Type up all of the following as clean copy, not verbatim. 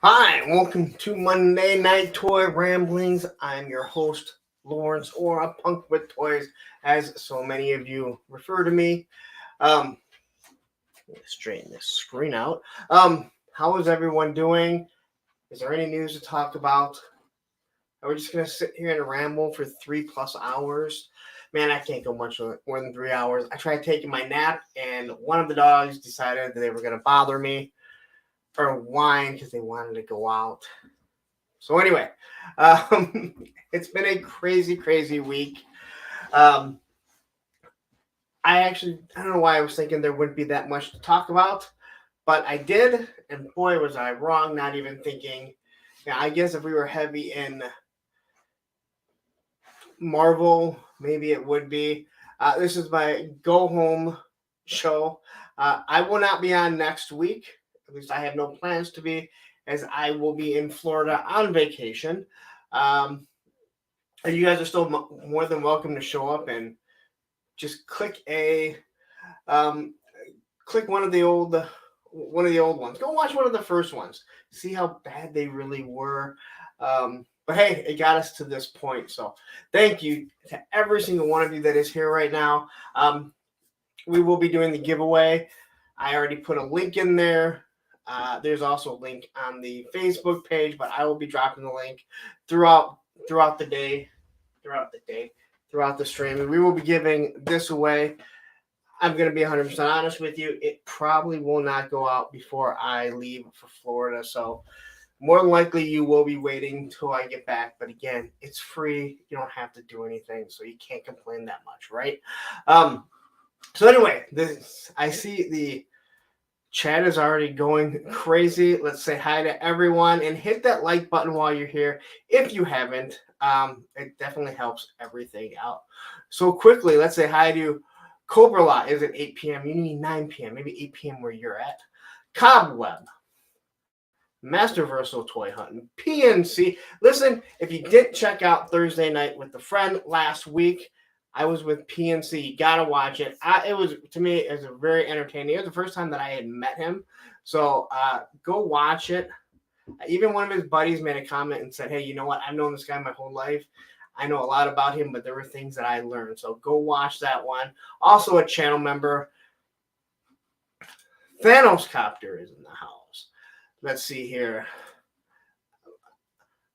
Hi, and welcome to Monday Night Toy Ramblings. I'm your host, Lawrence, or a punk with toys, as so many of you refer to me. Let me straighten this screen out. How is everyone doing? Is there any news to talk about? Are we just gonna sit here and ramble for 3+ hours? Man, I can't go much more than 3 hours. I tried taking my nap, and one of the dogs decided that they were gonna bother me or whine because they wanted to go out. So anyway, it's been a crazy week. I don't know why I was thinking there wouldn't be that much to talk about, but I did, and boy was I wrong, not even thinking. Yeah, I guess if we were heavy in Marvel, maybe it would be. This is my go home show. I will not be on next week. At least I have no plans to be, as I will be in Florida on vacation. And you guys are still more than welcome to show up and just click one of the old ones. Go watch one of the first ones. See how bad they really were. But hey, it got us to this point. So thank you to every single one of you that is here right now. We will be doing the giveaway. I already put a link in there. There's also a link on the Facebook page, but I will be dropping the link throughout the day, throughout the stream. And we will be giving this away. I'm going to be 100% honest with you. It probably will not go out before I leave for Florida. So more than likely you will be waiting till I get back. But again, it's free. You don't have to do anything. So you can't complain that much, right? So anyway, I see the chat is already going crazy. Let's say hi to everyone and hit that like button while you're here. If you haven't, it definitely helps everything out. So quickly, let's say hi to Cobra Lot is at 8 p.m. You need 9 p.m., maybe 8 p.m. where you're at. Cobweb, Masterversal Toy Hunting, PNC. Listen, if you didn't check out Thursday Night with a Friend last week, I was with PNC. You gotta watch it. It was, to me, it was very entertaining. It was the first time that I had met him. So go watch it. Even one of his buddies made a comment and said, hey, you know what? I've known this guy my whole life. I know a lot about him, but there were things that I learned. So go watch that one. Also a channel member. Thanos Copter is in the house. Let's see here.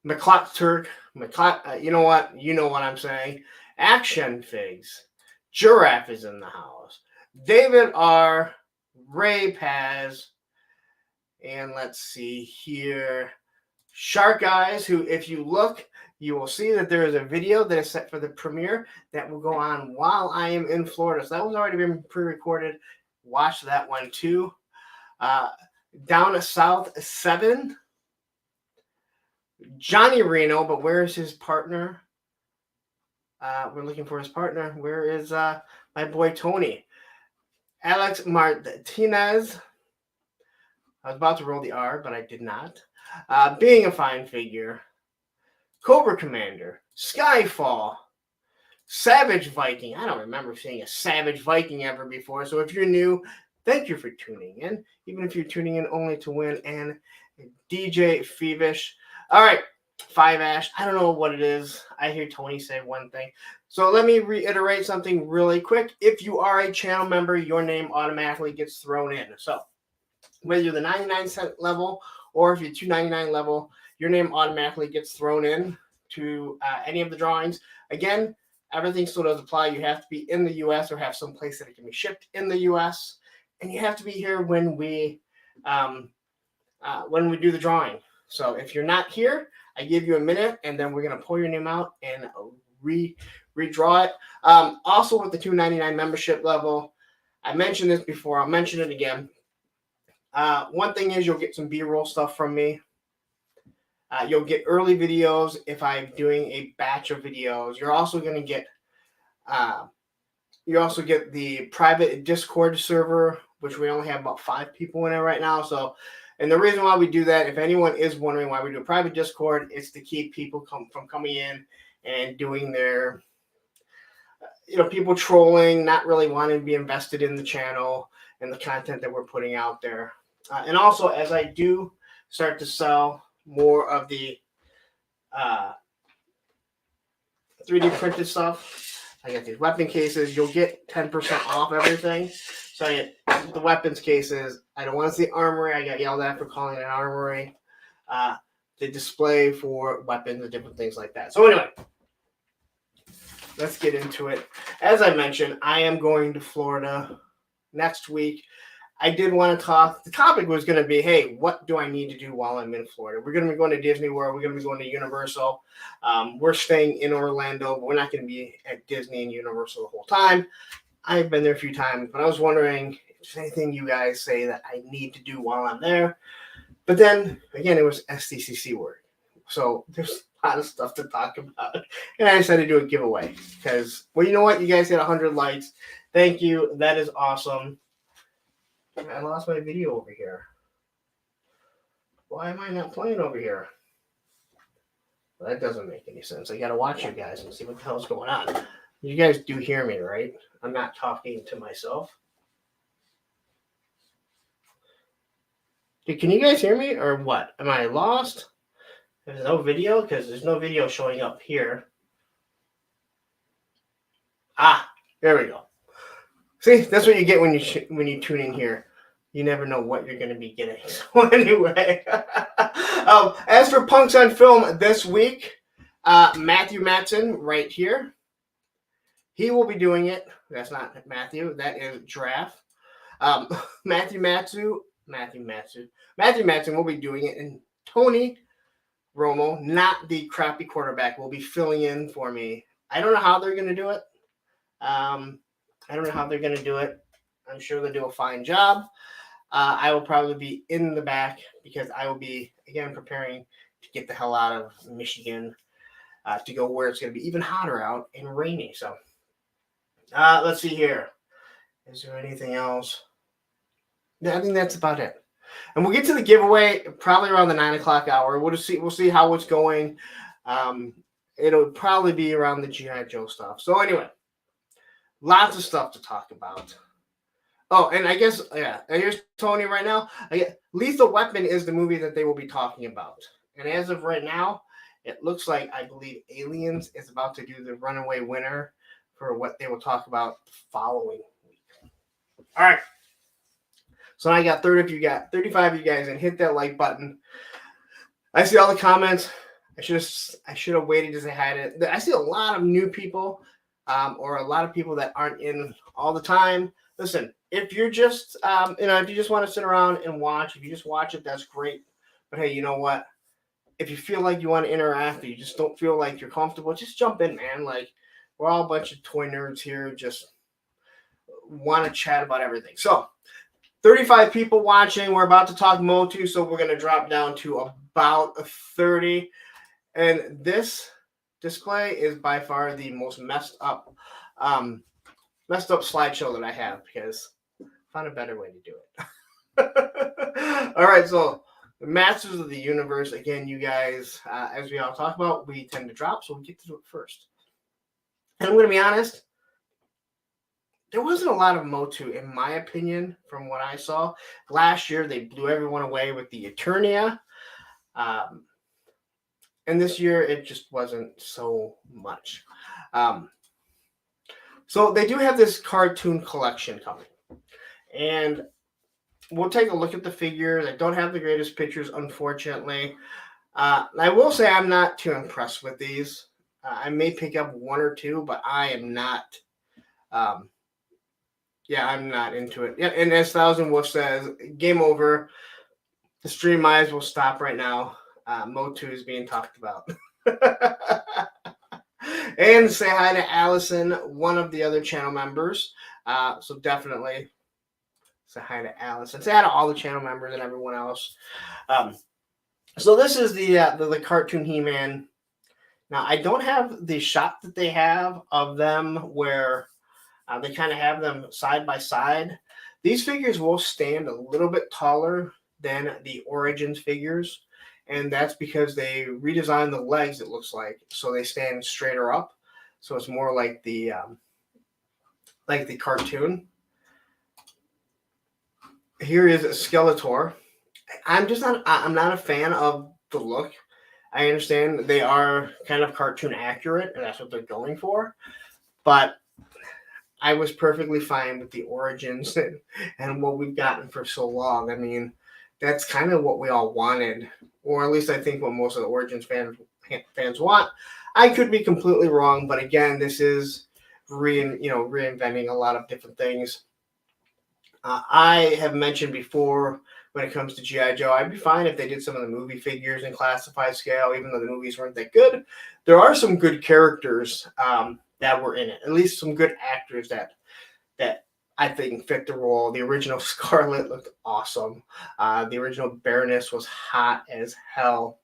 McClock Turk. You know what? You know what I'm saying. Action Figs. Giraffe is in the house. David R. Ray Paz. And let's see here. Shark Eyes, who, if you look, you will see that there is a video that is set for the premiere that will go on while I am in Florida. So that was already been pre-recorded. Watch that one too. Down South 7. Johnny Reno, but where is his partner? We're looking for his partner. Where is my boy Tony? Alex Martinez. I was about to roll the R, but I did not. Being a Fine Figure. Cobra Commander. Skyfall. Savage Viking. I don't remember seeing a Savage Viking ever before. So if you're new, thank you for tuning in. Even if you're tuning in only to win. And DJ Feevish. All right. 5 Ash. I don't know what it is. I hear Tony say one thing. So let me reiterate something really quick. If you are a channel member, your name automatically gets thrown in. So whether you're the 99-cent level or if you're $2.99 level, your name automatically gets thrown in to any of the drawings. Again, everything still does apply. You have to be in the U.S. or have some place that it can be shipped in the U.S. And you have to be here when we do the drawing. So if you're not here, I give you a minute, and then we're going to pull your name out and redraw it. Also, with the $2.99 membership level, I mentioned this before. I'll mention it again. One thing is you'll get some B-roll stuff from me. You'll get early videos if I'm doing a batch of videos. You're also going to get the private Discord server, which we only have about 5 people in it right now. So, and the reason why we do that, if anyone is wondering why we do a private Discord, it's to keep people from coming in and doing their, people trolling, not really wanting to be invested in the channel and the content that we're putting out there. And also, as I do start to sell more of the 3D printed stuff. I got these weapon cases. You'll get 10% off everything. So I get the weapons cases. I don't want to see armory. I got yelled at for calling it an armory. The display for weapons and different things like that. So anyway, let's get into it. As I mentioned, I am going to Florida next week. I did want to talk. The topic was going to be, hey, what do I need to do while I'm in Florida? We're going to be going to Disney World. We're going to be going to Universal. We're staying in Orlando, but we're not going to be at Disney and Universal the whole time. I've been there a few times, but I was wondering if there's anything you guys say that I need to do while I'm there. But then, again, it was SDCC work. So there's a lot of stuff to talk about. And I decided to do a giveaway because, well, you know what? You guys hit 100 likes. Thank you. That is awesome. I lost my video over here. Why am I not playing over here? Well, that doesn't make any sense. I got to watch you guys and see what the hell's going on. You guys do hear me, right? I'm not talking to myself. Can you guys hear me or what? Am I lost? There's no video because there's no video showing up here. There we go. See, that's what you get when you tune in here. You never know what you're going to be getting. So anyway, as for Punks on Film this week, Matthew Matson right here. He will be doing it. That's not Matthew. That is Giraffe. Matthew Matson will be doing it, and Tony Romo, not the crappy quarterback, will be filling in for me. I don't know how they're going to do it. I'm sure they'll do a fine job. I will probably be in the back because I will be, again, preparing to get the hell out of Michigan to go where it's going to be even hotter out and rainy. So let's see here. Is there anything else? I think that's about it. And we'll get to the giveaway probably around the 9 o'clock hour. We'll see how it's going. It'll probably be around the G.I. Joe stuff. So anyway, lots of stuff to talk about. Oh, and I guess, yeah, here's Tony right now. Lethal Weapon is the movie that they will be talking about. And as of right now, it looks like, I believe, Aliens is about to do the runaway winner for what they will talk about the following week. All right. So I got 35 of you guys, and hit that like button. I see all the comments. I should have waited to say hi to. I see a lot of new people, or a lot of people that aren't in all the time. Listen, if you're just, if you just want to sit around and watch, if you just watch it, that's great. But hey, you know what? If you feel like you want to interact, or you just don't feel like you're comfortable, just jump in, man. Like, we're all a bunch of toy nerds here, just want to chat about everything. So, 35 people watching. We're about to talk MOTU, so we're going to drop down to about 30. And this display is by far the most messed up slideshow that I have because I found a better way to do it. All right, so the Masters of the Universe. Again, you guys, as we all talk about, we tend to drop, so we get to do it first. And I'm going to be honest, there wasn't a lot of MOTU, in my opinion, from what I saw. Last year, they blew everyone away with the Eternia. And this year, it just wasn't so much. So they do have this cartoon collection coming. And we'll take a look at the figures. I don't have the greatest pictures, unfortunately. I will say I'm not too impressed with these. I may pick up one or two, but I am not. I'm not into it. Yeah, and as Thousand Wolf says, game over. The stream might as well stop right now. MOTU is being talked about. And say hi to Allison, one of the other channel members. So definitely say hi to Allison. Say hi to all the channel members and everyone else. So this is the cartoon He-Man. Now, I don't have the shot that they have of them where they kind of have them side by side. These figures will stand a little bit taller than the Origins figures. And that's because they redesigned the legs, it looks like, so they stand straighter up. So it's more like the cartoon. Here is Skeletor. I'm not a fan of the look. I understand they are kind of cartoon accurate, and that's what they're going for. But I was perfectly fine with the origins and what we've gotten for so long. I mean, that's kind of what we all wanted, or at least I think what most of the origins fans want. I could be completely wrong, but again, this is reinventing a lot of different things. I have mentioned before when it comes to G.I. Joe, I'd be fine if they did some of the movie figures in classified scale, even though the movies weren't that good. There are some good characters that were in it, at least some good actors that I think fit the role. The original Scarlet looked awesome. The original Baroness was hot as hell.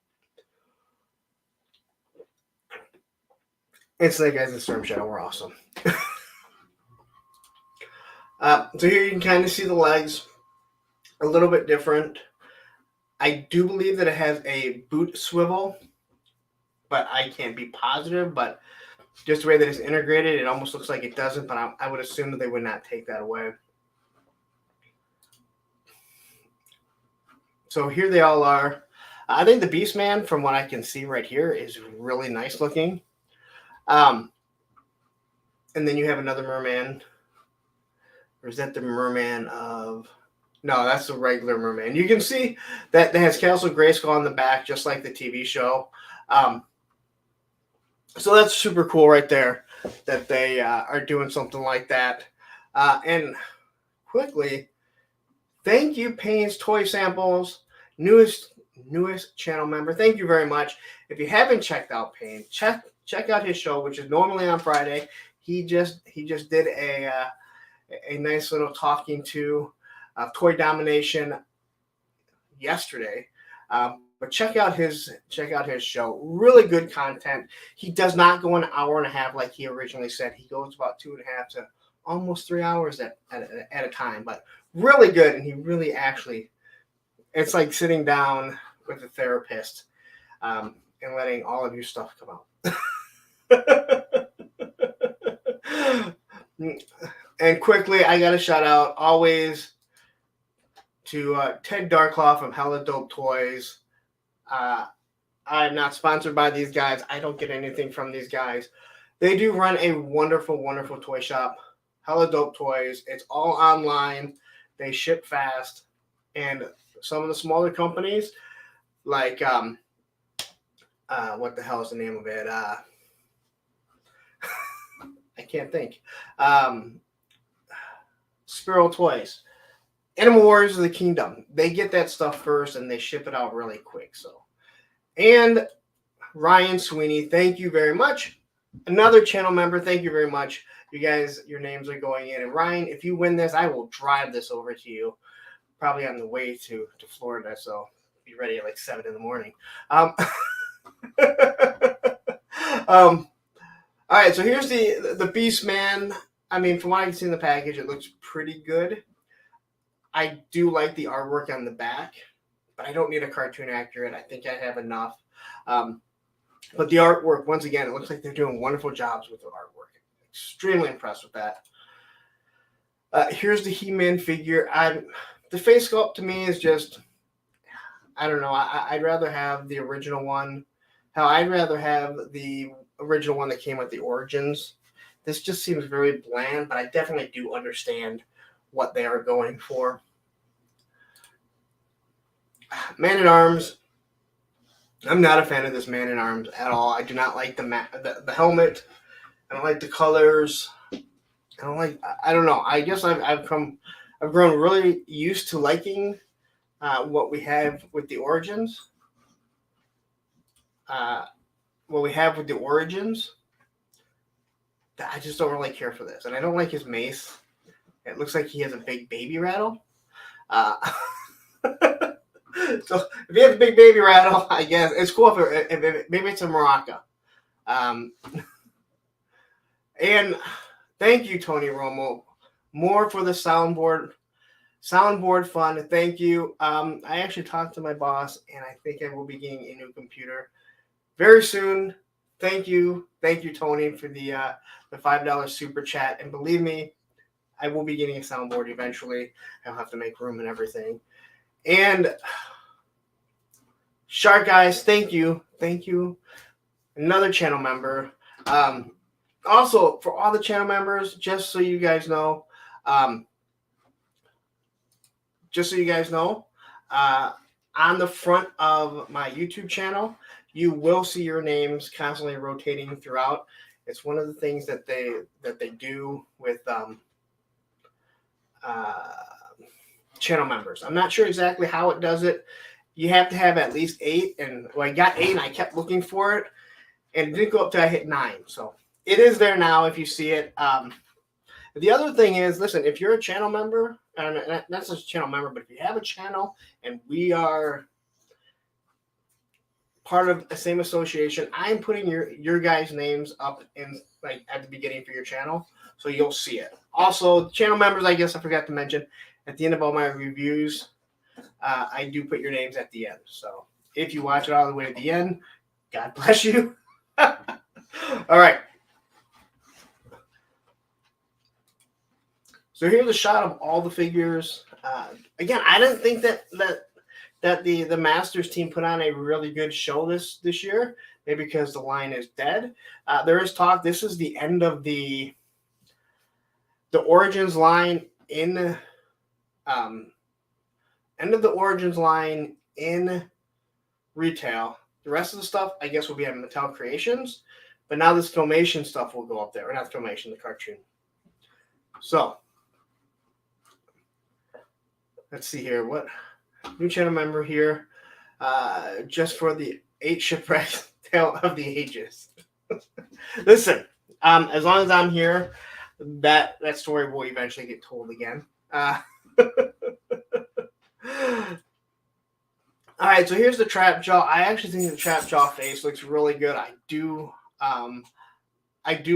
And Snake Eyes and Storm Shadow were awesome. So here you can kind of see the legs, a little bit different. I do believe that it has a boot swivel, but I can't be positive. But just the way that it's integrated, it almost looks like it doesn't, but I would assume that they would not take that away. So here they all are. I think the Beastman, from what I can see right here, is really nice looking. And then you have another merman. Or is that the merman of... No, that's the regular merman. You can see that it has Castle Grayskull on the back, just like the TV show. So that's super cool right there that they are doing something like that. And quickly, thank you, Payne's Toy Samples, newest channel member. Thank you very much. If you haven't checked out Payne, check out his show, which is normally on Friday. He just did a nice little talking to Toy Domination yesterday. But check out his show. Really good content. He does not go an hour and a half like he originally said. He goes about 2.5 to almost 3 hours at a time. But really good, and he really actually, it's like sitting down with a therapist and letting all of your stuff come out. And quickly, I got to shout out always to Ted Darkloff from Hella Dope Toys. I'm not sponsored by these guys. I don't get anything from these guys. They do run a wonderful, wonderful toy shop. Hella Dope Toys. It's all online. They ship fast. And some of the smaller companies, like, what the hell is the name of it? I can't think. Sparrow Toys. Animal Warriors of the Kingdom. They get that stuff first and they ship it out really quick. So, and Ryan Sweeney, thank you very much. Another channel member, thank you very much. You guys, your names are going in. And Ryan, if you win this, I will drive this over to you, probably on the way to Florida. So be ready at like 7 in the morning. All right, so here's the Beastman. I mean, from what I can see in the package, it looks pretty good. I do like the artwork on the back, but I don't need a cartoon accurate. I think I have enough. But the artwork, once again, it looks like they're doing wonderful jobs with the artwork. Extremely impressed with that. Here's the He-Man figure. The face sculpt to me is just, I don't know. I'd rather have the original one. I'd rather have the original one that came with the Origins. This just seems very bland, but I definitely do understand what they are going for. Man-at-Arms. I'm not a fan of this Man-at-Arms at all. I do not like the helmet. I don't like the colors. I don't know. I guess I've grown really used to liking what we have with the Origins. I just don't really care for this. And I don't like his mace. It looks like he has a big baby rattle. So if he has a big baby rattle, I guess it's cool if maybe it's a maraca. And thank you, Tony Romo. More for the soundboard fun. Thank you. I actually talked to my boss, and I think I will be getting a new computer very soon. Thank you, Tony, for the $5 super chat. And believe me, I will be getting a soundboard eventually. I'll have to make room and everything. And Shark Guys, thank you. Thank you. Another channel member. Also, for all the channel members, just so you guys know, um, on the front of my YouTube channel, you will see your names constantly rotating throughout. It's one of the things that they do with channel members. I'm not sure exactly how it does it. You have to have at least 8, and I got 8, and I kept looking for it, and it didn't go up till I hit 9. So it is there now if you see it. The other thing is, listen, if you're a channel member, and that's just a channel member, but if you have a channel and we are part of the same association, I'm putting your guys' names up in like at the beginning for your channel, so you'll see it. Also, channel members, I guess I forgot to mention, at the end of all my reviews, I do put your names at the end. So if you watch it all the way to the end, God bless you. All right. So here's a shot of all the figures. Again, I didn't think that the Masters team put on a really good show this year, maybe because the line is dead. There is talk this is the end of the Origins line in retail. The rest of the stuff, I guess, will be at Mattel Creations, but now this Filmation stuff will go up there. Or not Filmation, the cartoon. So let's see here. What new channel member here? Just for the 8 shipwrecks, Tale of the Ages. Listen, as long as I'm here, that story will eventually get told again. All right, so here's the trap jaw. I actually think the trap jaw face looks really good. I do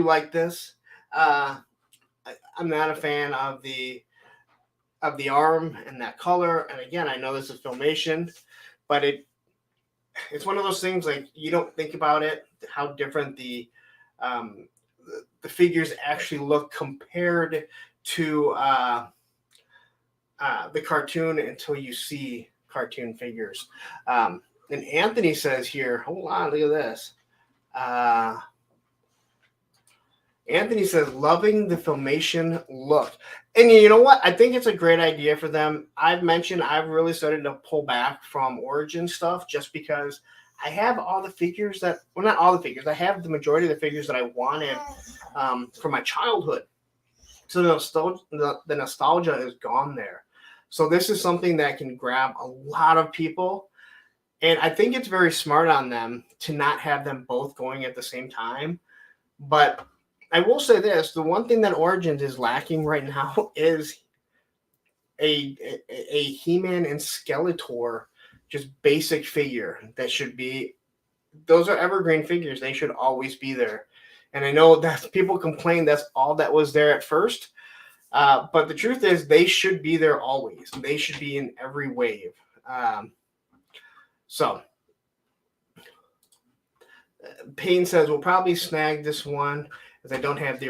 like this. I'm not a fan of the arm and that color. And again, I know this is Filmation, but it's one of those things like you don't think about it, how different the figures actually look compared to the cartoon until you see cartoon figures. And Anthony says here, hold on, look at this. Anthony says, loving the Filmation look. And you know what? I think it's a great idea for them. I've mentioned I've really started to pull back from Origin stuff just because I have all the figures not all the figures. I have the majority of the figures that I wanted from my childhood. So the nostalgia is gone there. So this is something that can grab a lot of people. And I think it's very smart on them to not have them both going at the same time. But I will say this, the one thing that Origins is lacking right now is a He-Man and Skeletor, just basic figure that should be, those are evergreen figures. They should always be there. And I know that people complain that's all that was there at first. But the truth is they should be there always. They should be in every wave. So Payne says, we'll probably snag this one because I don't have the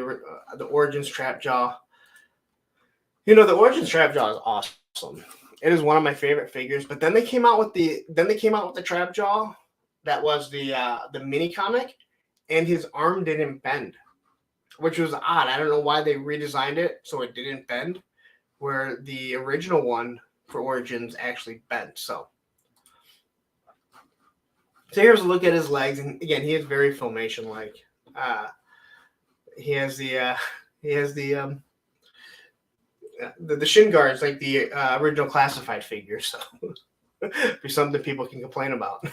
Origins Trap Jaw. You know, the Origins Trap Jaw is awesome. It is one of my favorite figures. But then they came out with the Trap Jaw that was the mini comic, and his arm didn't bend, which was odd. I don't know why they redesigned it so it didn't bend, where the original one for Origins actually bent. So here's a look at his legs, and again, he is very Filmation-like. He has the shin guards like the original classified figure. So for something people can complain about.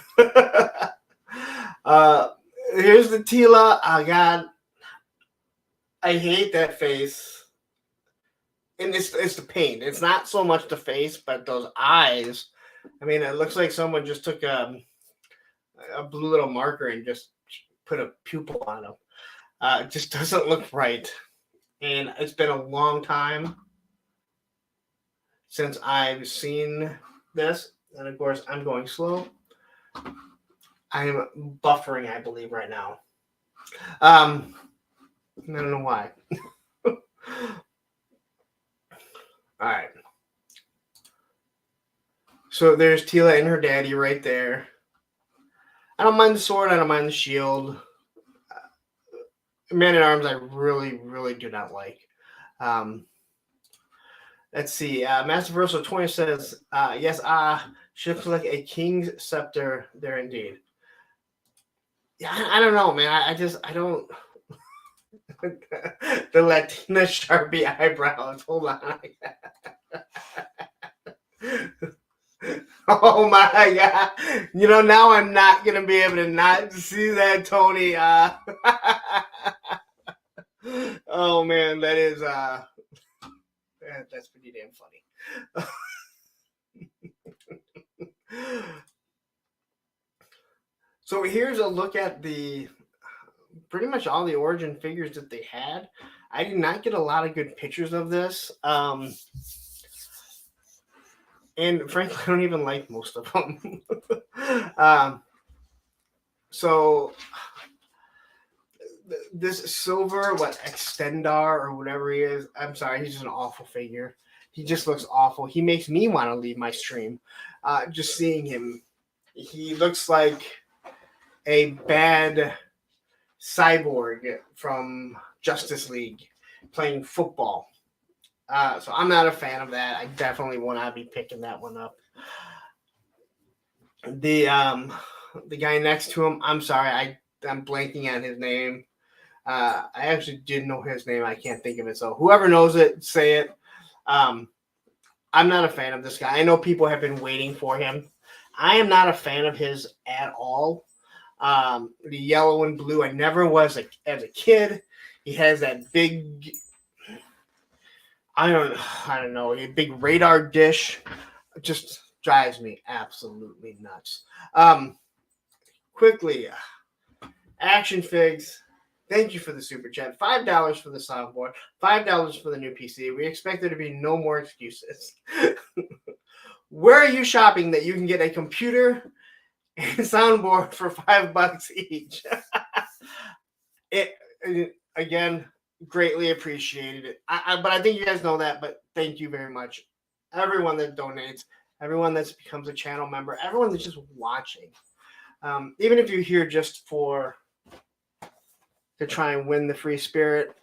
Here's the Tila. Oh God, I hate that face. And it's the paint. It's not so much the face, but those eyes. I mean, it looks like someone just took a blue little marker and just put a pupil on him. It just doesn't look right. And it's been a long time since I've seen this. And of course, I'm going slow. I am buffering, I believe, right now. I don't know why. All right. So there's Tila and her daddy right there. I don't mind the sword. I don't mind the shield. Man at Arms, I really, really do not like. Let's see. Master Versal 20 says, yes, she looks like a king's scepter there indeed. Yeah, I don't know, man. I don't. The Latina Sharpie eyebrows. Hold on. Oh my god. Now I'm not going to be able to not see that, Tony. Oh man, that is that's pretty damn funny. So here's a look at pretty much all the Origin figures that they had. I did not get a lot of good pictures of this. And frankly, I don't even like most of them. So this Silver, Extendar or whatever he is, I'm sorry, he's just an awful figure. He just looks awful. He makes me want to leave my stream. Just seeing him. He looks like a bad cyborg from Justice League playing football. So I'm not a fan of that. I definitely will not be picking that one up. The guy next to him, I'm sorry, I'm blanking on his name. I actually did know his name. I can't think of it. So whoever knows it, say it. I'm not a fan of this guy. I know people have been waiting for him. I am not a fan of his at all. The yellow and blue, I never was as a kid. He has that big, I don't know, a big radar dish. It just drives me absolutely nuts. Quickly, Action Figs, thank you for the super chat. $5 for the soundboard, $5 for the new PC. We expect there to be no more excuses. Where are you shopping that you can get a computer and soundboard for $5 each? Again, greatly appreciated it. But I think you guys know that. But thank you very much, everyone that donates, everyone that becomes a channel member, everyone that's just watching. Even if you're here just to try and win the free spirit,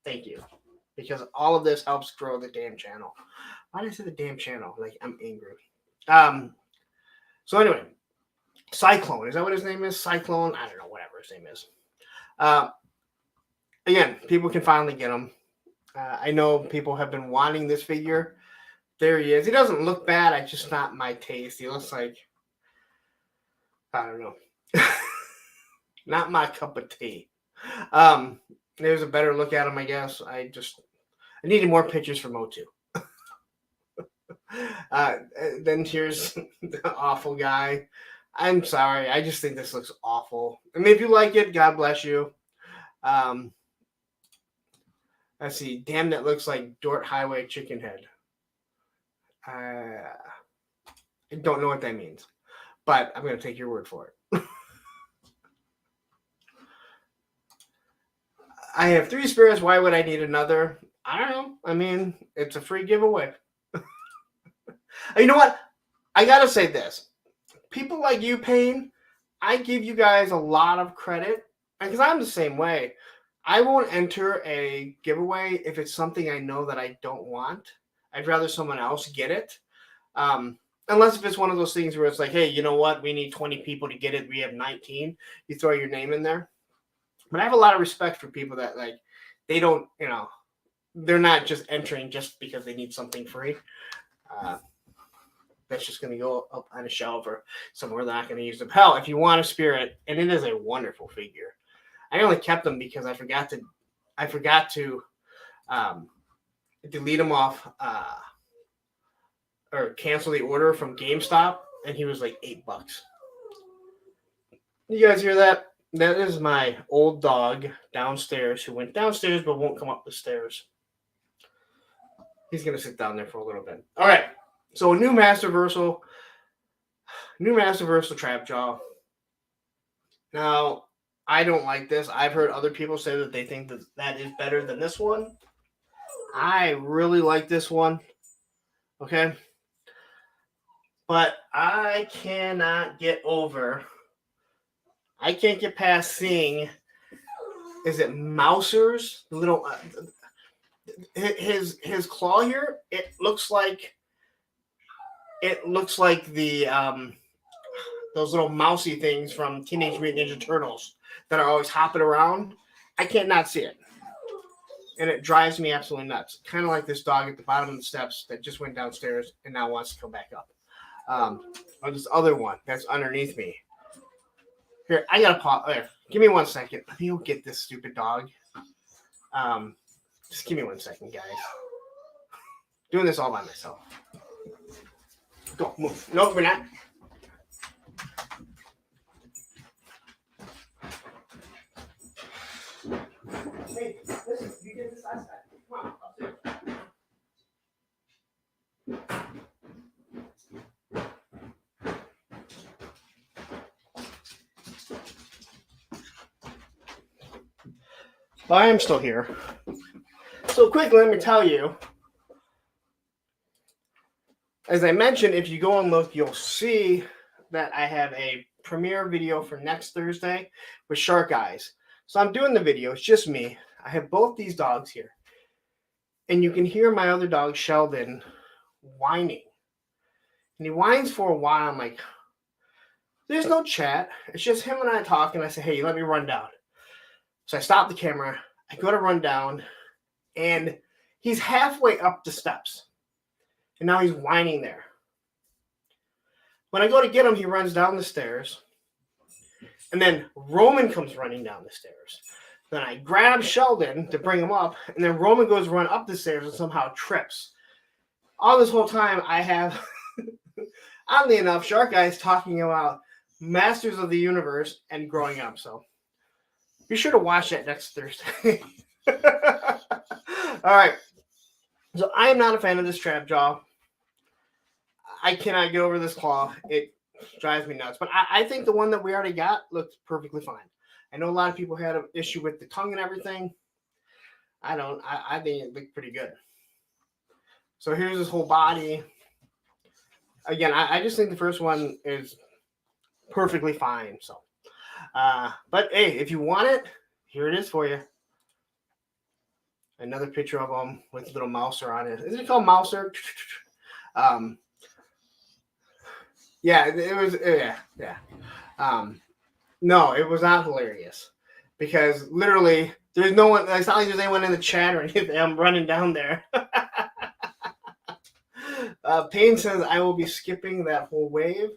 thank you, because all of this helps grow the damn channel. Why did I say the damn channel? Like, I'm angry. So anyway, Cyclone, is that what his name is? Cyclone? I don't know, whatever his name is. Again, people can finally get him. I know people have been wanting this figure. There he is. He doesn't look bad. It's just not my taste. He looks like, I don't know, not my cup of tea. There's a better look at him, I guess. I needed more pictures for MOTU. Then here's the awful guy. I'm sorry. I just think this looks awful. I mean, if you like it, God bless you. Let's see. Damn, that looks like Dort Highway Chicken Head. I don't know what that means, but I'm going to take your word for it. I have 3 spirits. Why would I need another? I don't know. I mean, it's a free giveaway. You know what? I got to say this. People like you, Payne, I give you guys a lot of credit because I'm the same way. I won't enter a giveaway if it's something I know that I don't want. I'd rather someone else get it. Unless if it's one of those things where it's like, hey, you know what? We need 20 people to get it. We have 19. You throw your name in there. But I have a lot of respect for people that, like, they don't, they're not just entering just because they need something free. That's just going to go up on a shelf or somewhere they're not going to use them. Hell, if you want a spirit, and it is a wonderful figure. I only kept them because I forgot to delete them off or cancel the order from GameStop, and he was like $8. You guys hear that? That is my old dog downstairs who went downstairs but won't come up the stairs. He's going to sit down there for a little bit. All right. So new Master Versal Trapjaw. Now, I don't like this. I've heard other people say that they think that is better than this one. I really like this one. Okay. But I cannot get over I can't get past seeing, is it Mousers? The little, his claw here, it looks like the, those little mousy things from Teenage Mutant Ninja Turtles that are always hopping around. I can't not see it. And it drives me absolutely nuts. Kind of like this dog at the bottom of the steps that just went downstairs and now wants to come back up. Or this other one that's underneath me. Here, I gotta pause. There, give me 1 second. Let me go get this stupid dog. Just give me 1 second, guys. Doing this all by myself. Go, move. No, we're not. Hey, listen, you did this last time. Come on, upstairs. Well, I am still here. So quickly, let me tell you. As I mentioned, if you go and look, you'll see that I have a premiere video for next Thursday with Shark Eyes. So I'm doing the video. It's just me. I have both these dogs here. And you can hear my other dog, Sheldon, whining. And he whines for a while. I'm like, there's no chat. It's just him and I talking. I say, hey, let me run down. So I stop the camera. I go to run down. And he's halfway up the steps. And now he's whining there. When I go to get him, he runs down the stairs. And then Roman comes running down the stairs. Then I grab Sheldon to bring him up. And then Roman goes run up the stairs and somehow trips. All this whole time, I have, oddly enough, Shark Eyes talking about Masters of the Universe and growing up. So be sure to watch that next Thursday. All right. So I am not a fan of this trap jaw. I cannot get over this claw. It drives me nuts. But I think the one that we already got looks perfectly fine. I know a lot of people had an issue with the tongue and everything. I don't. I think it looked pretty good. So here's his whole body. Again, I just think the first one is perfectly fine. So, but hey, if you want it, here it is for you. Another picture of him with a little Mouser on it. Is it called Mouser? Yeah, it was. Yeah. No, it was not hilarious because literally there's no one. It's not like there's anyone in the chat or anything. I'm running down there. Payne says I will be skipping that whole wave.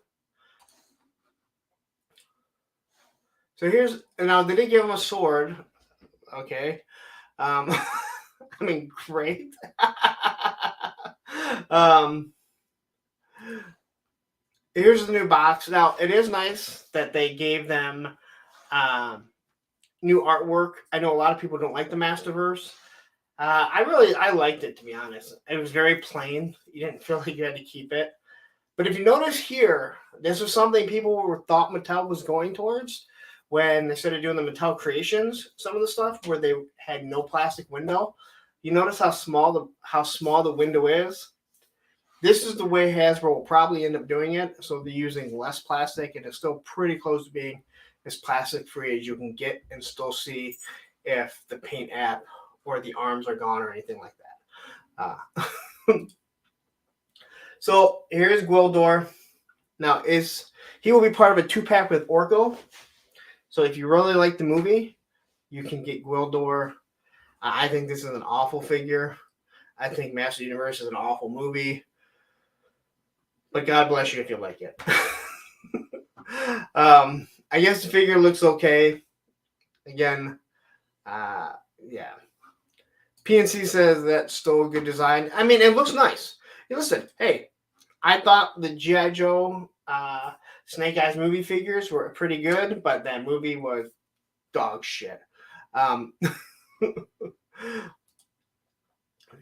So here's now. Did they give him a sword? Okay. I mean, great. Here's the new box. Now, it is nice that they gave them new artwork. I know a lot of people don't like the Masterverse. I liked it, to be honest. It was very plain. You didn't feel like you had to keep it. But if you notice here, this was something people thought Mattel was going towards when they started doing the Mattel Creations, some of the stuff where they had no plastic window. You notice how small the window is? This is the way Hasbro will probably end up doing it. So they're using less plastic, and it's still pretty close to being as plastic free as you can get and still see if the paint app or the arms are gone or anything like that. So here's Gwildor. Now he will be part of a 2-pack with Orko. So if you really like the movie, you can get Gwildor. I think this is an awful figure. I think Master Universe is an awful movie. But God bless you if you like it. I guess the figure looks okay. Again, yeah. PNC says that's still a good design. I mean, it looks nice. Hey, listen, hey, I thought the G.I. Joe Snake Eyes movie figures were pretty good, but that movie was dog shit.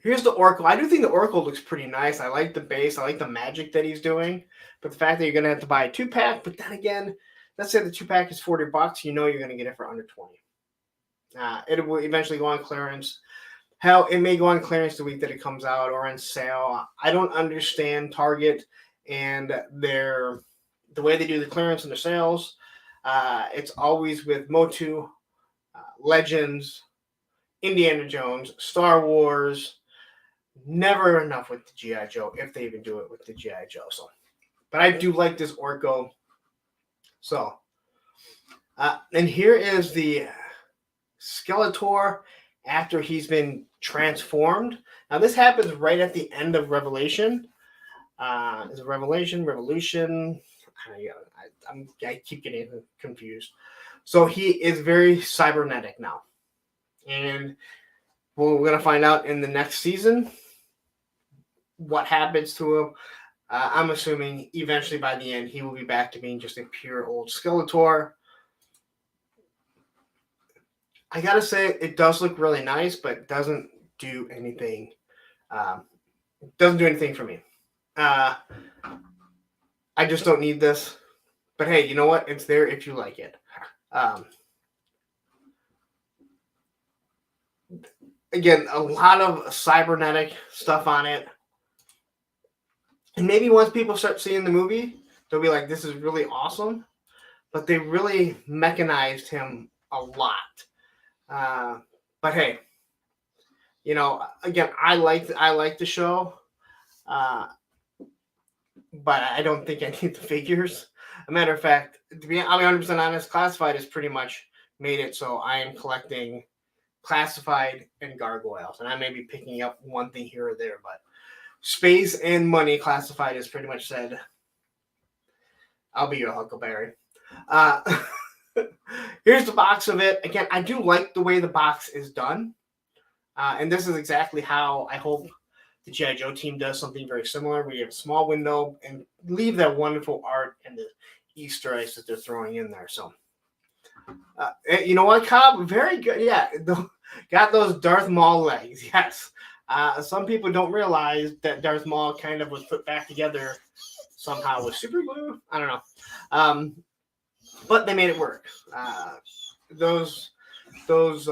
Here's the Oracle. I do think the Oracle looks pretty nice. I like the base. I like the magic that he's doing. But the fact that you're going to have to buy a 2-pack, but then again, let's say the 2-pack is $40, you know you're going to get it for under 20. It will eventually go on clearance. Hell, it may go on clearance the week that it comes out or on sale. I don't understand Target and the way they do the clearance and the sales. It's always with MOTU, Legends, Indiana Jones, Star Wars. Never enough with the G.I. Joe, if they even do it with the G.I. Joe. So, but I do like this Orko. So, and here is the Skeletor after he's been transformed. Now, this happens right at the end of Revelation. Is it Revolution? I keep getting confused. So he is very cybernetic now. And we're going to find out in the next season what happens to him. I'm assuming eventually by the end he will be back to being just a pure old Skeletor. I gotta say it does look really nice, but doesn't do anything. Doesn't do anything for me. I just don't need this. But hey, you know what? It's there if you like it. Again, a lot of cybernetic stuff on it. And maybe once people start seeing the movie, they'll be like, this is really awesome. But they really mechanized him a lot. But hey, you know, again, I like the show. But I don't think I need the figures. A matter of fact, to be 100% honest, Classified has pretty much made it so I am collecting Classified and Gargoyles. And I may be picking up one thing here or there, but space and money, Classified has pretty much said, I'll be your Huckleberry. Here's the box of it. Again, I do like the way the box is done. And this is exactly how I hope the G.I. Joe team does something very similar. We have a small window and leave that wonderful art and the Easter eggs that they're throwing in there. So, you know what, Cobb? Very good. Yeah, got those Darth Maul legs. Yes. Some people don't realize that Darth Maul kind of was put back together somehow with super glue. I don't know. But they made it work. Those Rebels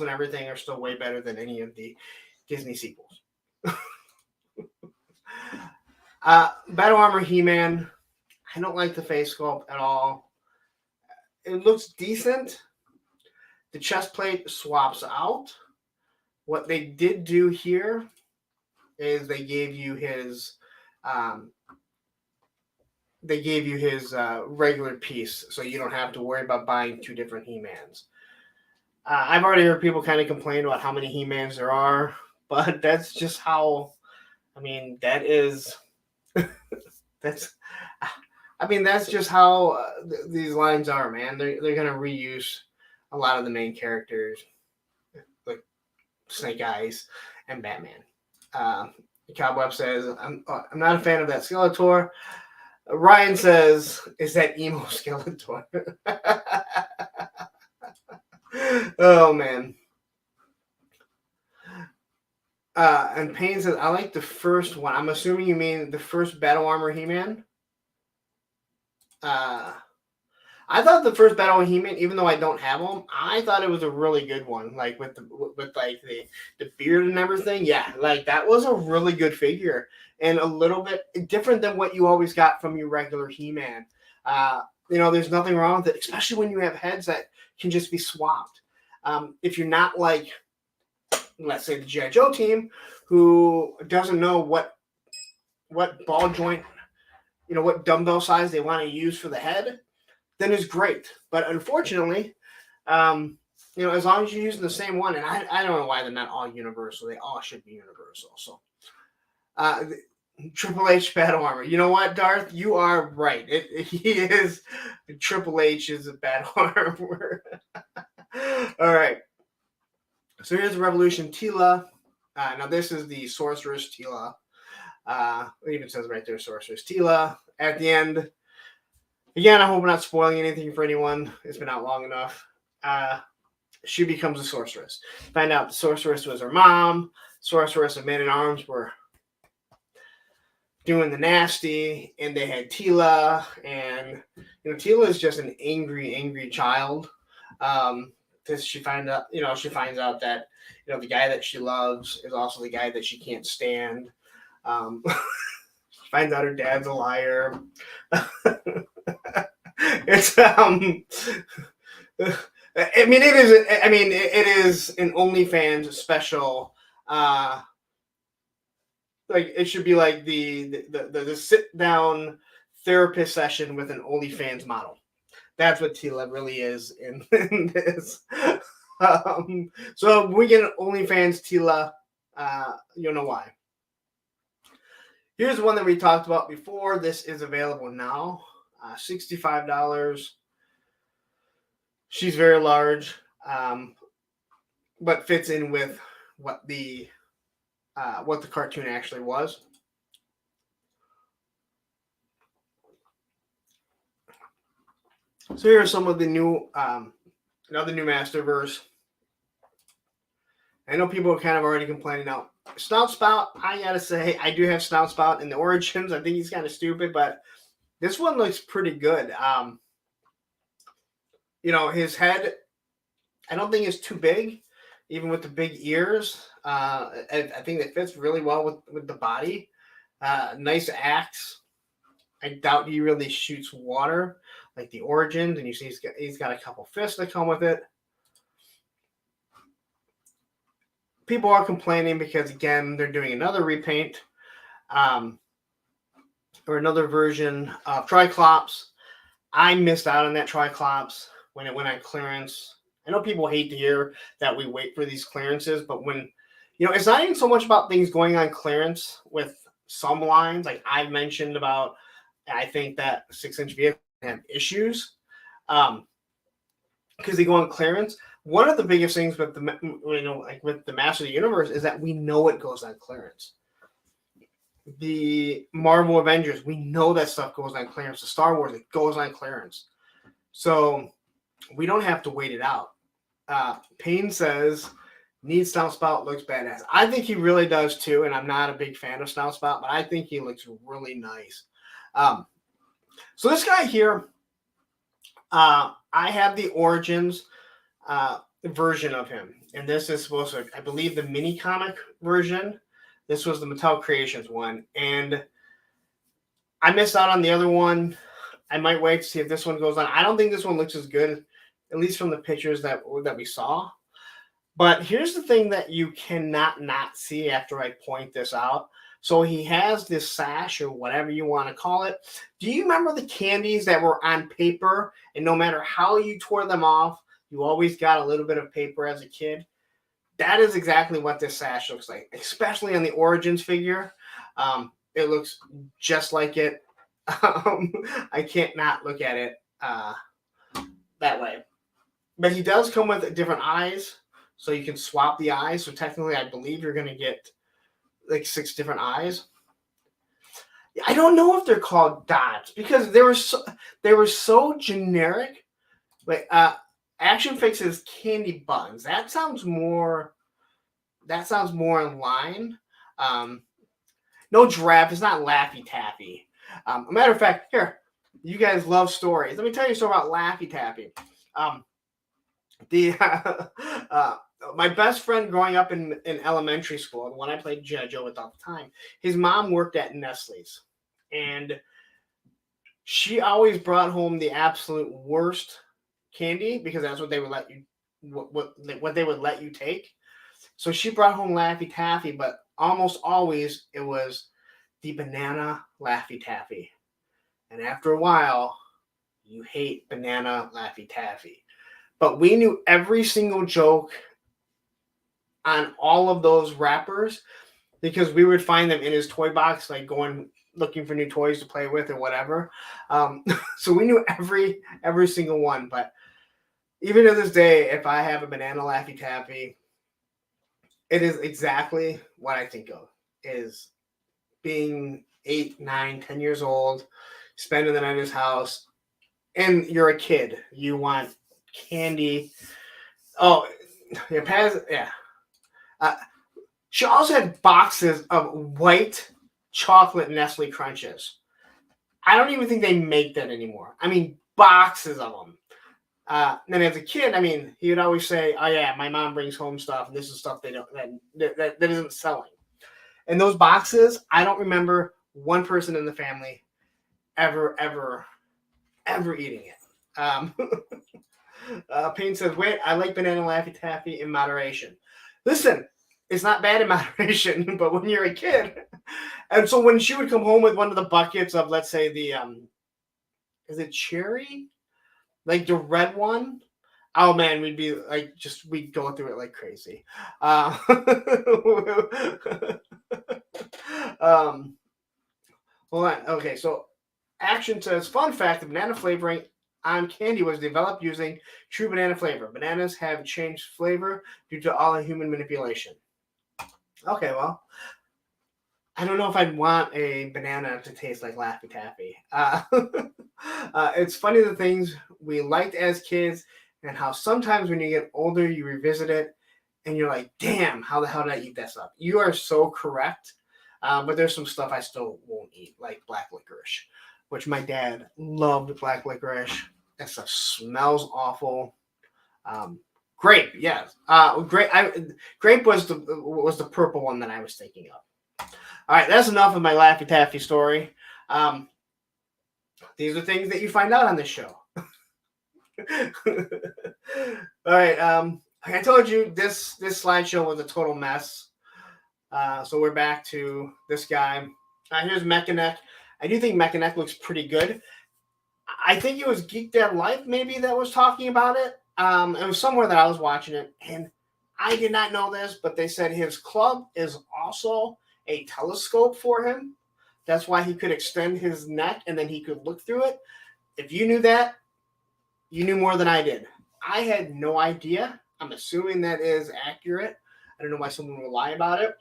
and everything are still way better than any of the Disney sequels. Battle Armor He-Man. I don't like the face sculpt at all. It looks decent. The chest plate swaps out. What they did do here is they gave you his regular piece, so you don't have to worry about buying two different He-Mans. I've already heard people kind of complain about how many He-Mans there are, but that's just how. That is. That's just how these lines are, man. They're gonna reuse a lot of the main characters, like Snake Eyes and Batman. Cobweb says, I'm not a fan of that Skeletor. Ryan says, is that emo Skeletor? Oh, man. And Payne says, I like the first one. I'm assuming you mean the first Battle Armor He-Man. I thought the first Battle Armor He-Man, even though I don't have them, I thought it was a really good one. Like with the beard and everything. Yeah, like that was a really good figure and a little bit different than what you always got from your regular He-Man. There's nothing wrong with it, especially when you have heads that can just be swapped. If you're not like, let's say the G.I. Joe team, who doesn't know what ball joint, what dumbbell size they want to use for the head, then it's great. But unfortunately, as long as you're using the same one, and I don't know why they're not all universal. They all should be universal. So, Triple H Battle Armor. You know what, Darth? You are right. He is Triple H is a Battle Armor. All right. So here's the Revolution Teela. Now this is the Sorceress Teela. It even says right there, Sorceress Teela. At the end, again, I hope I'm not spoiling anything for anyone. It's been out long enough. She becomes a sorceress. Find out the sorceress was her mom. Sorceress and Men-at-Arms were doing the nasty, and they had Teela, and Teela is just an angry child. Because she finds out that the guy that she loves is also the guy that she can't stand. She finds out her dad's a liar. It's I mean, it is. I mean, it is an OnlyFans special. Like it should be like the sit down therapist session with an OnlyFans model. That's what Tila really is in this. So when we get an OnlyFans Tila, you'll know why. Here's one that we talked about before. This is available now. $65. She's very large, but fits in with what the cartoon actually was. So here are some of the new, another new Masterverse. I know people are kind of already complaining now. Snout Spout, I gotta say, I do have Snout Spout in the Origins. I think he's kind of stupid, but this one looks pretty good. You know, his head, I don't think it's too big, even with the big ears. I think it fits really well with the body. Nice axe. I doubt he really shoots water like the Origins, and you see he's got a couple fists that come with it. People are complaining because, again, they're doing another repaint or another version of Triclops. I missed out on that Triclops when it went on clearance. I know people hate to hear that we wait for these clearances, but when, you know, it's not even so much about things going on clearance with some lines. Like I've mentioned about, I think that 6-inch vehicles have issues because they go on clearance. One of the biggest things with the, you know, like with the Master of the Universe is that we know it goes on clearance. The Marvel Avengers, we know that stuff goes on clearance. The Star Wars, it goes on clearance. So we don't have to wait it out. Payne says, needs Snout Spout, looks badass. I think he really does too, and I'm not a big fan of Snout Spout, but I think he looks really nice. So this guy here, I have the Origins version of him, and this is supposed to, I believe, the mini comic version. This was the Mattel Creations one, and I missed out on the other one. I might wait to see if this one goes on. I don't think this one looks as good, at least from the pictures that we saw. But here's the thing that you cannot not see after I point this out. So he has this sash or whatever you want to call it. Do you remember the candies that were on paper, and no matter how you tore them off, you always got a little bit of paper as a kid? That is exactly what this sash looks like, especially on the Origins figure. It looks just like it. I can't not look at it that way. But he does come with different eyes, so you can swap the eyes. So technically, I believe you're going to get like 6 different eyes. I don't know if they're called dots because they were so generic. Like Action Fix's candy buns. That sounds more in line. No Giraffe. It's not Laffy Taffy. A matter of fact, here, you guys love stories. Let me tell you a story about Laffy Taffy. My best friend growing up in elementary school, the one I played JoJo with all the time, his mom worked at Nestle's, and she always brought home the absolute worst candy because that's what they would let you, what they would let you take. So she brought home Laffy Taffy, but almost always it was the banana Laffy Taffy. And after a while, you hate banana Laffy Taffy. But we knew every single joke on all of those wrappers because we would find them in his toy box, like going looking for new toys to play with or whatever. So we knew every single one. But even to this day, if I have a banana Laffy Taffy, it is exactly what I think of, is being 8, 9, 10 years old, spending the night in his house, and you're a kid. You want candy. Oh, yeah. She also had boxes of white chocolate Nestle Crunches. I don't even think they make that anymore. I mean, boxes of them. And as a kid, I mean, he would always say, "Oh yeah, my mom brings home stuff, and this is stuff they don't that isn't selling." And those boxes, I don't remember one person in the family ever eating it. Payne says, wait, I like banana Laffy Taffy in moderation. Listen, it's not bad in moderation, but when you're a kid. And so when she would come home with one of the buckets of, let's say, the, is it cherry? Like the red one? Oh man, we'd be like, we'd go through it like crazy. Hold on. Okay, so Action says, fun fact, the banana flavoring on candy was developed using true banana flavor. Bananas have changed flavor due to all the human manipulation. Okay, well, I don't know if I'd want a banana to taste like Laffy Taffy. It's funny the things we liked as kids and how sometimes when you get older, you revisit it and you're like, damn, how the hell did I eat that stuff? You are so correct. But there's some stuff I still won't eat, like black licorice, which my dad loved black licorice. That stuff smells awful. Grape, yes. Grape was the purple one that I was thinking of. All right, that's enough of my Laffy Taffy story. These are things that you find out on this show. All right, I told you this slideshow was a total mess. So we're back to this guy. Here's Mechaneck. I do think Mechaneck looks pretty good. I think it was Geek Dad Life maybe that was talking about it. It was somewhere that I was watching it, and I did not know this, but they said his club is also a telescope for him. That's why he could extend his neck, and then he could look through it. If you knew that, you knew more than I did. I had no idea. I'm assuming that is accurate. I don't know why someone would lie about it.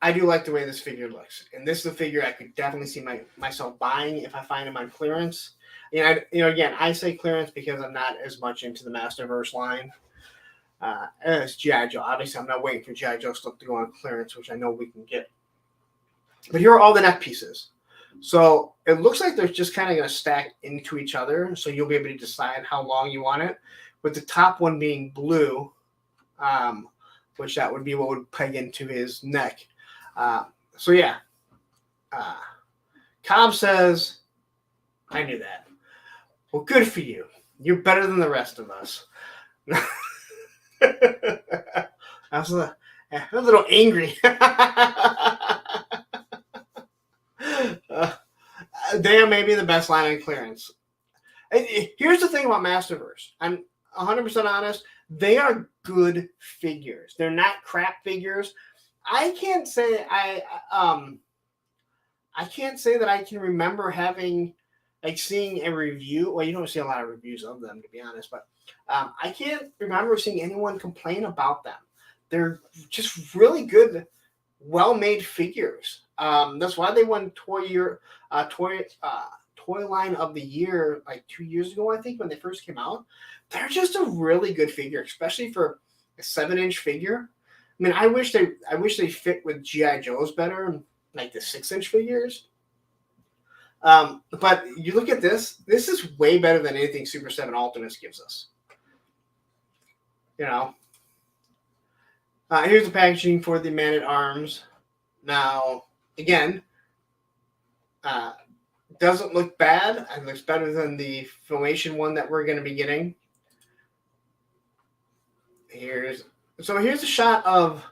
I do like the way this figure looks, and this is a figure I could definitely see myself buying if I find him on clearance. Again, I say clearance because I'm not as much into the Masterverse line as G.I. Joe. Obviously, I'm not waiting for G.I. Joe stuff to go on clearance, which I know we can get. But here are all the neck pieces. So it looks like they're just kind of going to stack into each other, so you'll be able to decide how long you want it. With the top one being blue, which that would be what would peg into his neck. So yeah. Cobb says, I knew that. Well, good for you. You're better than the rest of us. I was a little angry. They may be the best line on clearance. Here's the thing about Masterverse. I'm 100% honest. They are good figures. They're not crap figures. I can't say that I can remember seeing a review. Well, you don't see a lot of reviews of them, to be honest, but I can't remember seeing anyone complain about them. They're just really good, well-made figures. That's why they won toy line of the year like 2 years ago, I think, when they first came out. They're just a really good figure, especially for a 7-inch figure. I mean, I wish they fit with G.I. Joe's better, like the 6-inch figures. But you look at this. This is way better than anything Super 7 Ultimates gives us. Here's the packaging for the Man-at-Arms. Now, again, doesn't look bad. It looks better than the Filmation one that we're going to be getting. Here's a shot of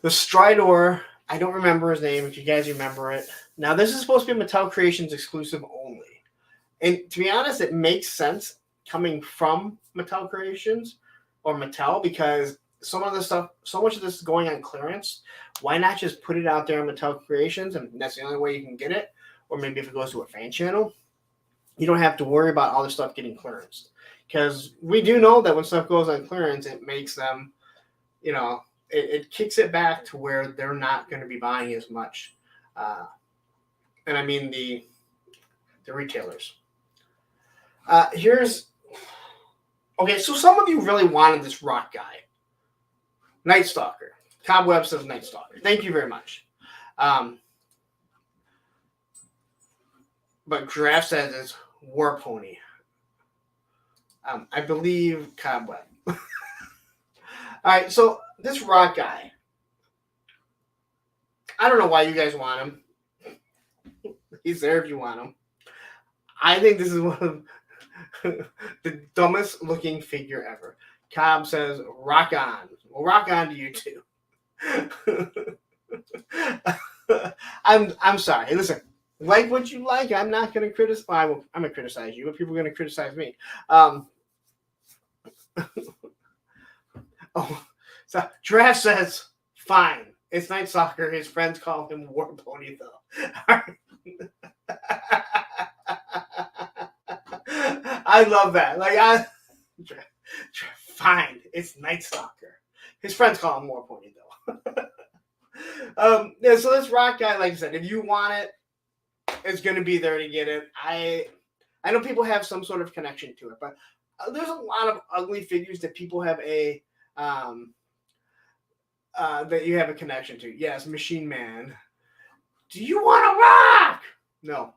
the Stridor. I don't remember his name. If you guys remember it. Now, this is supposed to be Mattel Creations exclusive only. And to be honest, it makes sense coming from Mattel Creations or Mattel, because so much of this is going on clearance. Why not just put it out there on Mattel Creations, and that's the only way you can get it? Or maybe if it goes to a fan channel, you don't have to worry about all this stuff getting clearanced. Because we do know that when stuff goes on clearance, it makes them, it kicks it back to where they're not going to be buying as much. And I mean the retailers. Okay, so some of you really wanted this rock guy. Night Stalker. Cobweb says Night Stalker. Thank you very much. But Giraffe says it's War Pony. I believe Cobweb. All right, so this rock guy. I don't know why you guys want him. He's there if you want him. I think this is one of the dumbest looking figure ever. Cobb says, rock on. Well, rock on to you too. I'm sorry. Listen, like what you like. I'm not going to criticize. Well, I'm going to criticize you, but people are going to criticize me. Oh, so Draft says, fine. It's night soccer. His friends call him War Pony, though. I love that. Like, fine. It's night stalker. His friends call him War Pony, though. Yeah, so this rock guy, like I said, if you want it, it's going to be there to get it. I know people have some sort of connection to it, but there's a lot of ugly figures that people have a that you have a connection to. Yes, Machine Man. Do you want to rock? No.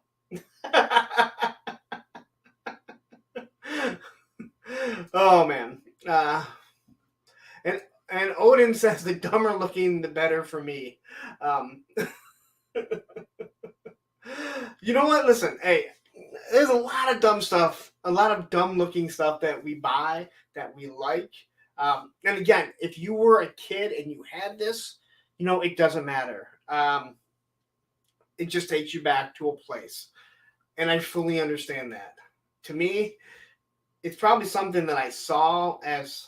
Oh man. And Odin says the dumber looking, the better for me. You know what? Listen, hey, there's a lot of dumb stuff, a lot of dumb looking stuff that we buy that we like. And again, if you were a kid and you had this, you know, it doesn't matter. It just takes you back to a place. And I fully understand that. To me, it's probably something that I saw as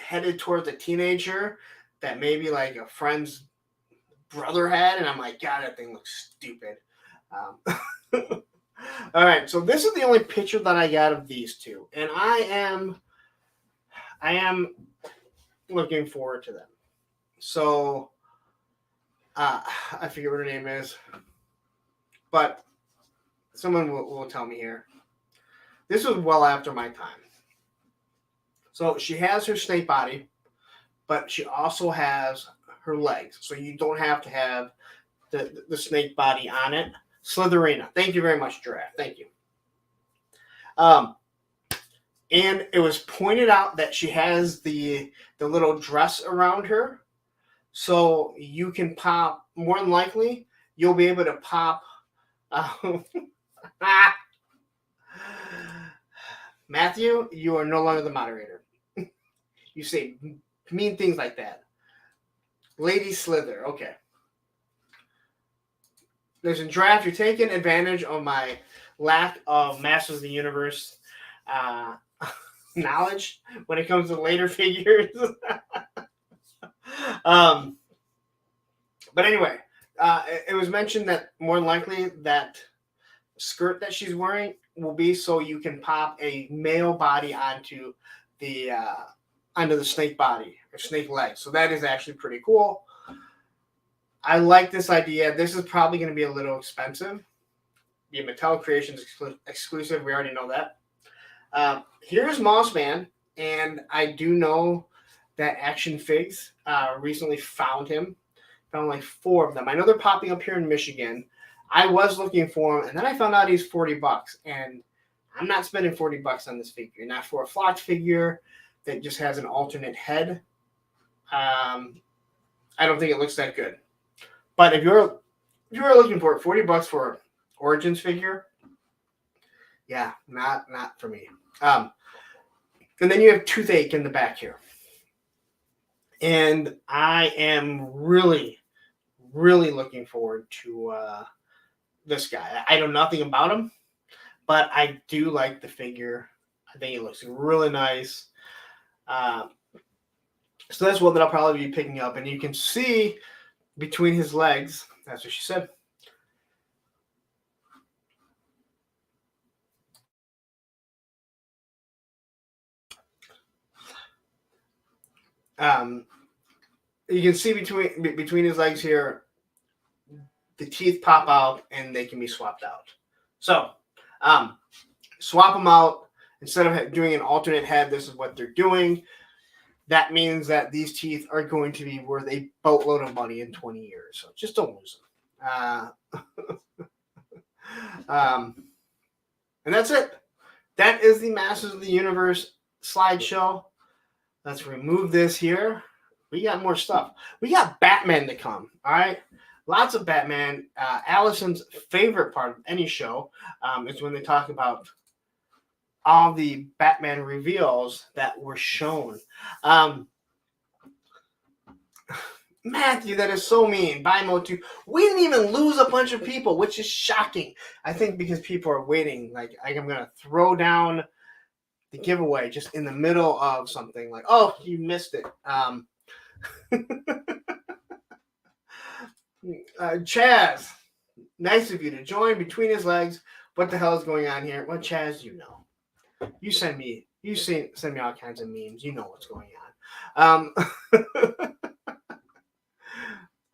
headed towards a teenager that maybe like a friend's brother had. And I'm like, God, that thing looks stupid. All right. So this is the only picture that I got of these two. And I am looking forward to them. So I forget what her name is, but someone will tell me here. This was well after my time. So she has her snake body, but she also has her legs. So you don't have to have the snake body on it. Slitherina. Thank you very much, Giraffe. Thank you. And it was pointed out that she has the little dress around her. So you can pop, more than likely, you'll be able to pop. Matthew, you are no longer the moderator. You say mean things like that. Lady Slither, okay. Listen, Draft, you're taking advantage of my lack of Masters of the Universe knowledge when it comes to later figures. But anyway, it was mentioned that more than likely that skirt that she's wearing will be so you can pop a male body onto the snake body or snake leg. So that is actually pretty cool. I like this idea. This is probably going to be a little expensive. Be a Mattel Creations exclusive. We already know that. Here's Mossman, and I do know that Action Figs recently found him. Found like 4 of them. I know they're popping up here in Michigan. I was looking for him, and then I found out he's $40, and I'm not spending $40 on this figure. Not for a flocked figure that just has an alternate head. I don't think it looks that good. But if you're looking for it, $40 for an Origins figure, yeah, not for me. And then you have Toothache in the back here. And I am really, really looking forward to this guy. I know nothing about him, but I do like the figure. I think it looks really nice. So that's one that I'll probably be picking up. And you can see between his legs, that's what she said. You can see between his legs here, the teeth pop out and they can be swapped out. So swap them out. Instead of doing an alternate head, this is what they're doing. That means that these teeth are going to be worth a boatload of money in 20 years. So just don't lose them. And that's it. That is the Masters of the Universe slideshow. Let's remove this here. We got more stuff. We got Batman to come. All right. lots of Batman. Allison's favorite part of any show is when they talk about all the Batman reveals that were shown. Matthew, that is so mean. Bye, MOTU. We didn't even lose a bunch of people, which is shocking. I think because people are waiting. Like I'm going to throw down the giveaway just in the middle of something. Like, oh, you missed it. Chaz, nice of you to join between his legs. What the hell is going on here? Well, Chaz, you know. You send me all kinds of memes. You know what's going on.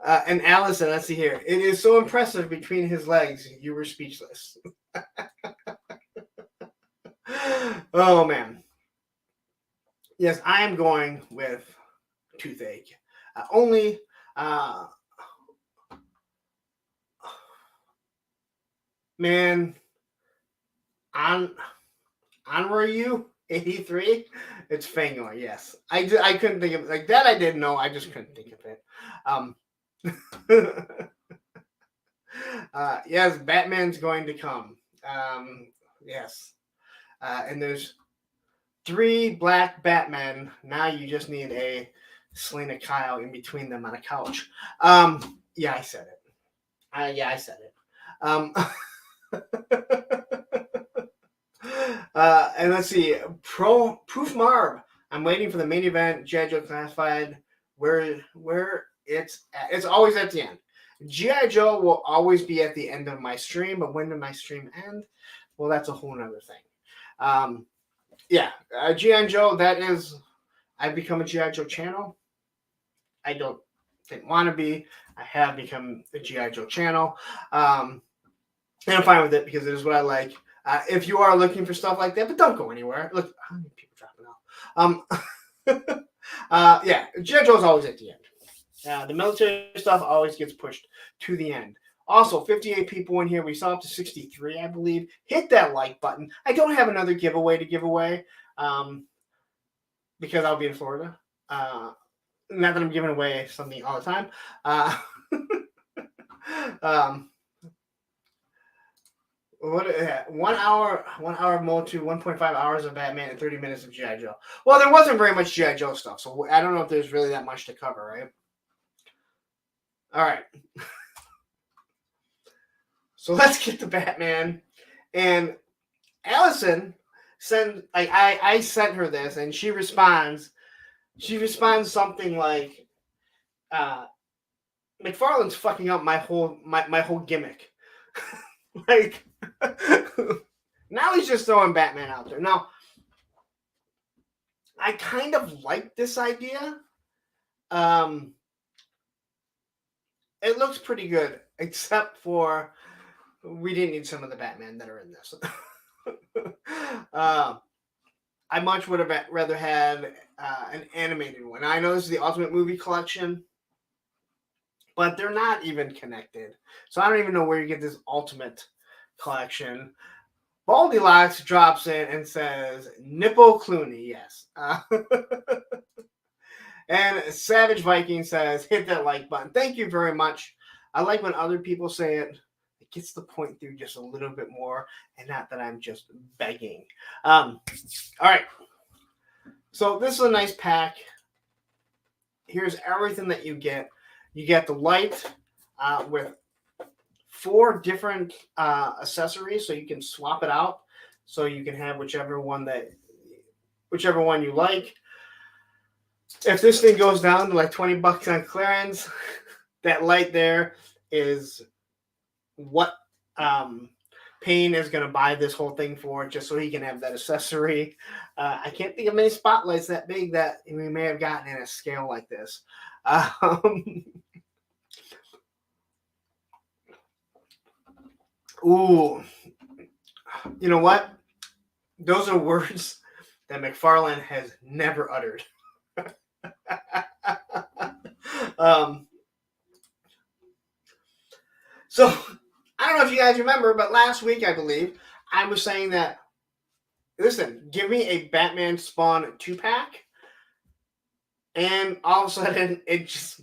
And Allison, let's see here. It is so impressive between his legs. You were speechless. Oh, man. Yes, I am going with toothache. Man, on were you 83? It's Fangor, yes. I couldn't think of like that. I didn't know. I just couldn't think of it. Yes, Batman's going to come. Yes. And there's 3 black Batmen. Now you just need a Selena Kyle in between them on a couch. Yeah, I said it. I said it. And let's see. Proof Marb. I'm waiting for the main event. G.I. Joe Classified. Where it's at. It's always at the end. G.I. Joe will always be at the end of my stream, but when did my stream end? Well, that's a whole nother thing. Yeah, G.I. Joe, I've become a G.I. Joe channel. I didn't want to be. I have become a G.I. Joe channel. And I'm fine with it because it is what I like. If you are looking for stuff like that, but don't go anywhere. Look, how many people dropping out? Yeah, G.I. Joe is always at the end. The military stuff always gets pushed to the end. Also, 58 people in here. We saw up to 63, I believe. Hit that like button. I don't have another giveaway to give away because I'll be in Florida. Not that I'm giving away something all the time. What 1 hour of MOTU, 1.5 hours of Batman, and 30 minutes of G.I. Joe. Well, there wasn't very much G.I. Joe stuff, so I don't know if there's really that much to cover, right? All right. So let's get to Batman. And Allison I sent her this, and she responds something like, McFarlane's fucking up my whole gimmick. Like, now he's just throwing Batman out there. Now, I kind of like this idea. It looks pretty good, except for we didn't need some of the Batman that are in this. I much would have rather had an animated one. I know this is the Ultimate Movie Collection, but they're not even connected. So I don't even know where you get this Ultimate Collection. Baldilocks drops in and says, Nipple Clooney, yes. And Savage Viking says, hit that like button. Thank you very much. I like when other people say it. It gets the point through just a little bit more, and not that I'm just begging. All right. So this is a nice pack. Here's everything that you get. You get the light with 4 different accessories, so you can swap it out. So you can have whichever one you like. If this thing goes down to like $20 on clearance, that light there is what Payne is going to buy this whole thing for, just so he can have that accessory. I can't think of many spotlights that big that we may have gotten in a scale like this. Ooh, you know what? Those are words that McFarlane has never uttered. So I don't know if you guys remember, but last week, I believe, I was saying that, listen, give me a Batman Spawn 2-pack, and all of a sudden, it just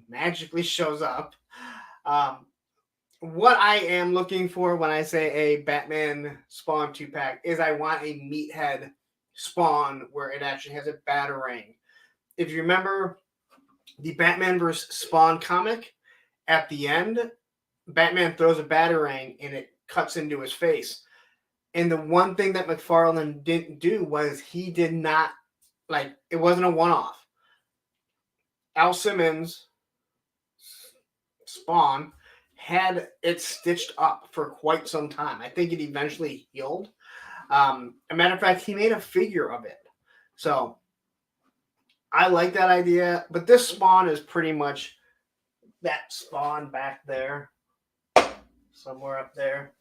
magically shows up. What I am looking for when I say a Batman Spawn 2-pack is I want a meathead Spawn where it actually has a batarang. If you remember the Batman vs. Spawn comic, at the end, Batman throws a batarang and it cuts into his face. And the one thing that McFarlane didn't do was he did not, like, it wasn't a one-off. Al Simmons' Spawn had it stitched up for quite some time. I think it eventually healed. A matter of fact, he made a figure of it. So I like that idea. But this Spawn is pretty much that Spawn back there. Somewhere up there.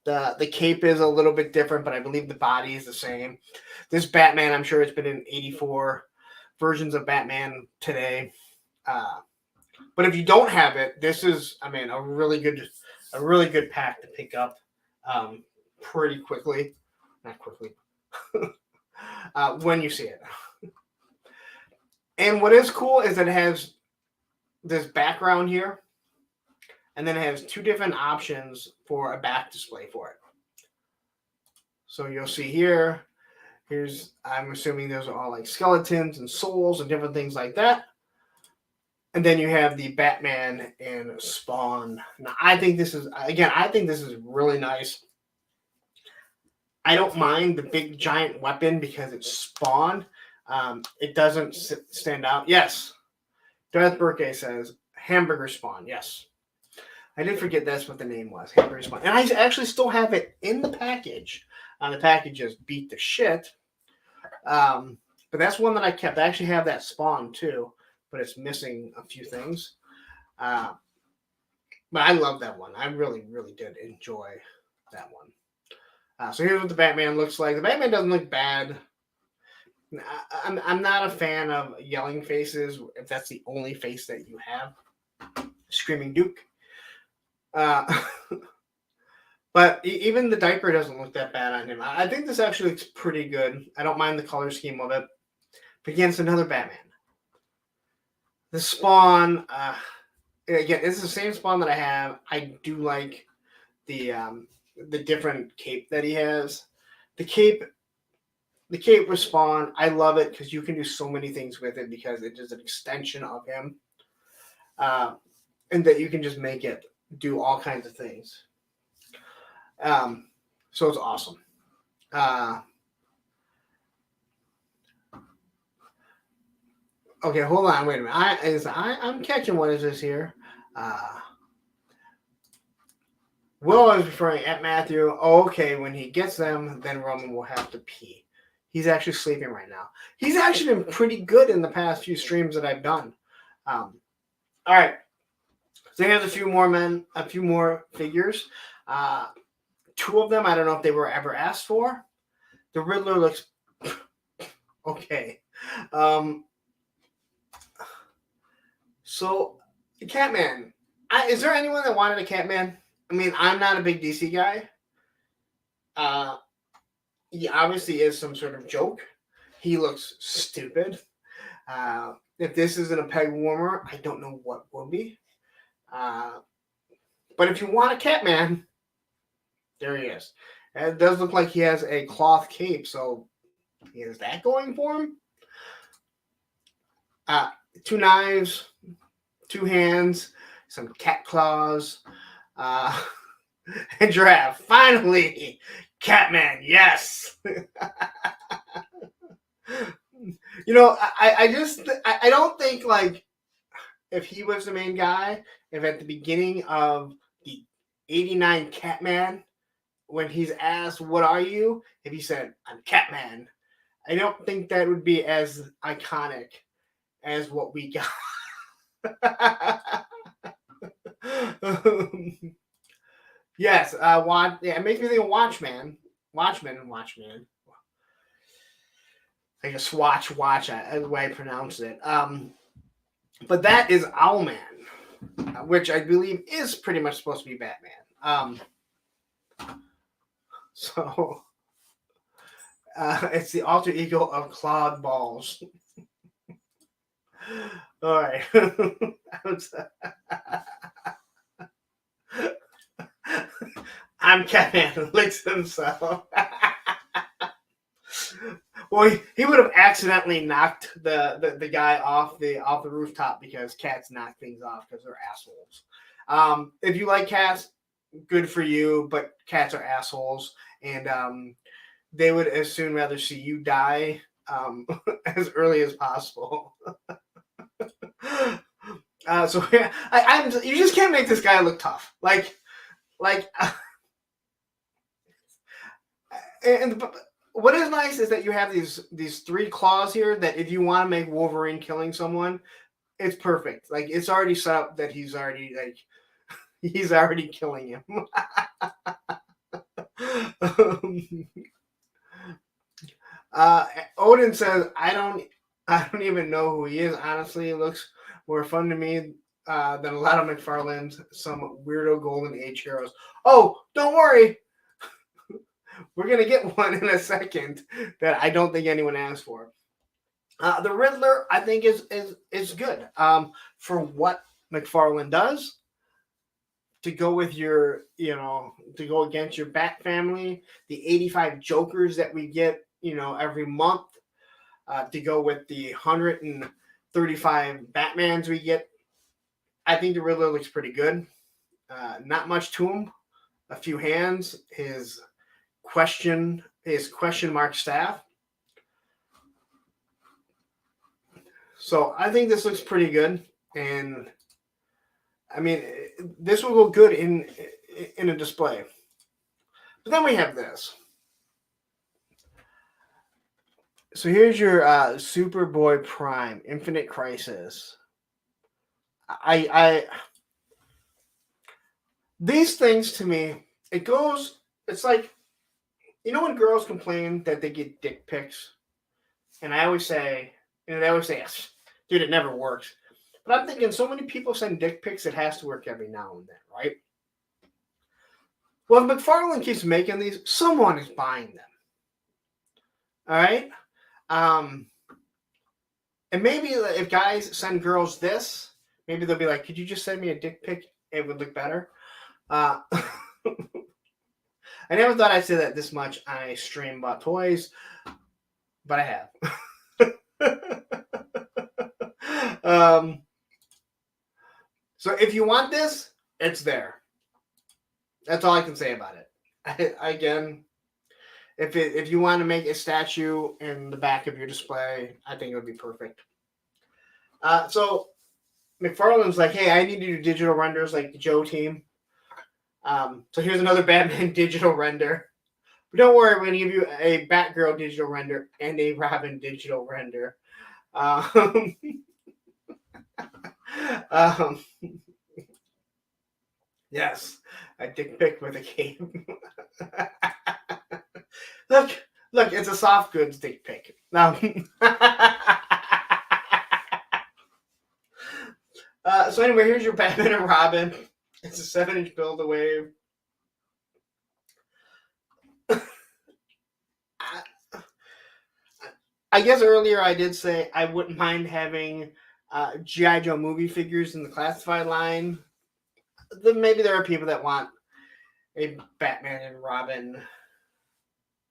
The cape is a little bit different, but I believe the body is the same. This Batman, I'm sure it's been in 84 versions of Batman today. But if you don't have it, this is, I mean, a really good pack to pick up pretty quickly. Not quickly. When you see it. And what is cool is that it has this background here. And then it has two different options for a back display for it. So you'll see here, I'm assuming those are all like skeletons and souls and different things like that. And then you have the Batman and Spawn. Now, I think this is really nice. I don't mind the big giant weapon because it's Spawn. It doesn't stand out. Yes. Darth Burke says Hamburger Spawn. Yes. I did forget that's what the name was. Hamburger Spawn. And I actually still have it in the package. The package just beat the shit. But that's one that I kept. I actually have that Spawn too, but it's missing a few things. But I love that one. I really, really did enjoy that one. So here's what the Batman looks like. The Batman doesn't look bad. I'm not a fan of yelling faces if that's the only face that you have. Screaming Duke. But even the diaper doesn't look that bad on him. I think this actually looks pretty good. I don't mind the color scheme of it. But again, it's another Batman. The Spawn, again, it's the same Spawn that I have. I do like the different cape that he has. The cape with Spawn, I love it because you can do so many things with it because it is an extension of him. And that you can just make it do all kinds of things. So it's awesome. Okay, hold on. Wait a minute. I'm catching what is this here. Will is referring at Matthew. Oh, okay, when he gets them, then Roman will have to pee. He's actually sleeping right now. He's actually been pretty good in the past few streams that I've done. All right. So here's a few more figures. Two of them, I don't know if they were ever asked for. The Riddler looks okay. So the Catman. Is there anyone that wanted a Catman? I mean, I'm not a big DC guy. He obviously is some sort of joke. He looks stupid. If this isn't a peg warmer, I don't know what will be. But if you want a Catman, there he is. And it does look like he has a cloth cape, so he has that going for him. 2 knives, 2 hands, some cat claws, and giraffe. Finally, Catman, yes. I don't think, like, if he was the main guy, if at the beginning of the 89 Catman, when he's asked, what are you? If he said, I'm Catman, I don't think that would be as iconic as what we got. Yes, it makes me think of Watchman. Watchman. I guess watch, the way I pronounce it. But that is Owlman, which I believe is pretty much supposed to be Batman. So it's the alter ego of Claude Balls. All right. I'm Catman, licks himself. Well, he would have accidentally knocked the guy off the rooftop because cats knock things off because they're assholes. If you like cats, good for you, but cats are assholes, and they would as soon rather see you die as early as possible. So yeah, you just can't make this guy look tough. Like, and what is nice is that you have these 3 claws here that if you want to make Wolverine killing someone, it's perfect. Like it's already set up that he's already killing him. Odin says, I don't even know who he is. Honestly, it looks more fun to me than a lot of McFarlane's some weirdo Golden Age heroes. Oh, don't worry. We're going to get one in a second that I don't think anyone asked for. The Riddler, I think, is good for what McFarlane does. To go with to go against your Bat family, the 85 Jokers that we get, every month, to go with the 135 Batmans we get. I think the Riddler looks pretty good. Not much to him. A few hands. His question mark staff. So I think this looks pretty good, and I mean this will go good in a display. But then we have this. So here's your Superboy Prime Infinite Crisis. I these things to me, it's like, when girls complain that they get dick pics, and I always say, they always say, yes, dude, it never works. But I'm thinking, so many people send dick pics, it has to work every now and then, right? Well, if McFarlane keeps making these, someone is buying them. All right? And maybe if guys send girls this, maybe they'll be like, could you just send me a dick pic? It would look better. I never thought I'd say that this much on a stream about toys, but I have. So if you want this, it's there. That's all I can say about it. Again, if you want to make a statue in the back of your display, I think it would be perfect. So McFarlane's like, hey, I need to do digital renders like the Joe team. So here's another Batman digital render. But don't worry, we're going to give you a Batgirl digital render and a Robin digital render. Yes, a dick pic with a cape. Look, it's a soft goods dick pic. Now, so anyway, here's your Batman and Robin. It's a 7-inch Build-A-Wave. I guess earlier I did say I wouldn't mind having G.I. Joe movie figures in the classified line. Maybe there are people that want a Batman and Robin.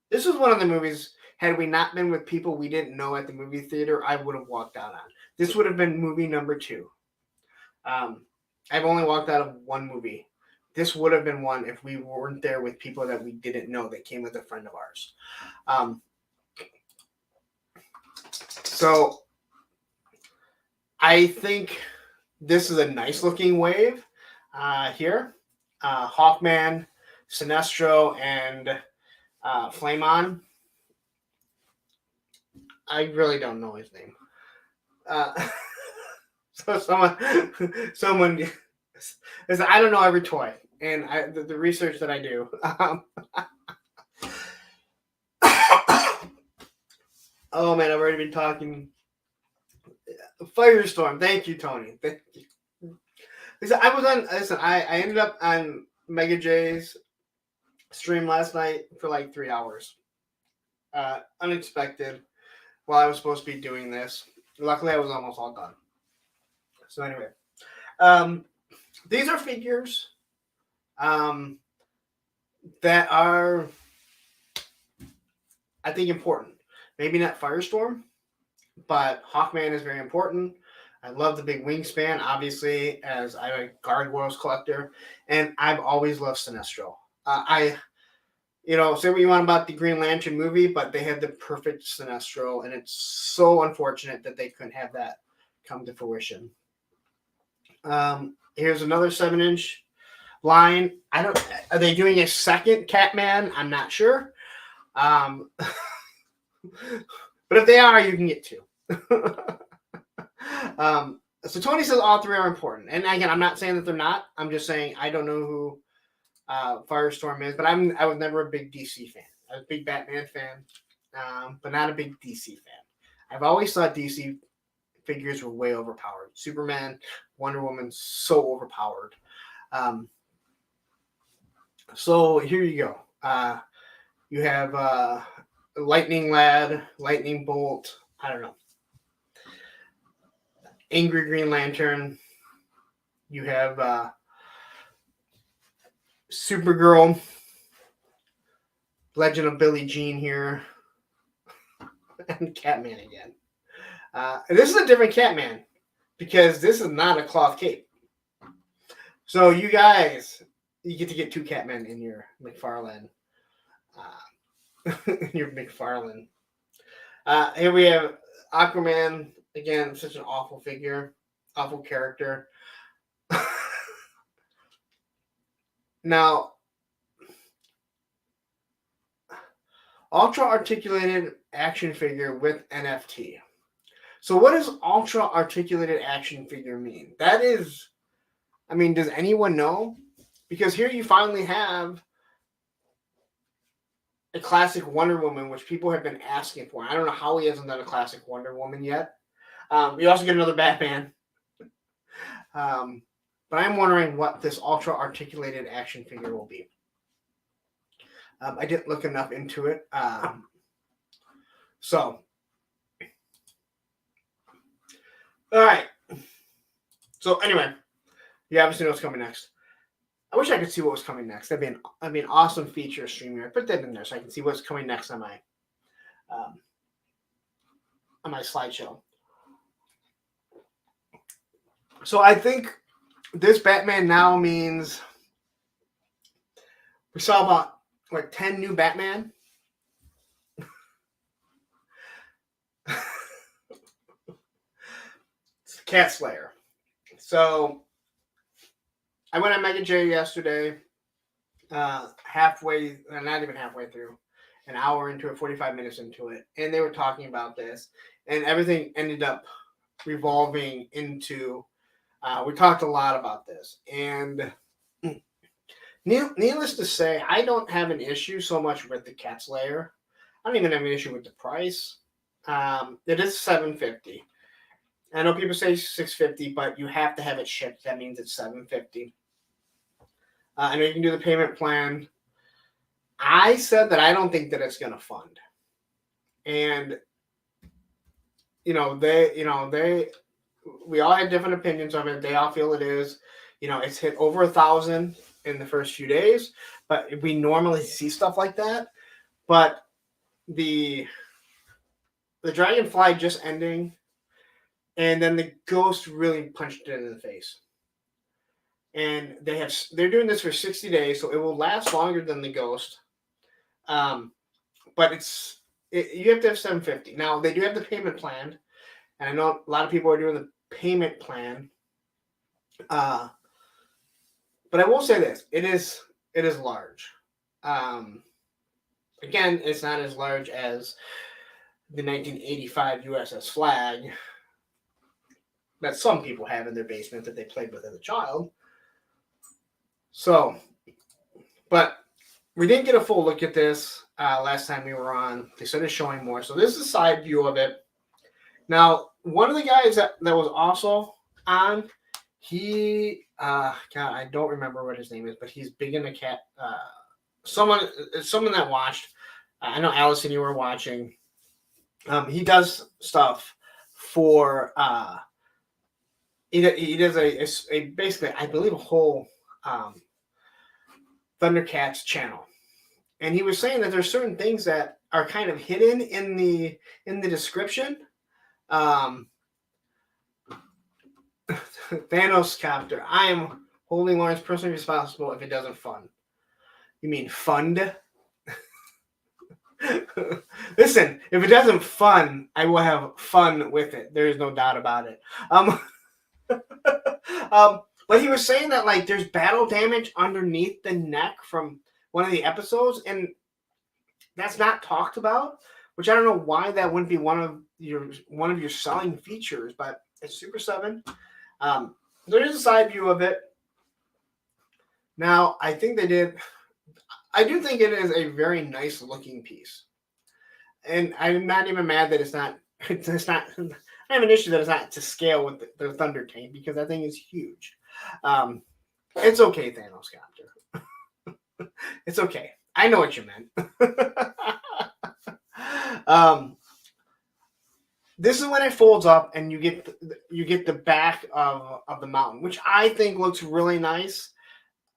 This was one of the movies, had we not been with people we didn't know at the movie theater, I would have walked out on. This would have been movie number 2. I've only walked out of one movie. This would have been one if we weren't there with people that we didn't know that came with a friend of ours. So I think this is a nice looking wave here. Hawkman, Sinestro, and Flamon. I really don't know his name. So someone is, I don't know every toy, and the research that I do. Oh man, I've already been talking. Firestorm. Thank you, Tony. Thank you. I ended up on Mega J's stream last night for like 3 hours. Unexpected. While I was supposed to be doing this. Luckily, I was almost all done. So anyway, these are figures. that are, I think, important. Maybe not Firestorm, but Hawkman is very important. I love the big wingspan, obviously, as I'm a Gargoyles collector, and I've always loved Sinestro. Say what you want about the Green Lantern movie, but they had the perfect Sinestro, and it's so unfortunate that they couldn't have that come to fruition. Here's another 7-inch line. Are they doing a second Catman? I'm not sure. But if they are, you can get two. So Tony says all three are important, and again, I'm not saying that they're not. I'm just saying I don't know who Firestorm is, but I was never a big DC fan. I was a big Batman fan, but not a big DC fan. I've always thought DC figures were way overpowered. Superman, Wonder Woman, so overpowered. So here you go. You have Lightning Lad, Lightning Bolt. I don't know. Angry Green Lantern. You have Supergirl. Legend of Billie Jean here. And Catman again. This is a different Catman because this is not a cloth cape. So you guys, you get to get two Catmen in your McFarlane. Here we have Aquaman. Again, such an awful figure, awful character. Now, ultra articulated action figure with NFT. So what does ultra articulated action figure mean? That is, does anyone know? Because here you finally have a classic Wonder Woman, which people have been asking for. I don't know how he hasn't done a classic Wonder Woman yet. You also get another Batman. But I'm wondering what this ultra articulated action figure will be. I didn't look enough into it. So, all right. So anyway, you obviously know what's coming next. I wish I could see what was coming next. That'd be an awesome feature stream here. Put that in there so I can see what's coming next on my slideshow. So I think this Batman now means we saw about 10 new Batman. It's the Cat Slayer. So I went on Mega J yesterday, halfway, not even halfway through, an hour into it, 45 minutes into it, and they were talking about this, and everything ended up revolving into, we talked a lot about this, and needless to say, I don't have an issue so much with the Cat Slayer. I don't even have an issue with the price. It is $750. I know people say $650, but you have to have it shipped. That means it's $750. I know you can do the payment plan. I said that I don't think that it's going to fund. And, we all had different opinions of it. They all feel it is. It's hit over 1,000 in the first few days, but we normally see stuff like that. But the Dragonfly just ending, and then the Ghost really punched it in the face. And they're doing this for 60 days, so it will last longer than the Ghost. But you have to have $750. Now they do have the payment plan, and I know a lot of people are doing the payment plan. But I will say this: it is large. Again, it's not as large as the 1985 USS Flag that some people have in their basement that they played with as a child. So, but we didn't get a full look at this last time we were on. They started showing more. So this is a side view of it. Now, one of the guys that was also on, he, God, I don't remember what his name is, but he's big in the cat. Someone that watched. I know Allison, you were watching. He does stuff for. He does a basically, I believe, a whole Thundercats channel. and he was saying that there's certain things that are kind of hidden in the description. Thanos copter. I am holding Lawrence personally responsible if it doesn't fund. You mean fund? Listen, if it doesn't fund, I will have fun with it. There is no doubt about it. But he was saying that like there's battle damage underneath the neck from one of the episodes, and that's not talked about. Which I don't know why that wouldn't be one of your selling features, but it's Super 7. There is a side view of it. Now, I do think it is a very nice looking piece. And I'm not even mad that it's not, I have an issue that it's not to scale with the Thunder Tank because that thing is huge. It's okay, Thanos Copter. It's okay. I know what you meant. This is when it folds up and you get the back of the mountain, which I think looks really nice.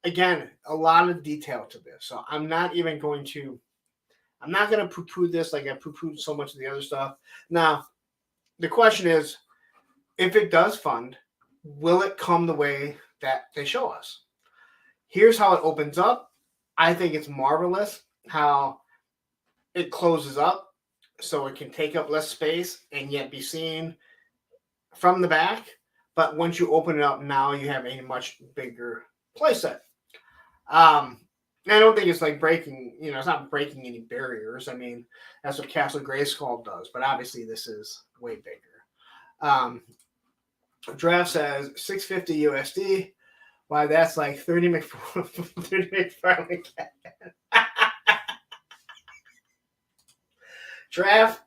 Again, a lot of detail to this, so I'm not going to poo-poo this like I poo-pooed so much of the other stuff. Now, the question is, if it does fund, will it come the way that they show us? Here's how it opens up. I think it's marvelous how it closes up so it can take up less space and yet be seen from the back. But once you open it up, now you have a much bigger playset. I don't think it's like breaking, it's not breaking any barriers. I mean, that's what Castle Grayskull does, but obviously this is way bigger. Draft says $650 USD. Why, that's like 30 McFarlane. Draft.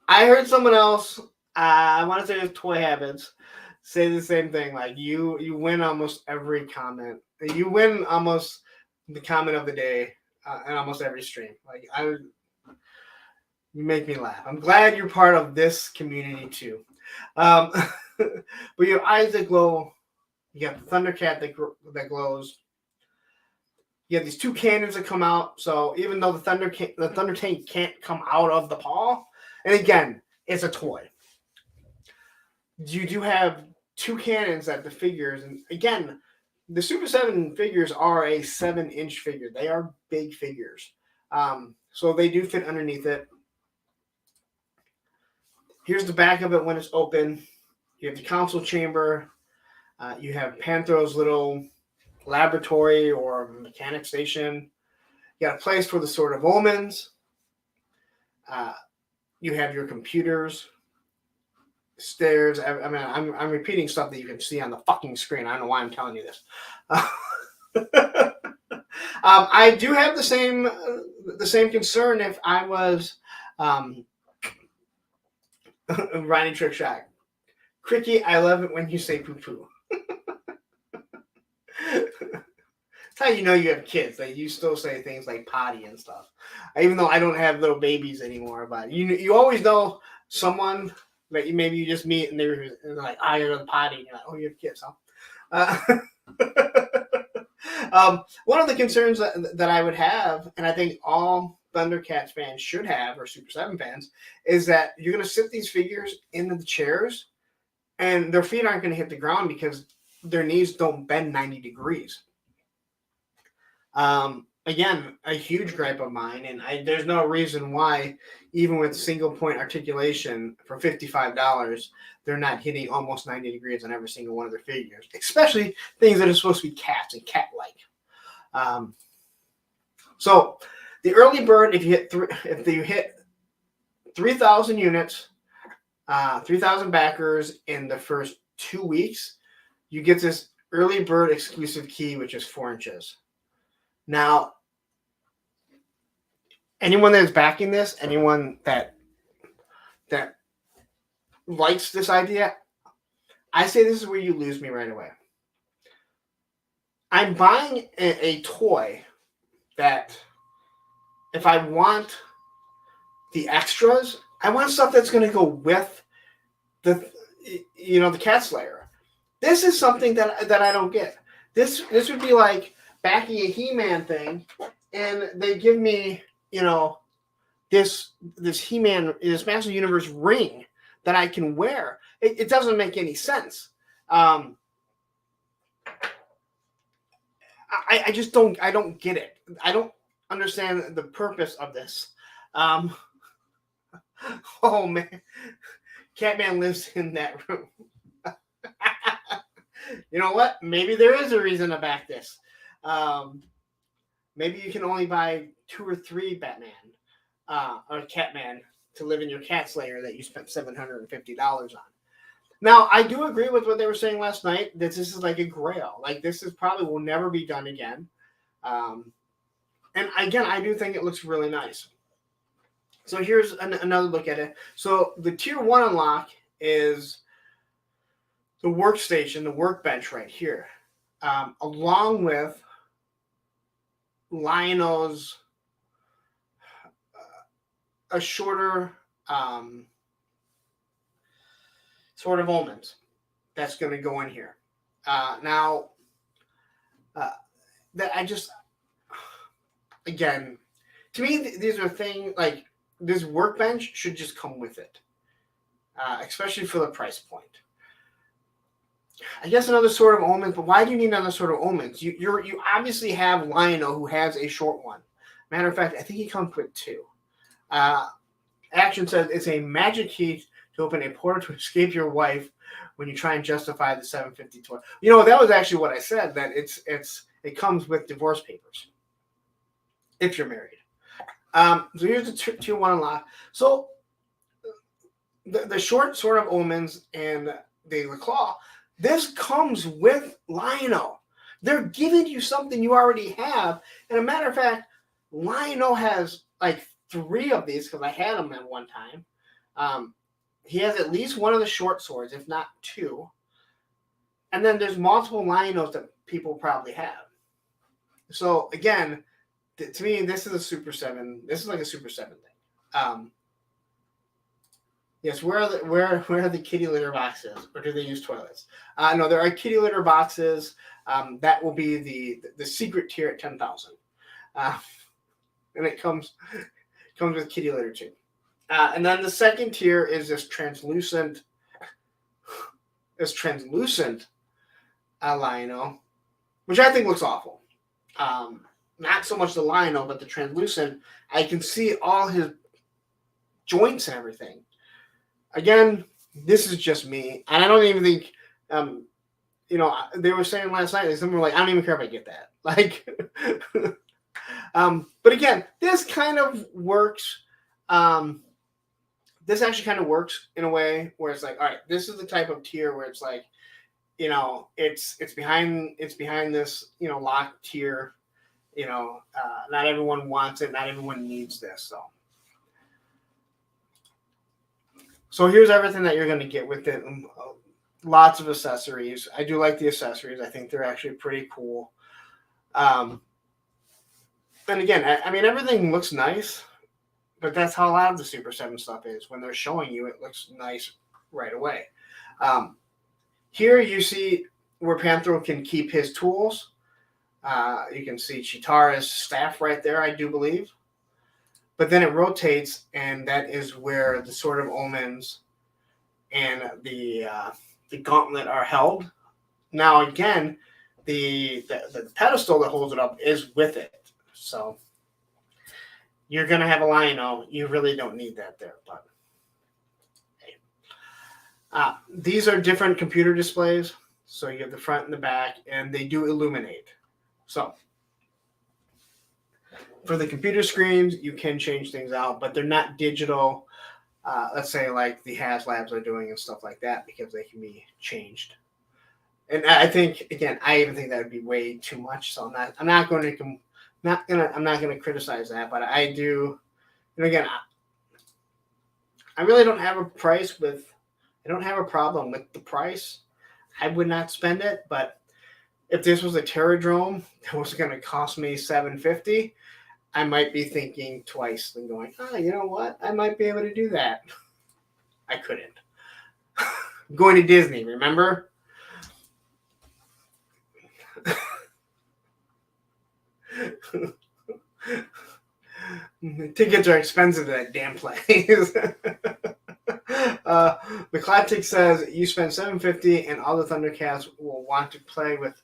I heard someone else, I want to say it's Toy Habits, say the same thing. Like you win almost every comment. You win almost the comment of the day in almost every stream. Like you make me laugh. I'm glad you're part of this community too. But your eyes that glow. You got the Thundercat that glows. You have these two cannons that come out. So even though the Thunder Tank can't come out of the paw, and again, it's a toy. You do have two cannons that the figures, and again, the Super 7 figures are a 7-inch figure. They are big figures. So they do fit underneath it. Here's the back of it when it's open. You have the console chamber. You have Panthro's little laboratory or mechanic station. You got a place for the Sword of Omens. You have your computers. Stairs. I mean, I'm repeating stuff that you can see on the fucking screen. I don't know why I'm telling you this. I do have the same concern if I was Ronnie Trickshot. Cricky, I love it when you say poo-poo. That's how you know you have kids. Like you still say things like potty and stuff. Even though I don't have little babies anymore, but you always know someone that maybe you just meet and they're like, "I go to the potty." And you're like, "Oh, you have kids, huh?" One of the concerns that I would have, and I think all Thundercats fans should have, or Super 7 fans, is that you're going to sit these figures into the chairs, and their feet aren't going to hit the ground because their knees don't bend 90 degrees. Again, a huge gripe of mine, and there's no reason why, even with single point articulation for $55, they're not hitting almost 90 degrees on every single one of their figures, especially things that are supposed to be cats and cat-like. So the early bird, if you hit 3,000 units, 3,000 backers in the first 2 weeks, you get this early bird exclusive key, which is 4 inches. Now, anyone that is backing this, anyone that likes this idea, I say this is where you lose me right away. I'm buying a toy that if I want the extras, I want stuff that's going to go with the Cat Slayer. This is something that I don't get. This would be like backing a He-Man thing and they give me, this He-Man, this Master Universe ring that I can wear. It doesn't make any sense. I just don't. I don't get it. I don't understand the purpose of this. Oh man, Catman lives in that room. You know what? Maybe there is a reason to back this. Maybe you can only buy 2 or 3 Batman or Catman to live in your cat's lair that you spent $750 on. Now, I do agree with what they were saying last night, that this is like a grail. Like, this is probably will never be done again. And again, I do think it looks really nice. So here's another look at it. So the Tier 1 unlock is the workstation, the workbench right here, along with Lionel's a shorter sort of omens that's going to go in here. Now, that I just, again, to me, these are things like this workbench should just come with it, especially for the price point. I guess another sword of omens, but why do you need another sword of omens? You obviously have Lionel, who has a short one. Matter of fact, I think he comes with 2. Action says it's a magic key to open a portal to escape your wife when you try and justify the $750 toy. That was actually what I said, that it comes with divorce papers if you're married. So here's the Tier 1 unlock. So the short sword of omens and the claw, this comes with Lionel. They're giving you something you already have. And a matter of fact, Lionel has like 3 of these because I had them at one time. He has at least one of the short swords, if not 2. And then there's multiple Lionels that people probably have. So again, to me, this is a Super 7. This is like a Super 7 thing. Yes, where are the kitty litter boxes, or do they use toilets? No, there are kitty litter boxes. That will be the secret tier at 10,000, and it comes with kitty litter too. And then the second tier is this translucent Lionel, which I think looks awful. Not so much the Lionel, but the translucent. I can see all his joints and everything. Again, this is just me, and I don't even think, they were saying last night, some were like, I don't even care if I get that. Like, but again, this kind of works. This actually kind of works in a way where it's like, all right, this is the type of tier where it's like, it's behind this, locked tier. Not everyone wants it. Not everyone needs this. So here's everything that you're going to get with it. Lots of accessories. I do like the accessories. I think they're actually pretty cool. And again, I mean, everything looks nice, but that's how a lot of the Super 7 stuff is. When they're showing you, it looks nice right away. Here you see where Panthro can keep his tools. You can see Chitara's staff right there, I do believe. But then it rotates, and that is where the Sword of Omens and the gauntlet are held. Now, again, the pedestal that holds it up is with it. So you're going to have a Lionel. You really don't need that there. But hey. These are different computer displays. So you have the front and the back, and they do illuminate. So for the computer screens, you can change things out, but they're not digital, let's say like the HazLabs are doing and stuff like that, because they can be changed. And I think, again, I even think that would be way too much. So I'm not going to criticize that, but I do. And again, I really don't have a I don't have a problem with the price. I would not spend it, but if this was a Terradrome that was going to cost me $750, I might be thinking twice and going, you know what? I might be able to do that. I couldn't. Going to Disney, remember? Tickets are expensive to that damn place. McClatchick says you spend $750 and all the Thundercats will want to play with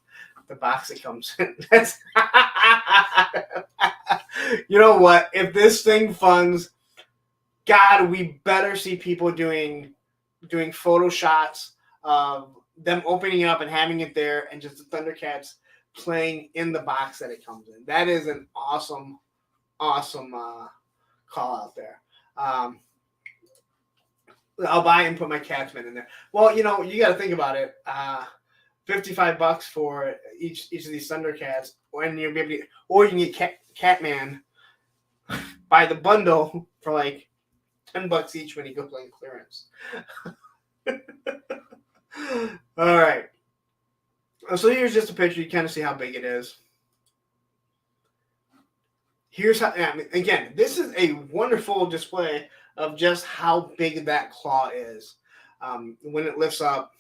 the box that comes in. That's you know what? If this thing funds, God, we better see people doing photo shots of them opening up and having it there, and just the Thundercats playing in the box that it comes in. That is an awesome call out there. I'll buy and put my Catsman in there. Well, you know, you got to think about it. $55 for each of these Thundercats, and you'll be able to, or you can get Catman by the bundle for like $10 each when you go play clearance. All right. So here's just a picture. You kind of see how big it is. Here's how, again, this is a wonderful display of just how big that claw is when it lifts up.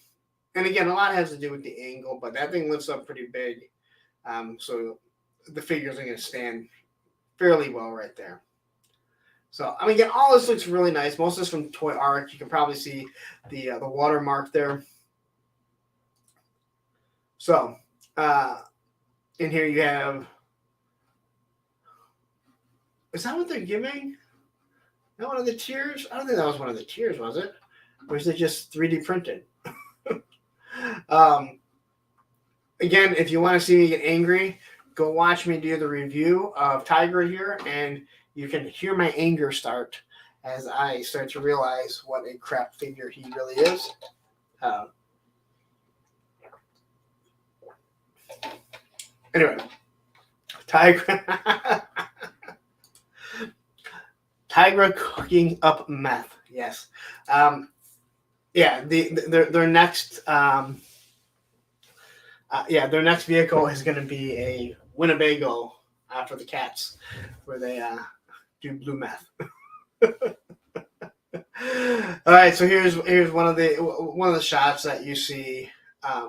And again, a lot has to do with the angle, but that thing lifts up pretty big. So the figures are going to stand fairly well right there. So, I mean, again, all this looks really nice. Most of this from Toy Arc. You can probably see the watermark there. So, in here you have, is that what they're giving? Is that one of the tiers? I don't think that was one of the tiers, was it? Or is it just 3D printed? Again, if you want to see me get angry, go watch me do the review of Tiger here, and you can hear my anger start as I start to realize what a crap figure he really is. Anyway, Tigra cooking up meth. Yes. Yeah. Their next their next vehicle is going to be a Winnebago for the cats, where they do blue meth. All right, so here's one of the shots that you see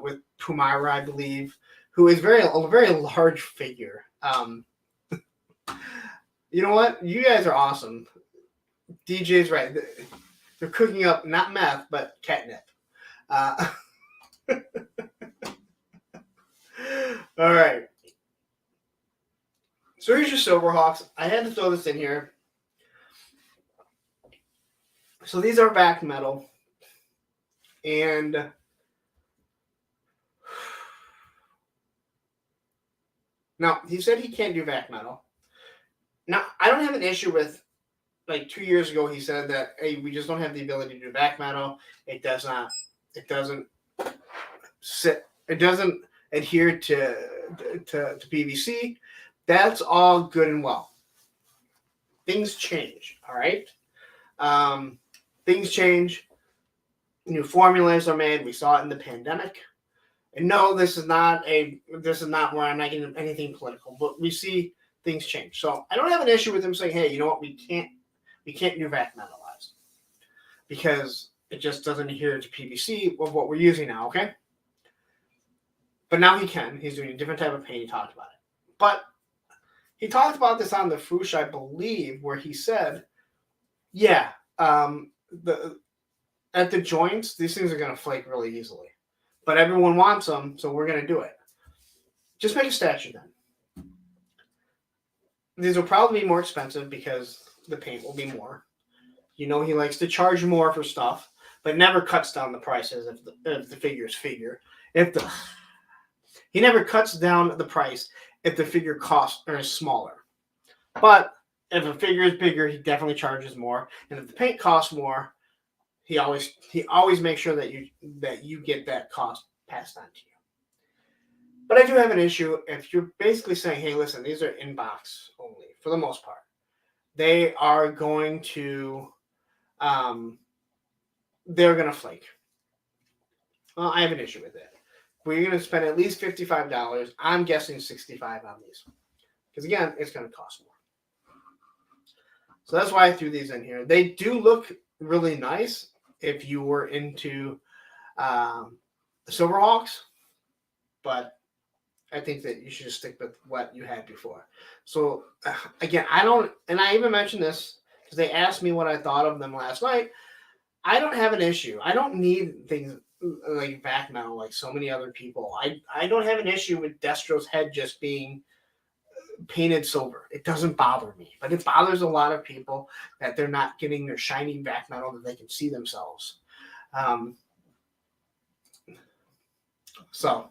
with Pumara, I believe, who is a very large figure. You know what? You guys are awesome. DJ's right. They're cooking up not meth, but catnip. All right. So here's your Silverhawks. I had to throw this in here. So these are back metal. And now, he said he can't do back metal. Now, I don't have an issue with, like 2 years ago, he said that, hey, we just don't have the ability to do back metal. It doesn't adhere to PVC. That's all good and well. Things change, all right? Things change. New formulas are made. We saw it in the pandemic. And no, this is not where I'm making anything political, but we see things change. So I don't have an issue with him saying, hey, you know what, we can't do vac metallized because it just doesn't adhere to PVC of what we're using now, okay? But now he can. He's doing a different type of paint. He talked about it. But he talked about this on the Foosh, I believe, where he said, yeah, at the joints, these things are going to flake really easily. But everyone wants them, so we're going to do it. Just make a statue then. These will probably be more expensive because the paint will be more. You know, he likes to charge more for stuff, but never cuts down the prices if the figure's figure. He never cuts down the price if the figure costs or is smaller. But if a figure is bigger, he definitely charges more. And if the paint costs more, he always makes sure that you get that cost passed on to you. But I do have an issue if you're basically saying, hey, listen, these are in-box only for the most part. They are going to they're going to flake. Well, I have an issue with it. We're going to spend at least $55. I'm guessing $65 on these. Because again, it's going to cost more. So that's why I threw these in here. They do look really nice if you were into the Silverhawks. But I think that you should just stick with what you had before. So again, I don't, and I even mentioned this because they asked me what I thought of them last night. I don't have an issue. I don't need things like back metal like so many other people. I don't have an issue with Destro's head just being painted silver. It doesn't bother me, but it bothers a lot of people that they're not getting their shiny back metal that they can see themselves. So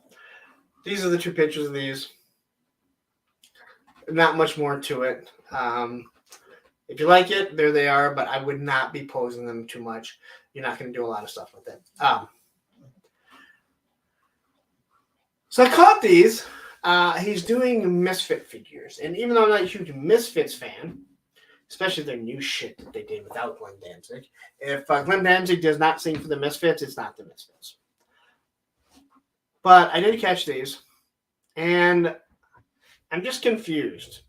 these are the 2 pictures of these. Not much more to it. If you like it, there they are, but I would not be posing them too much. You're not going to do a lot of stuff with it. So I caught these. He's doing Misfit figures. And even though I'm not a huge Misfits fan, especially their new shit that they did without Glenn Danzig, if Glenn Danzig does not sing for the Misfits, it's not the Misfits. But I did catch these, and I'm just confused.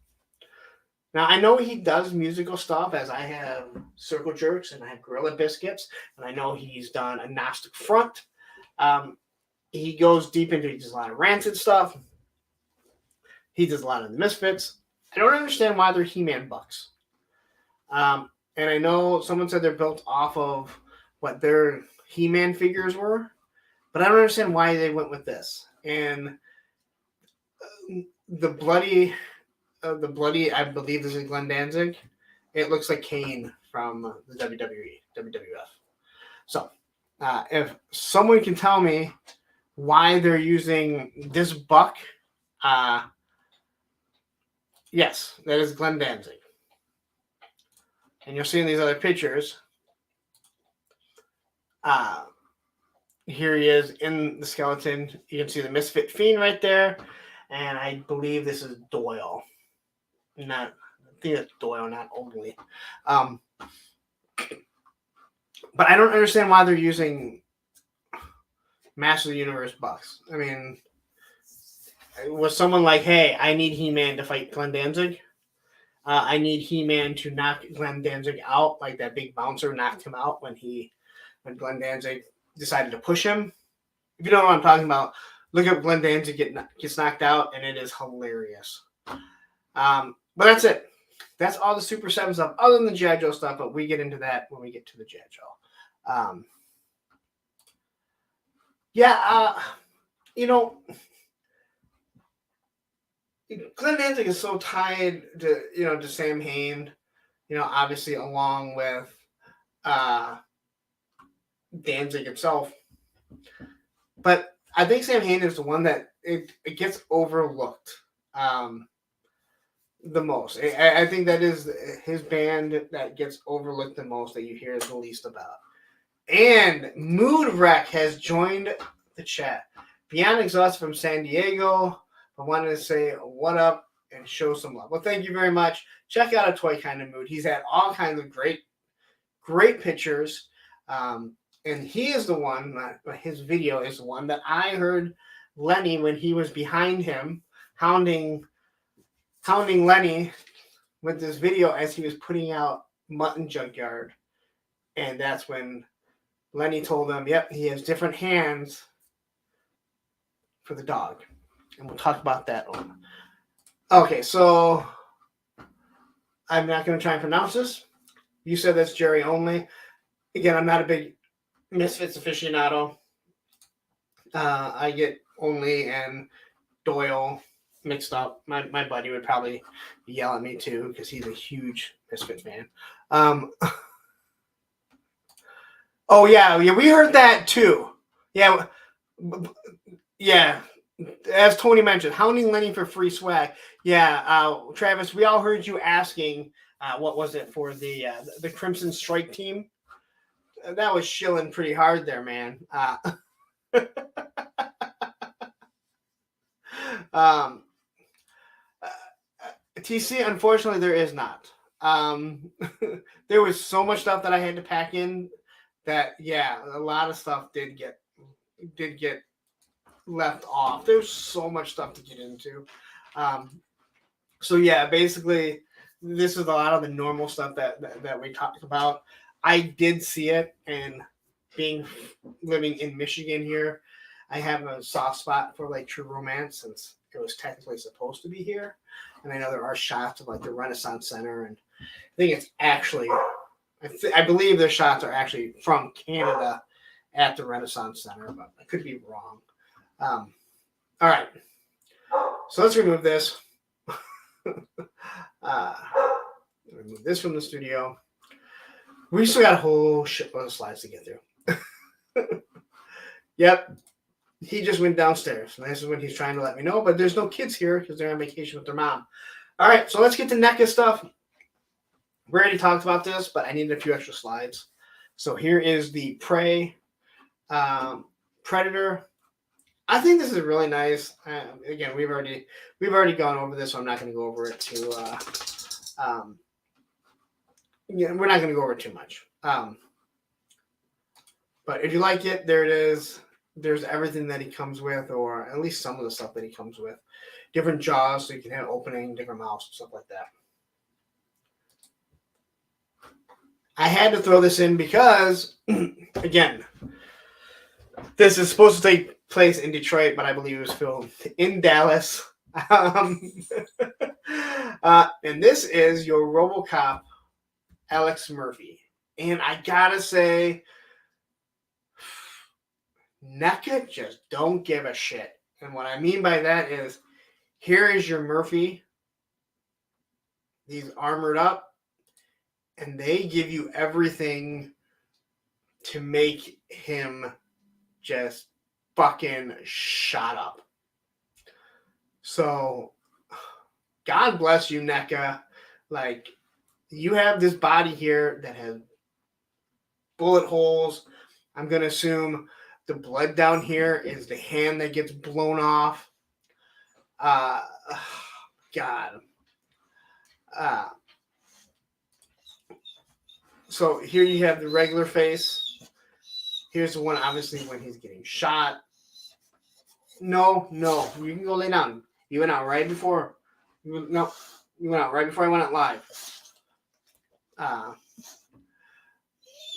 Now, I know he does musical stuff, as I have Circle Jerks and I have Gorilla Biscuits, and I know he's done a Gnostic Front. He goes deep into, he does a lot of Rancid stuff. He does a lot of the Misfits. I don't understand why they're He-Man bucks. And I know someone said they're built off of what their He-Man figures were, but I don't understand why they went with this. And the bloody, I believe this is Glenn Danzig. It looks like Kane from the WWE, WWF. So, if someone can tell me why they're using this buck, yes, that is Glenn Danzig. And you'll see in these other pictures, here he is in the skeleton. You can see the Misfit Fiend right there. And I believe this is Doyle. I think it's Doyle, not Oakley. But I don't understand why they're using Master of the Universe bucks. I mean, was someone like, hey, I need He-Man to fight Glenn Danzig? I need He-Man to knock Glenn Danzig out, like that big bouncer knocked him out when Glenn Danzig decided to push him. If you don't know what I'm talking about, look at Glenn Danzig gets knocked out, and it is hilarious. But that's it. That's all the Super 7 stuff, other than the G.I. Joe stuff, but we get into that when we get to the G.I. Joe. Glenn Danzig is so tied to Sam Hain, obviously along with Danzig himself. But I think Sam Hain is the one that it gets overlooked the most. I think that is his band that gets overlooked the most, that you hear the least about. And Mood Wreck has joined the chat. Beyond Exhaust from San Diego. I wanted to say what up and show some love. Well, thank you very much. Check out A Toy Kind of Mood. He's had all kinds of great pictures. And he is the one, his video is the one that I heard Lenny when he was behind him, hounding Lenny with this video as he was putting out Mutton Junkyard. And that's when Lenny told him, yep, he has different hands for the dog. And we'll talk about that. Okay, so I'm not going to try and pronounce this. You said that's Jerry only. Again, I'm not a big Misfits aficionado. I get Only and Doyle mixed up. My buddy would probably yell at me too because he's a huge Misfits fan. Oh yeah, we heard that too. Yeah. As Tony mentioned, hounding Lenny for free swag. Yeah, Travis, we all heard you asking, what was it for the Crimson Strike team? That was shilling pretty hard there, man. TC, unfortunately, there is not. There was so much stuff that I had to pack in that, a lot of stuff did get left off. There's so much stuff to get into. Basically, this is a lot of the normal stuff that we talked about. I did see it, and living in Michigan here, I have a soft spot for like True Romance, it was technically supposed to be here. And I know there are shots of like the Renaissance Center, and I think it's actually, I believe their shots are actually from Canada at the Renaissance Center, but I could be wrong. All right, so let's remove this. Remove this from the studio. We still got a whole shitload of slides to get through. Yep. He just went downstairs. And this is when he's trying to let me know, but there's no kids here because they're on vacation with their mom. All right, so let's get to NECA stuff. We already talked about this, but I needed a few extra slides. So here is the Prey Predator. I think this is really nice. Again, we've already gone over this, so I'm not going to go over it too. Yeah, we're not going to go over it too much. But if you like it, there it is. There's everything that he comes with, or at least some of the stuff that he comes with. Different jaws, so you can have opening, different mouths, stuff like that. I had to throw this in because, again, this is supposed to take place in Detroit, but I believe it was filmed in Dallas. And this is your RoboCop, Alex Murphy. And I gotta say, NECA just don't give a shit. And what I mean by that is, here is your Murphy. He's armored up. And they give you everything to make him just fucking shot up. So, God bless you, NECA. Like, you have this body here that has bullet holes. I'm going to assume the blood down here is the hand that gets blown off. God. So here you have the regular face. Here's the one, obviously, when he's getting shot. No, you can go lay down. You went out right before. You went out right before I went out live.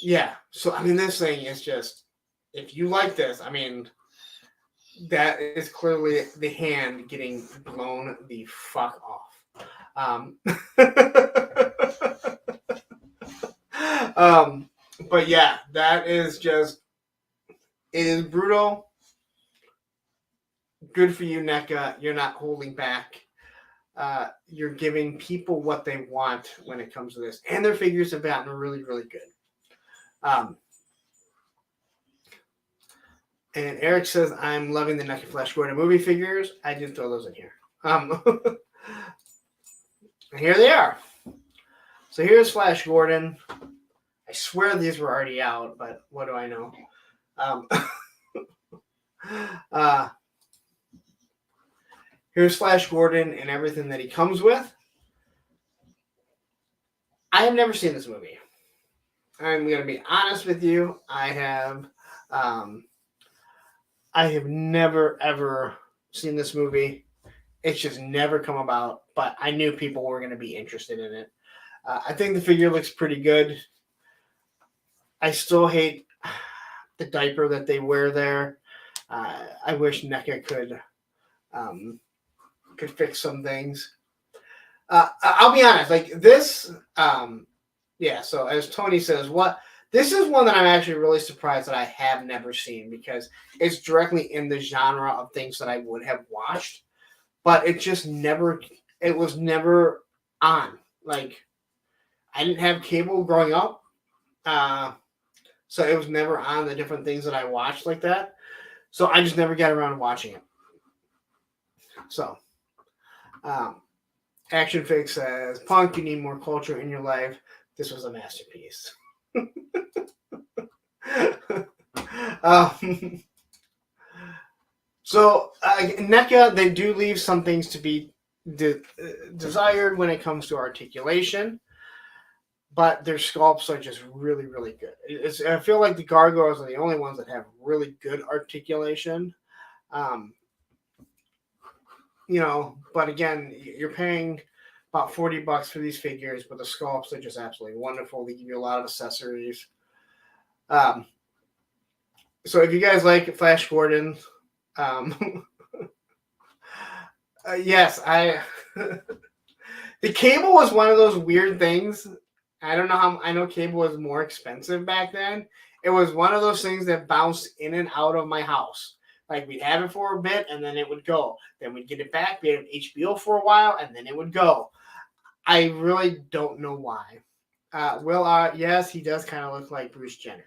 Yeah. So I mean, this thing is just. If you like this, I mean, that is clearly the hand getting blown the fuck off. But yeah, that is just, it is brutal. Good for you, NECA. You're not holding back. You're giving people what they want when it comes to this. And their figures have gotten really, really good. And Eric says, I'm loving the NECA Flash Gordon movie figures. I did throw those in here. And here they are. So here's Flash Gordon. I swear these were already out, but what do I know? Here's Flash Gordon and everything that he comes with. I have never seen this movie. I'm going to be honest with you. I have never, ever seen this movie. It's just never come about, but I knew people were going to be interested in it. I think the figure looks pretty good. I still hate the diaper that they wear there. I wish NECA could fix some things. I'll be honest, like this, yeah, so as Tony says, this is one that I'm actually really surprised that I have never seen because it's directly in the genre of things that I would have watched, but it was never on. Like, I didn't have cable growing up, so it was never on the different things that I watched like that. So I just never got around to watching it. So, Action Fix says, Punk, you need more culture in your life. This was a masterpiece. So NECA, they do leave some things to be desired when it comes to articulation, but their sculpts are just really, really good. I feel like the Gargoyles are the only ones that have really good articulation. But again, you're paying about $40 for these figures, but the sculpts are just absolutely wonderful. They give you a lot of accessories. So if you guys like Flash Gordon, Yes, I. The cable was one of those weird things. I don't know how. I know cable was more expensive back then. It was one of those things that bounced in and out of my house. Like we'd have it for a bit, and then it would go. Then we'd get it back. We had HBO for a while, and then it would go. I really don't know why. Yes, he does kind of look like Bruce Jenner.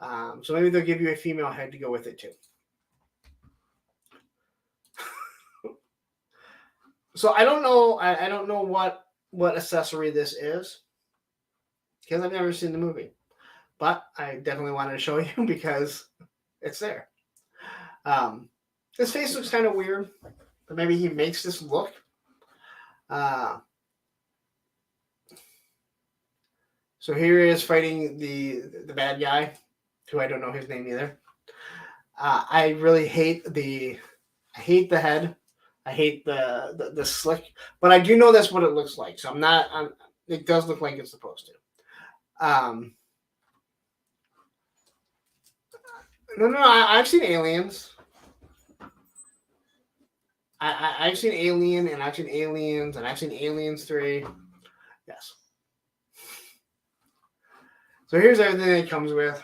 So maybe they'll give you a female head to go with it too. So I don't know. I don't know what accessory this is because I've never seen the movie, but I definitely wanted to show you because it's there. His face looks kind of weird, but maybe he makes this look. So here he is fighting the bad guy, who I don't know his name either. I really hate the head. I hate the slick, but I do know that's what it looks like. So it does look like it's supposed to. No, I've seen Aliens. I've seen Alien, and I've seen Aliens, and I've seen Aliens 3. Yes. So here's everything that it comes with.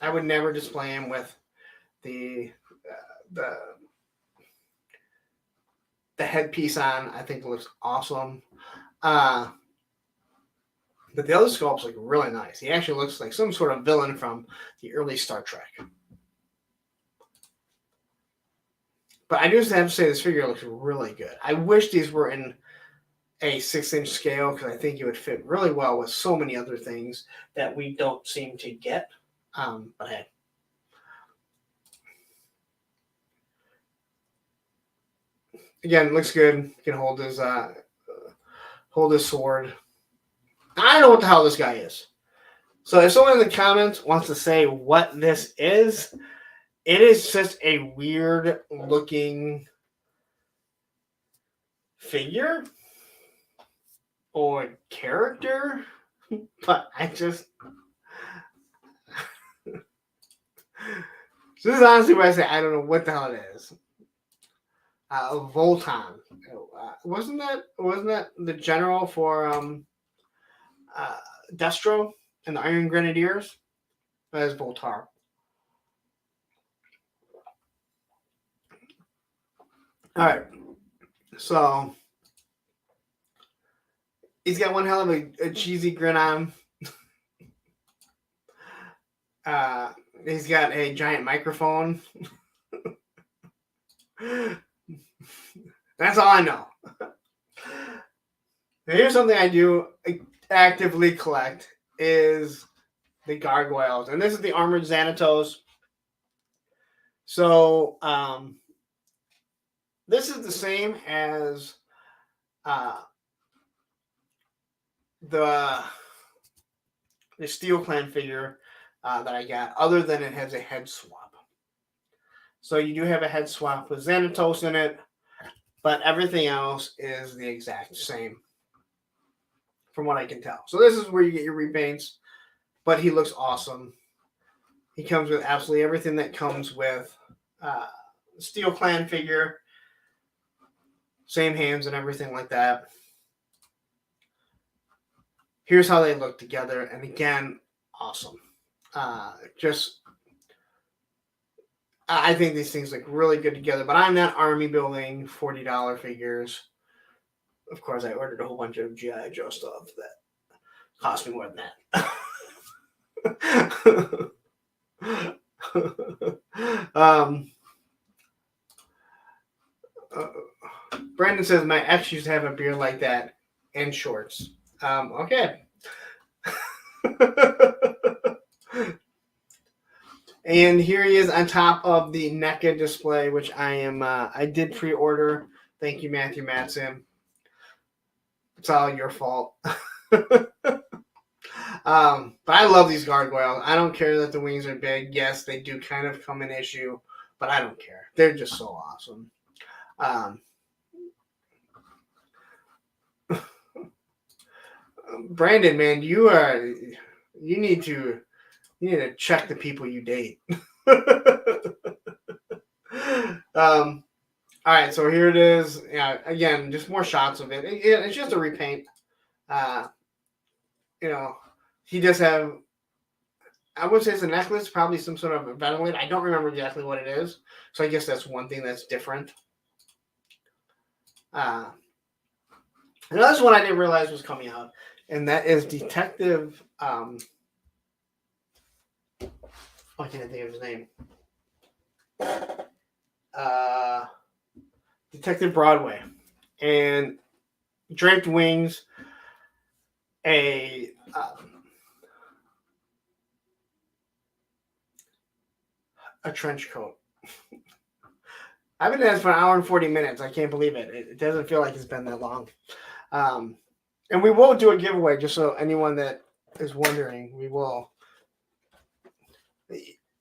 I would never display him with the headpiece on. I think it looks awesome. But the other sculpts look really nice. He actually looks like some sort of villain from the early Star Trek. But I do have to say this figure looks really good. I wish these were in a 6-inch scale because I think it would fit really well with so many other things that we don't seem to get. But hey. Again, looks good. He can hold his sword. I don't know what the hell this guy is. So if someone in the comments wants to say what this is, it is just a weird looking figure or character, but I just this is honestly what I say. I don't know what the hell it is. Voltan. Wasn't that the general for Destro and the Iron Grenadiers? That is Voltar. All right. So he's got one hell of a cheesy grin on. He's got a giant microphone. That's all I know. Now, here's something I do actively collect is the Gargoyles. And this is the Armored Xanatos. So this is the same as the Steel Clan figure that I got, other than it has a head swap. So you do have a head swap with Xanatos in it, but everything else is the exact same from what I can tell. So this is where you get your repaints, but he looks awesome. He comes with absolutely everything that comes with Steel Clan figure. Same hands and everything like that. Here's how they look together. And again, awesome. I think these things look really good together, but I'm not army building $40 figures. Of course, I ordered a whole bunch of G.I. Joe stuff that cost me more than that. Brandon says, my ex used to have a beard like that and shorts. Okay. And here he is on top of the NECA display, which I did pre-order. Thank you, Matthew Matson. It's all your fault. But I love these gargoyles. I don't care that the wings are big. Yes, they do kind of come an issue, but I don't care. They're just so awesome. Brandon, man, you need to check the people you date. All All right, so here it is. Yeah, again, just more shots of it. It's just a repaint. He does have. I would say it's a necklace, probably some sort of a ventilator. I don't remember exactly what it is, so I guess that's one thing that's different. Another one I didn't realize was coming out, and that is Detective. I can't think of his name. Detective Broadway, and draped wings, a trench coat. I've been at this for an hour and 40 minutes. I can't believe it. It doesn't feel like it's been that long. And we will do a giveaway, just so anyone that is wondering, we will.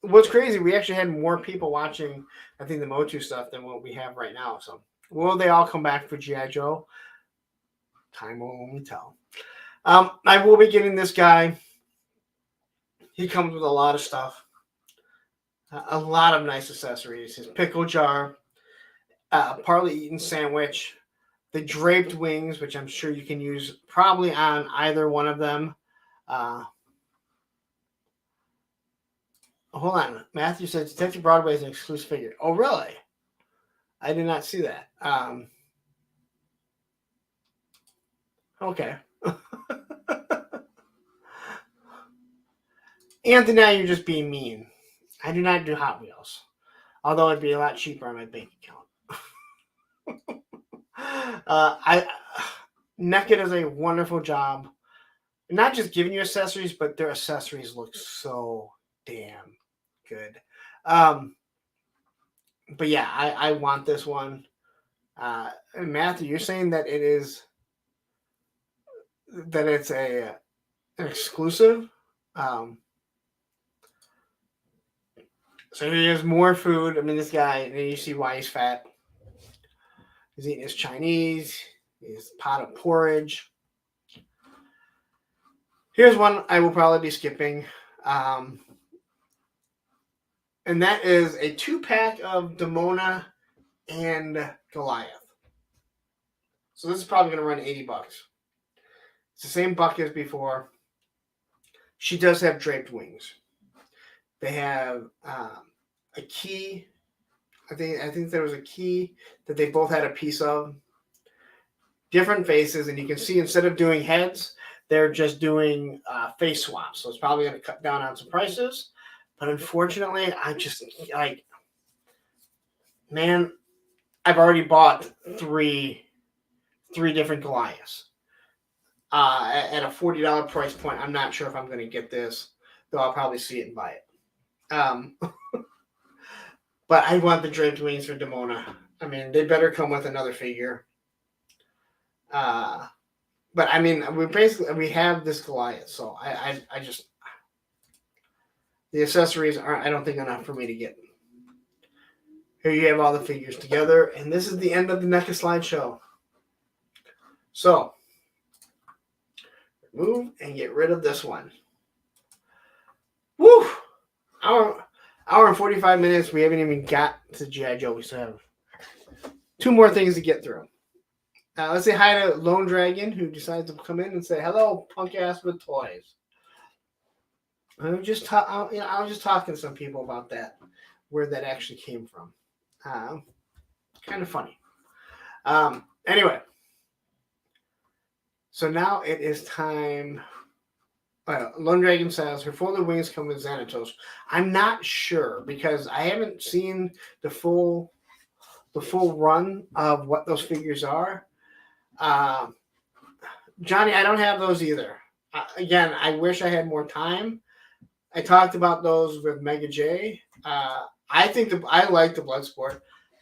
What's crazy, we actually had more people watching, I think, the MOTU stuff than what we have right now. So will they all come back for G.I. Joe? Time will only tell. I will be getting this guy. He comes with a lot of stuff. A lot of nice accessories. His pickle jar, partly eaten sandwich, the draped wings, which I'm sure you can use probably on either one of them. Hold on. Matthew says Detective Broadway is an exclusive figure. Oh, really? I did not see that. Okay. Anthony, now you're just being mean. I do not do Hot Wheels, although it'd be a lot cheaper on my bank account. NECA does a wonderful job, not just giving you accessories, but their accessories look so damn good. But yeah, I want this one. And Matthew, you're saying that it's an exclusive. So he has more food. I mean, this guy, and you see why he's fat. He's eating his Chinese, his pot of porridge. Here's one I will probably be skipping. And that is a 2-pack of Demona and Goliath. So this is probably going to run $80. It's the same buck as before. She does have draped wings. They have a key. I think there was a key that they both had a piece of. Different faces, and you can see instead of doing heads, they're just doing face swaps. So it's probably going to cut down on some prices. But unfortunately, I just I've already bought three different Goliaths at a $40 price point. I'm not sure if I'm going to get this, though I'll probably see it and buy it. But I want the draped wings for Demona. I mean, they better come with another figure. But I mean, we have this Goliath, so I just the accessories aren't, I don't think, enough for me to get. Here you have all the figures together, and this is the end of the NECA slideshow. So remove and get rid of this one. Woo! Hour and 45 minutes. We haven't even got to G.I. Joe. We still have 2 more things to get through. Let's say hi to Lone Dragon, who decides to come in and say, hello, punk ass with toys. I was just talking to some people about that, where that actually came from. Kind of funny. Anyway, so now it is time. Lone Dragon says her folded wings come with Xanatos. I'm not sure because I haven't seen the full run of what those figures are. Johnny, I don't have those either. Again, I wish I had more time. I talked about those with Mega J. I like the Bloodsport.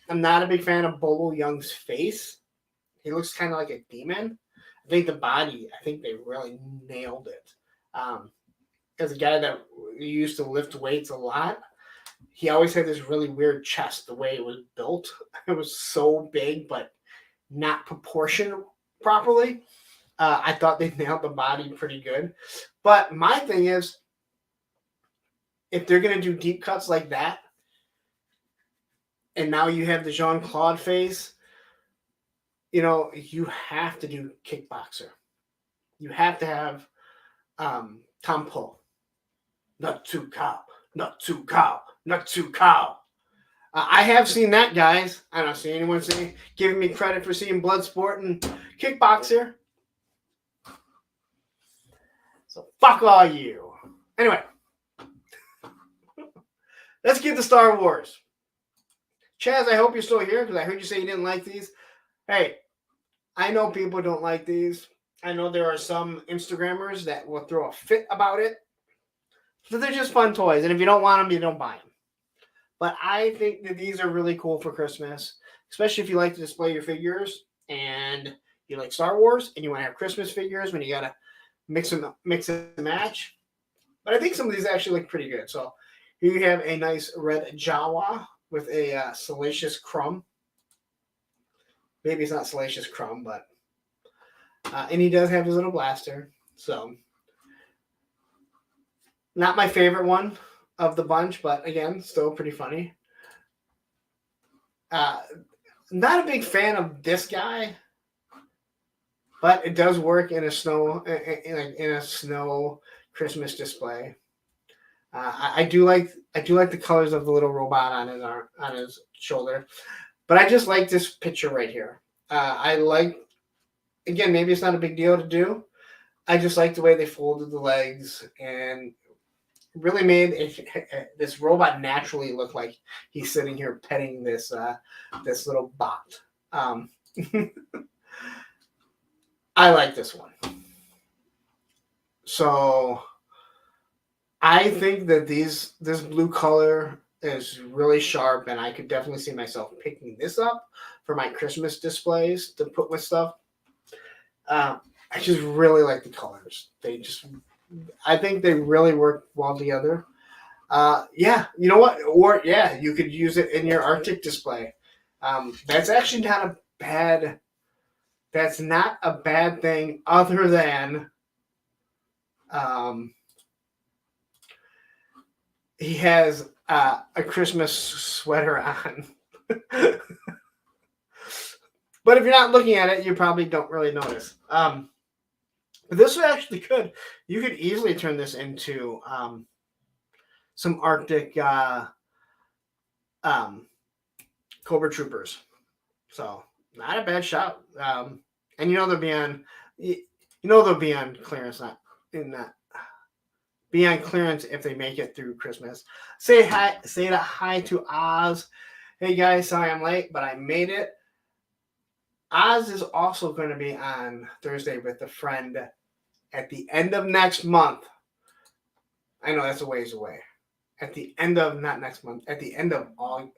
I'm not a big fan of Bolo Young's face. He looks kind of like a demon. I think the body, they really nailed it. As a guy that used to lift weights a lot, he always had this really weird chest, the way it was built. It was so big, but not proportioned properly. I thought they nailed the body pretty good. But my thing is, if they're going to do deep cuts like that, and now you have the Jean-Claude face. You know, you have to do Kickboxer. You have to have Tom Poe. Not too cow, not too cow, not too cow. I have seen that, guys. I don't see anyone giving me credit for seeing Bloodsport and Kickboxer. So fuck all you. Anyway, let's get to Star Wars. Chaz, I hope you're still here because I heard you say you didn't like these. Hey, I know people don't like these. I know there are some Instagrammers that will throw a fit about it. So they're just fun toys. And if you don't want them, you don't buy them. But I think that these are really cool for Christmas, especially if you like to display your figures and you like Star Wars and you want to have Christmas figures when you got to mix and match. But I think some of these actually look pretty good. So here you have a nice red Jawa with a Salacious Crumb. Maybe it's not Salacious Crumb, but... and he does have his little blaster. So, not my favorite one of the bunch, but again, still pretty funny. Not a big fan of this guy, but it does work in a snow Christmas display. I do like the colors of the little robot on his arm, on his shoulder, but I just like this picture right here. Again, maybe it's not a big deal to do. I just like the way they folded the legs and really made this robot naturally look like he's sitting here petting this little bot. I like this one. So I think that this blue color is really sharp, and I could definitely see myself picking this up for my Christmas displays to put with stuff. I just really like the colors. I think they really work well together. Yeah, you know what? Or yeah, you could use it in your Arctic display. That's actually not a bad. That's not a bad thing, other than he has a Christmas sweater on. But if you're not looking at it, you probably don't really notice. But this was actually good. You could easily turn this into some Arctic Cobra Troopers. So not a bad shout. And they'll be on clearance, not in that. Be on clearance if they make it through Christmas. Say hi to Oz. Hey guys, sorry I'm late, but I made it. Oz is also going to be on Thursday with a friend at the end of next month. I know that's a ways away. At the end of, not next month, at the end of August.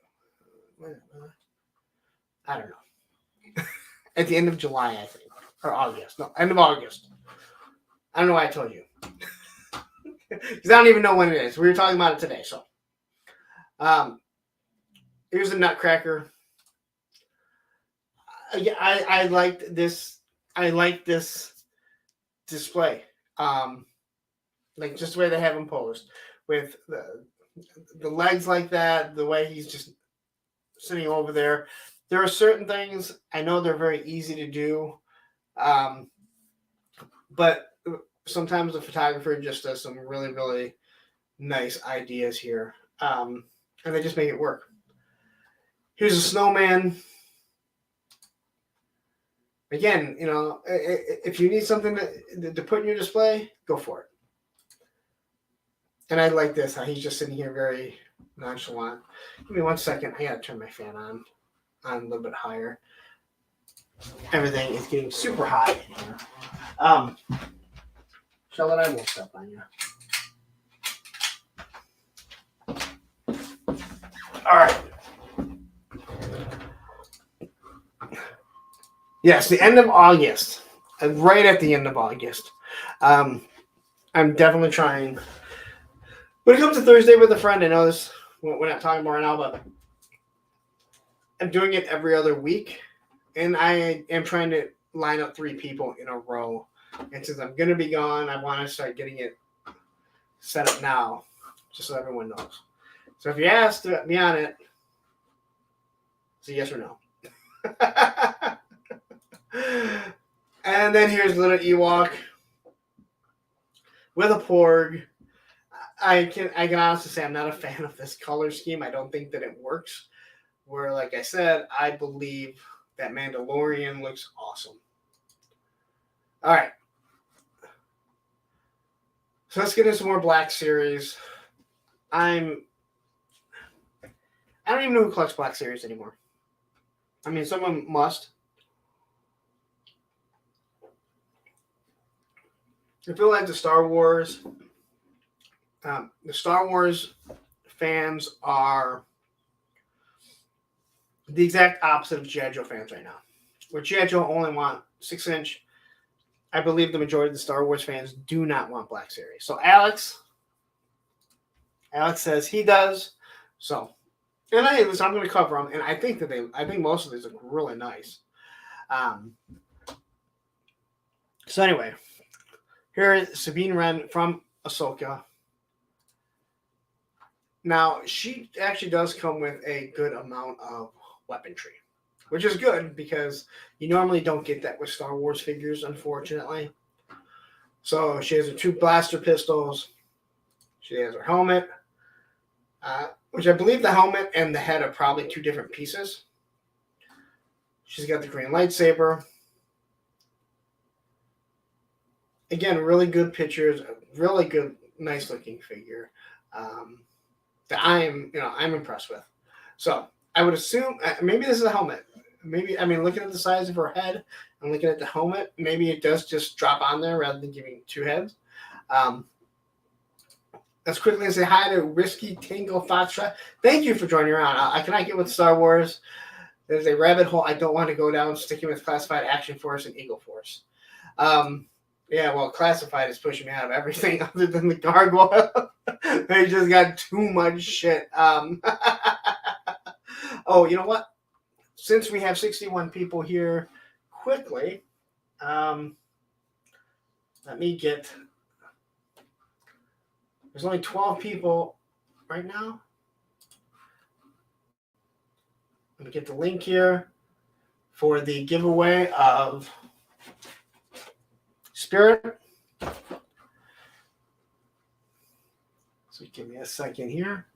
I don't know. At the end of July, I think. Or August. No, end of August. I don't know why I told you. Because I don't even know when it is. We were talking about it today. So, here's the Nutcracker. Yeah, I liked this. I like this display. Like just the way they have him posed with the legs like that, the way he's just sitting over there. There are certain things I know they're very easy to do, but sometimes the photographer just does some really, really nice ideas here, and they just make it work. Here's a snowman. Again, if you need something to put in your display, go for it. And I like this, how he's just sitting here very nonchalant. Give me 1 second. I gotta turn my fan on a little bit higher. Everything is getting super hot in here. Charlotte, I won't step on you. All right. Yes, the end of August. Right at the end of August. I'm definitely trying. When it comes to Thursday with a friend, I know this, we're not talking about right now, but I'm doing it every other week. And I am trying to line up 3 people in a row. And since I'm going to be gone, I want to start getting it set up now, just so everyone knows. So if you asked to be on it, It's a yes or no. And then here's little Ewok with a Porg. I can honestly say I'm not a fan of this color scheme. I don't think that it works. Where, like I said, I believe that Mandalorian looks awesome. All right. So let's get into some more Black Series. I don't even know who collects Black Series anymore. I mean, someone must. I feel like the Star Wars fans are the exact opposite of G.I. Joe fans right now. Where G.I. Joe only want 6-inch, I believe the majority of the Star Wars fans do not want Black Series. So Alex says he does. So, and I'm going to cover them, and I think most of these look really nice. So anyway, here is Sabine Wren from Ahsoka. Now, she actually does come with a good amount of weaponry, which is good because you normally don't get that with Star Wars figures, unfortunately. So she has her 2 blaster pistols. She has her helmet, which I believe the helmet and the head are probably 2 different pieces. She's got the green lightsaber. Again, really good pictures, really good, nice looking figure that I'm impressed with. So I would assume maybe this is a helmet. Maybe, I mean, looking at the size of her head and looking at the helmet, maybe it does just drop on there rather than giving 2 heads. Let's quickly say hi to Risky Tango Foxtrot. Thank you for joining around. I cannot get with Star Wars. There's a rabbit hole I don't want to go down, sticking with Classified Action Force and Eagle Force. Yeah, well, Classified is pushing me out of everything other than the Gargoyle. They just got too much shit. Oh, you know what? Since we have 61 people here, quickly, let me get... There's only 12 people right now. Let me get the link here for the giveaway of Spirit. So give me a second here.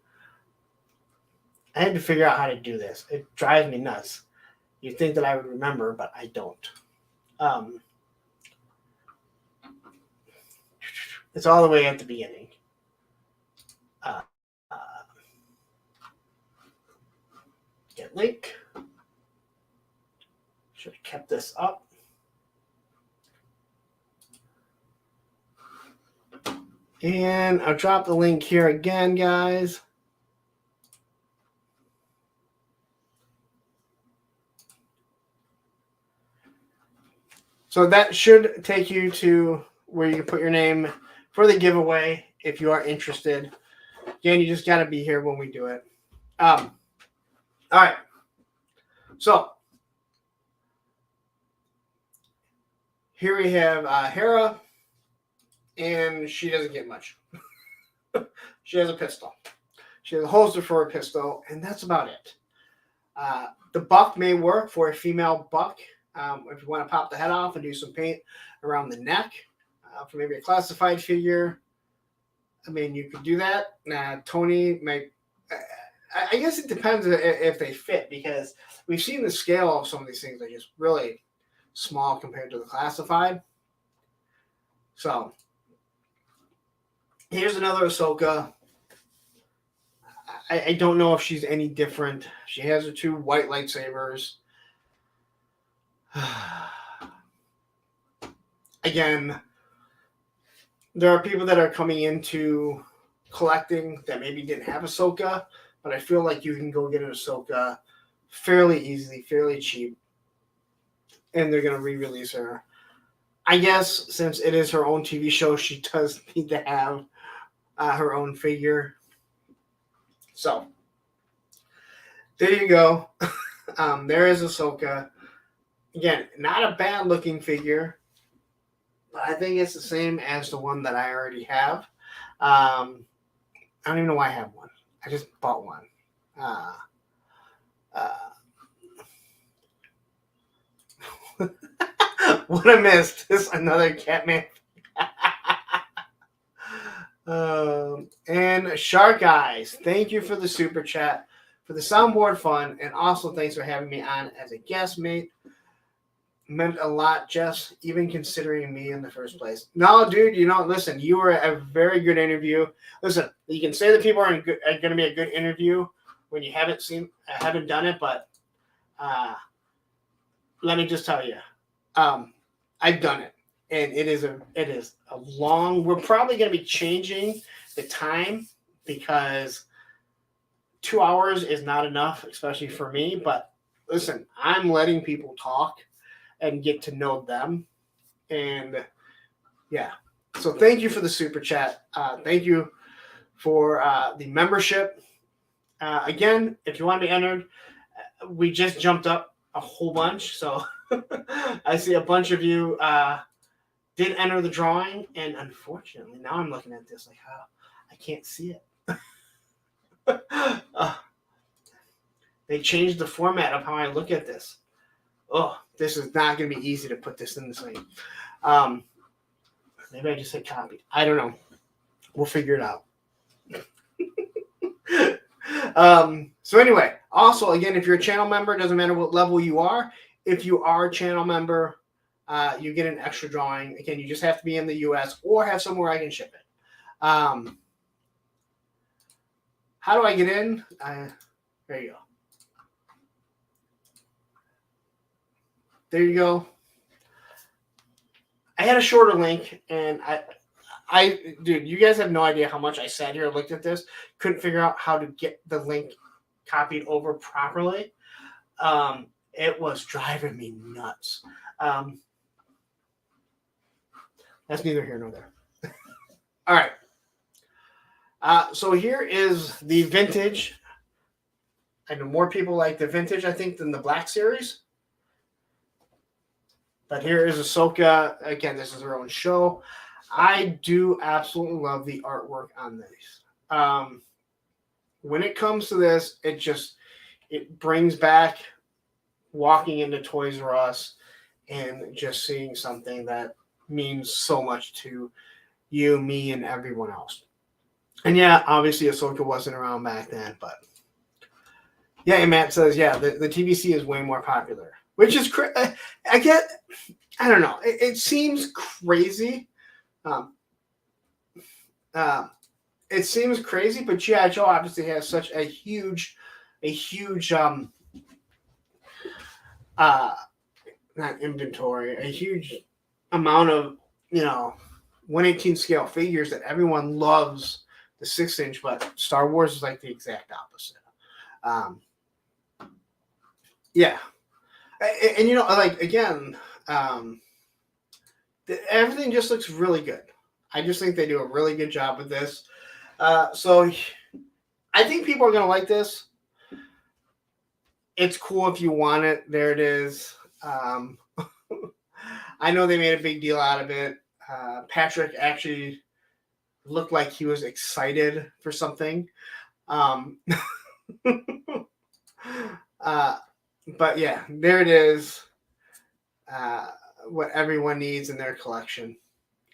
I had to figure out how to do this. It drives me nuts. You'd think that I would remember, but I don't. It's all the way at the beginning. Get link. Should have kept this up. And I'll drop the link here again, guys. So that should take you to where you can put your name for the giveaway if you are interested. Again, you just got to be here when we do it. All right. So here we have Hera, and she doesn't get much. She has a pistol. She has a holster for a pistol, and that's about it. The buck may work for a female buck if you want to pop the head off and do some paint around the neck for maybe a classified figure. I mean, you could do that. Tony might. I guess it depends if they fit, because we've seen the scale of some of these things are just really small compared to the classified. So here's another Ahsoka. I don't know if she's any different. She has her 2 white lightsabers. Again, there are people that are coming into collecting that maybe didn't have Ahsoka, but I feel like you can go get an Ahsoka fairly easily, fairly cheap, and they're going to re-release her. I guess since it is her own TV show, she does need to have her own figure. So, there you go. There is Ahsoka. Again, not a bad-looking figure, but I think it's the same as the one that I already have. I don't even know why I have one. I just bought one. What I missed is another Catman. And Shark Eyes, thank you for the super chat, for the soundboard fun, and also thanks for having me on as a guest, mate. Meant a lot, Jess, even considering me in the first place. No, dude, listen, you were a very good interview. Listen, you can say that people are going to be a good interview when you haven't done it, but let me just tell you, I've done it, and it is a long. We're probably going to be changing the time because 2 hours is not enough, especially for me. But listen, I'm letting people talk and get to know them. And yeah, so thank you for the super chat. Thank you for the membership. Again, if you want to be entered, we just jumped up a whole bunch. So I see a bunch of you did enter the drawing. And unfortunately, now I'm looking at this like, how I can't see it. They changed the format of how I look at this. Oh, this is not going to be easy to put this in this thing. Maybe I just said copy. I don't know. We'll figure it out. So anyway, also, again, if you're a channel member, it doesn't matter what level you are. If you are a channel member, you get an extra drawing. Again, you just have to be in the U.S. or have somewhere I can ship it. How do I get in? There you go. There you go. I had a shorter link, and dude, you guys have no idea how much I sat here and looked at this. Couldn't figure out how to get the link copied over properly. It was driving me nuts. That's neither here nor there. All right. So here is the vintage. I know more people like the vintage, I think, than the Black Series. But here is Ahsoka. Again, this is her own show. I do absolutely love the artwork on this. When it comes to this, it brings back walking into Toys R Us and just seeing something that means so much to you, me, and everyone else. And yeah, obviously Ahsoka wasn't around back then, but yeah, and Matt says, yeah, the TVC is way more popular, which is I don't know. It seems crazy. It seems crazy, but G.I. Joe obviously has such a huge not inventory, a huge amount of 1/18 scale figures that everyone loves the 6-inch, but Star Wars is like the exact opposite. Yeah, and like again, everything just looks really good. I just think they do a really good job with this. So I think people are gonna like this. It's cool if you want it. There it is. I know they made a big deal out of it. Patrick actually looked like he was excited for something. But yeah, there it is. What everyone needs in their collection.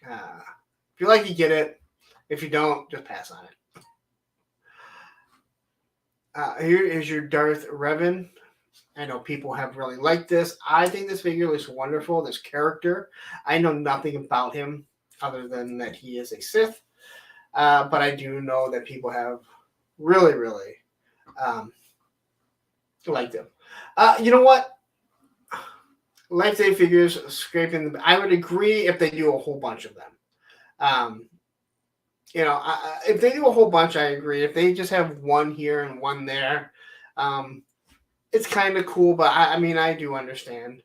If you like, you get it. If you don't, just pass on it. Here is your Darth Revan. I know people have really liked this. I think this figure looks wonderful. This character, I know nothing about him other than that he is a Sith. But I do know that people have really, really liked him. You know what? Life Day figures scraping. I would agree if they do a whole bunch of them. If they do a whole bunch, I agree. If they just have one here and one there, it's kind of cool. But I do understand.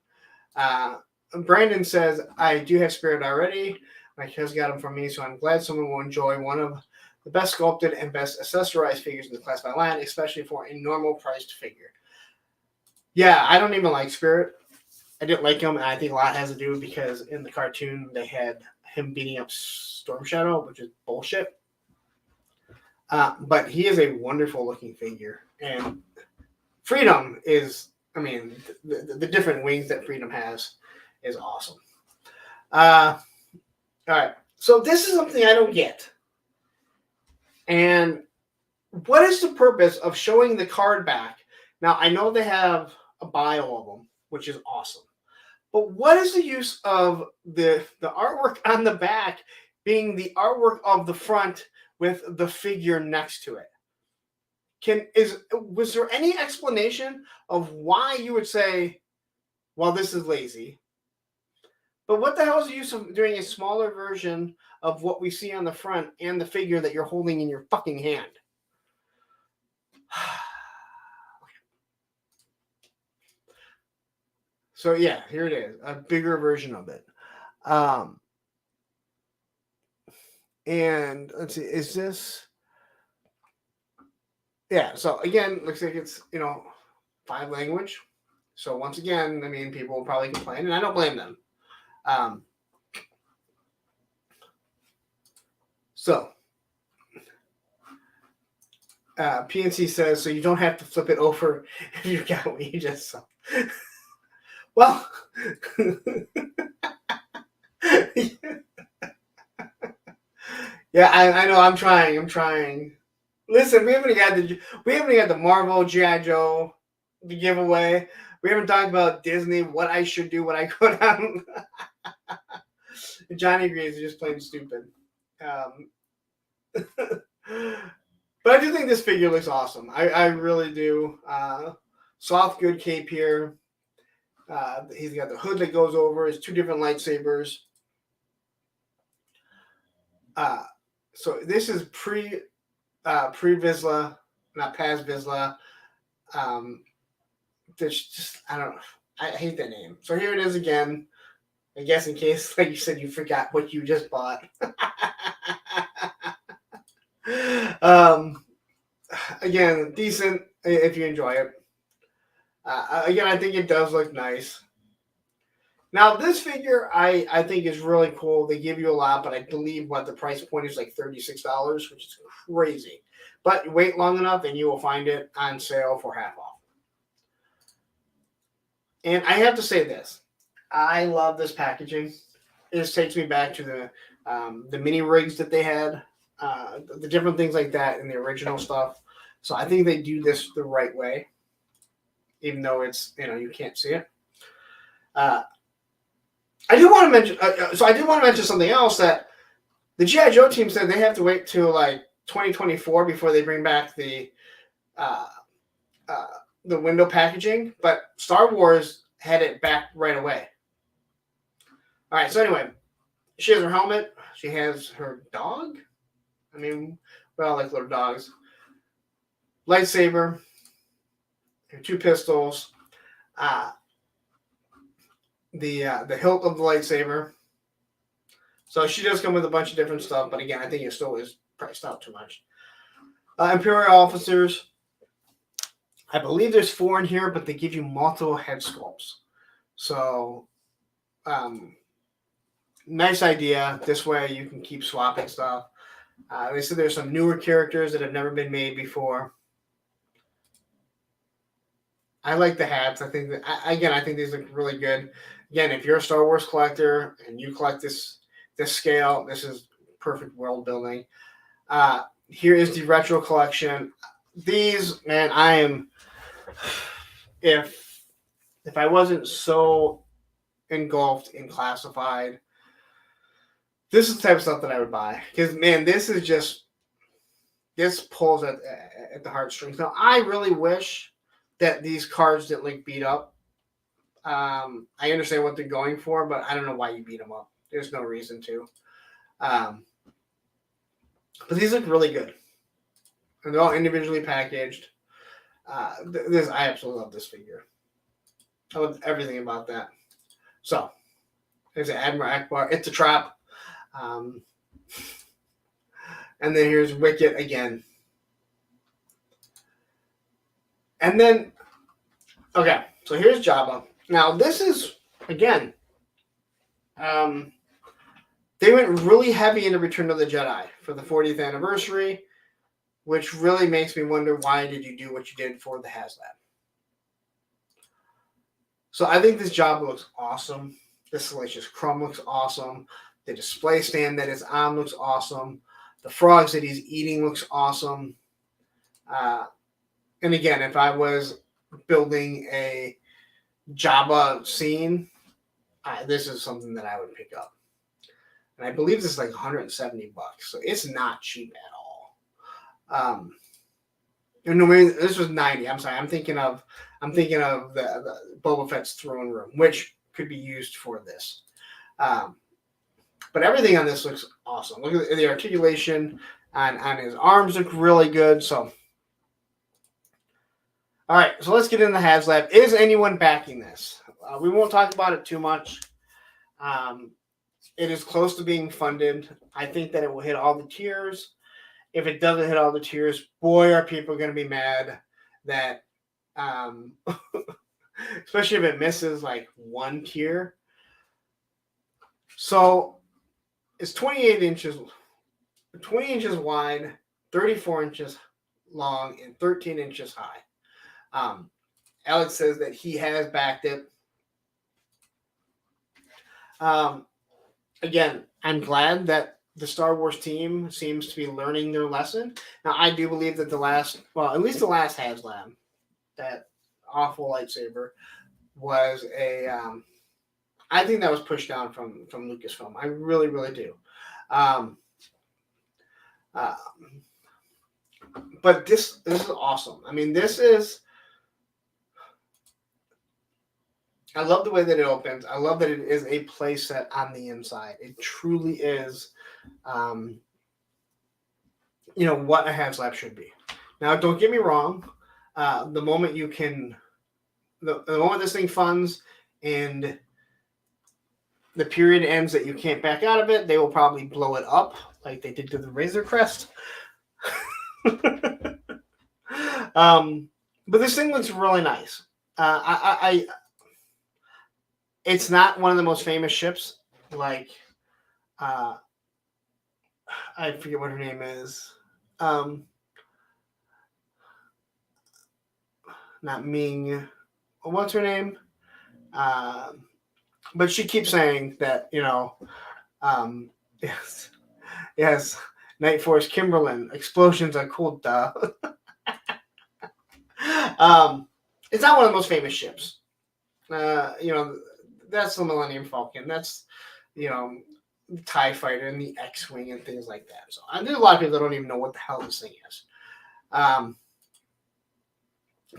Brandon says, I do have Spirit already. My kids got them from me, so I'm glad someone will enjoy one of the best sculpted and best accessorized figures in the classified line, especially for a normal priced figure. Yeah, I don't even like Spirit. I didn't like him, and I think a lot has to do because in the cartoon they had him beating up Storm Shadow, which is bullshit. But he is a wonderful looking figure, and Freedom is, the different wings that Freedom has is awesome. All right. So this is something I don't get. And what is the purpose of showing the card back? Now, I know they have a bio of them, which is awesome. But what is the use of the artwork on the back being the artwork of the front with the figure next to it? Was there any explanation of why you would say, well, this is lazy? But what the hell is the use of doing a smaller version of what we see on the front and the figure that you're holding in your fucking hand? So yeah, here it is, a bigger version of it. And let's see, is this? Yeah. So again, looks like it's 5 language. So once again, I mean, people will probably complain, and I don't blame them. So PNC says, so you don't have to flip it over if you got what you just saw. Well, yeah, I know. I'm trying. Listen, we haven't got the Marvel G.I. Joe to give away. We haven't talked about Disney, what I should do, what I could on. Johnny agrees, just plain stupid. But I do think this figure looks awesome. I really do. Soft good cape here. He's got the hood that goes over. His 2 different lightsabers. So this is pre Vizsla, not past Vizsla. There's just I hate that name. So here it is again. I guess in case, like you said, you forgot what you just bought. Again, decent if you enjoy it. Again, I think it does look nice. Now, this figure I think is really cool. They give you a lot, but I believe the price point is like $36, which is crazy. But wait long enough and you will find it on sale for half off. And I have to say this. I love this packaging. It just takes me back to the mini rigs that they had, the different things like that in the original stuff. So I think they do this the right way, even though it's you can't see it. I do want to mention. So I did want to mention something else, that the G.I. Joe team said they have to wait till like 2024 before they bring back the window packaging, but Star Wars had it back right away. All right, so anyway, she has her helmet. She has her dog. I mean, we all like little dogs. Lightsaber. Her 2 pistols. The hilt of the lightsaber. So she does come with a bunch of different stuff, but again, I think it still is priced out too much. Imperial officers. I believe there's 4 in here, but they give you multiple head sculpts. So, nice idea. This way you can keep swapping stuff. They said there's some newer characters that have never been made before. I like the hats. I think these look really good. Again, if you're a Star Wars collector and you collect this scale, this is perfect world building. Here is the retro collection. These, man, I am. If I wasn't so engulfed in classified, this is the type of stuff that I would buy. Because man, this pulls at the heartstrings. Now, I really wish that these cards didn't like beat up. I understand what they're going for, but I don't know why you beat them up. There's no reason to. But these look really good. And they're all individually packaged. I absolutely love this figure. I love everything about that. So, there's an Admiral Akbar. It's a trap. And then here's Wicket again. And then, okay, so here's Jabba. Now, this is, again, they went really heavy into Return of the Jedi for the 40th anniversary, which really makes me wonder, why did you do what you did for the HazLab? So I think this Jabba looks awesome. The Salacious Crumb looks awesome. The display stand that it's on looks awesome. The frogs that he's eating looks awesome. And again, if I was building a Jabba scene, this is something that I would pick up. And I believe this is like $170, so it's not cheap at all. No, this was 90. I'm sorry. I'm thinking of the Boba Fett's throne room, which could be used for this. But everything on this looks awesome. Look at the articulation on his arms look really good. So, all right. So let's get into the HazLab. Is anyone backing this? We won't talk about it too much. It is close to being funded. I think that it will hit all the tiers. If it doesn't hit all the tiers, boy, are people going to be mad that, especially if it misses like one tier. So it's 20 inches wide, 34 inches long, and 13 inches high. Alex says that he has backed it. Again, I'm glad that the Star Wars team seems to be learning their lesson. Now, I do believe that at least the last HazLab, that awful lightsaber, was I think that was pushed down from Lucasfilm. I really, really do. But this is awesome. I mean, I love the way that it opens. I love that it is a playset on the inside. It truly is, what a HazLab should be. Now, don't get me wrong. The moment this thing funds and the period ends that you can't back out of it, they will probably blow it up like they did to the Razor Crest. But this thing looks really nice. It's not one of the most famous ships, like I forget what her name is. Not Ming. What's her name? But she keeps saying that, yes, Night Force Kimberlin, explosions are cool, duh. It's not one of the most famous ships. That's the Millennium Falcon. That's, the TIE Fighter and the X-Wing and things like that. So there's a lot of people that don't even know what the hell this thing is. But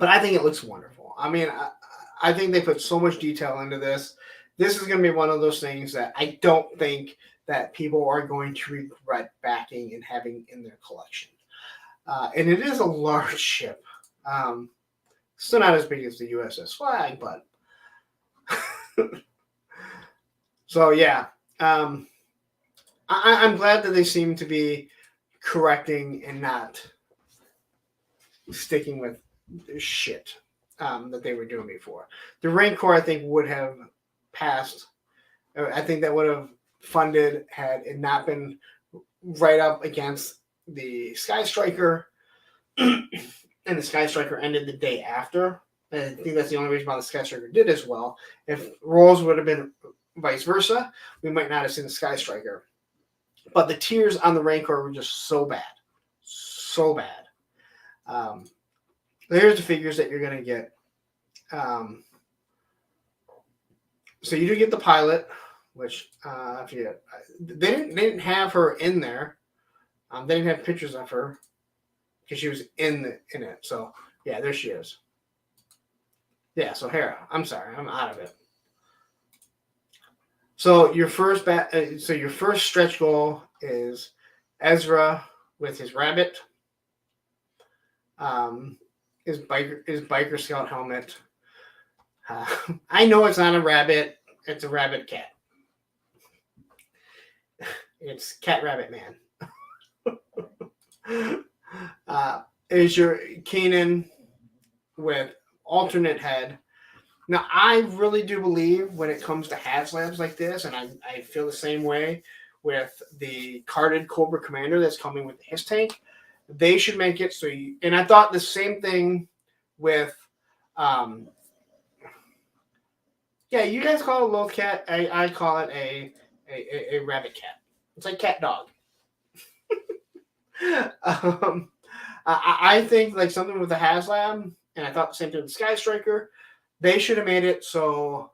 I think it looks wonderful. I mean, I think they put so much detail into this. This is going to be one of those things that I don't think that people are going to regret backing and having in their collection. And it is a large ship. Still not as big as the USS Flag, but... So, yeah. I'm glad that they seem to be correcting and not sticking with shit that they were doing before. The Rancor, I think, would have passed. I think that would have funded had it not been right up against the Sky Striker, and the Sky Striker ended the day after. And I think that's the only reason why the Sky Striker did as well. If roles would have been vice versa, we might not have seen the Sky Striker. But the tiers on the Rancor were just so bad. So bad. Here's the figures that you're going to get. So you do get the pilot, which I forget. They didn't have her in there. They didn't have pictures of her because she was in it. So yeah, there she is. Yeah, so Hera. I'm sorry, I'm out of it. So your first stretch goal is Ezra with his rabbit. His biker scout helmet. I know it's not a rabbit. It's a rabbit cat. It's Cat Rabbit Man. Is your Kanan with alternate head. Now, I really do believe when it comes to HazLabs like this, and I feel the same way with the carded Cobra Commander that's coming with his tank, they should make it so you... And I thought the same thing with Yeah, you guys call it a loth cat. I call it a rabbit cat. It's like cat dog. I think like something with the HazLab, and I thought the same thing with the Sky Striker. They should have made it so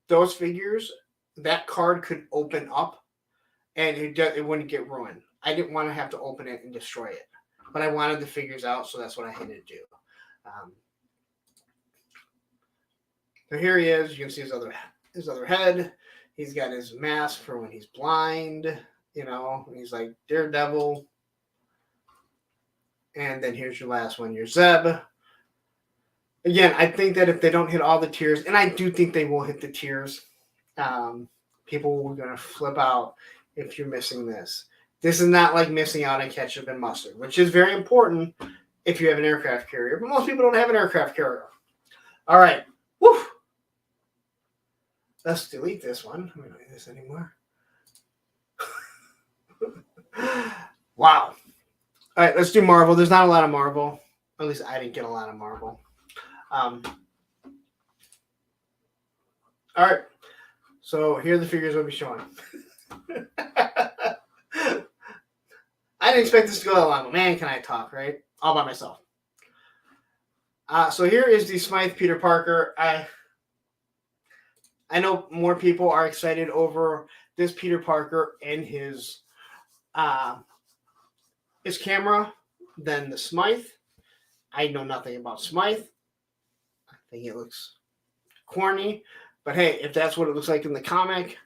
those figures, that card could open up, and it wouldn't get ruined. I didn't want to have to open it and destroy it, but I wanted the figures out, so that's what I had to do. So here he is. You can see his other head. He's got his mask for when he's blind. You know, he's like Daredevil. And then here's your last one, your Zeb. Again, I think that if they don't hit all the tiers, and I do think they will hit the tiers, people are going to flip out if you're missing this. This is not like missing out on ketchup and mustard, which is very important if you have an aircraft carrier. But most people don't have an aircraft carrier. All right. Woo! Let's delete this one. We don't need this anymore. Wow. All right, let's do Marvel. There's not a lot of Marvel. At least I didn't get a lot of Marvel. All right. So here are the figures we'll be showing. I didn't expect this to go that long, but man, can I talk, right? All by myself. So here is the Smythe Peter Parker. I know more people are excited over this Peter Parker and his camera than the Smythe. I know nothing about Smythe. I think it looks corny. But hey, if that's what it looks like in the comic,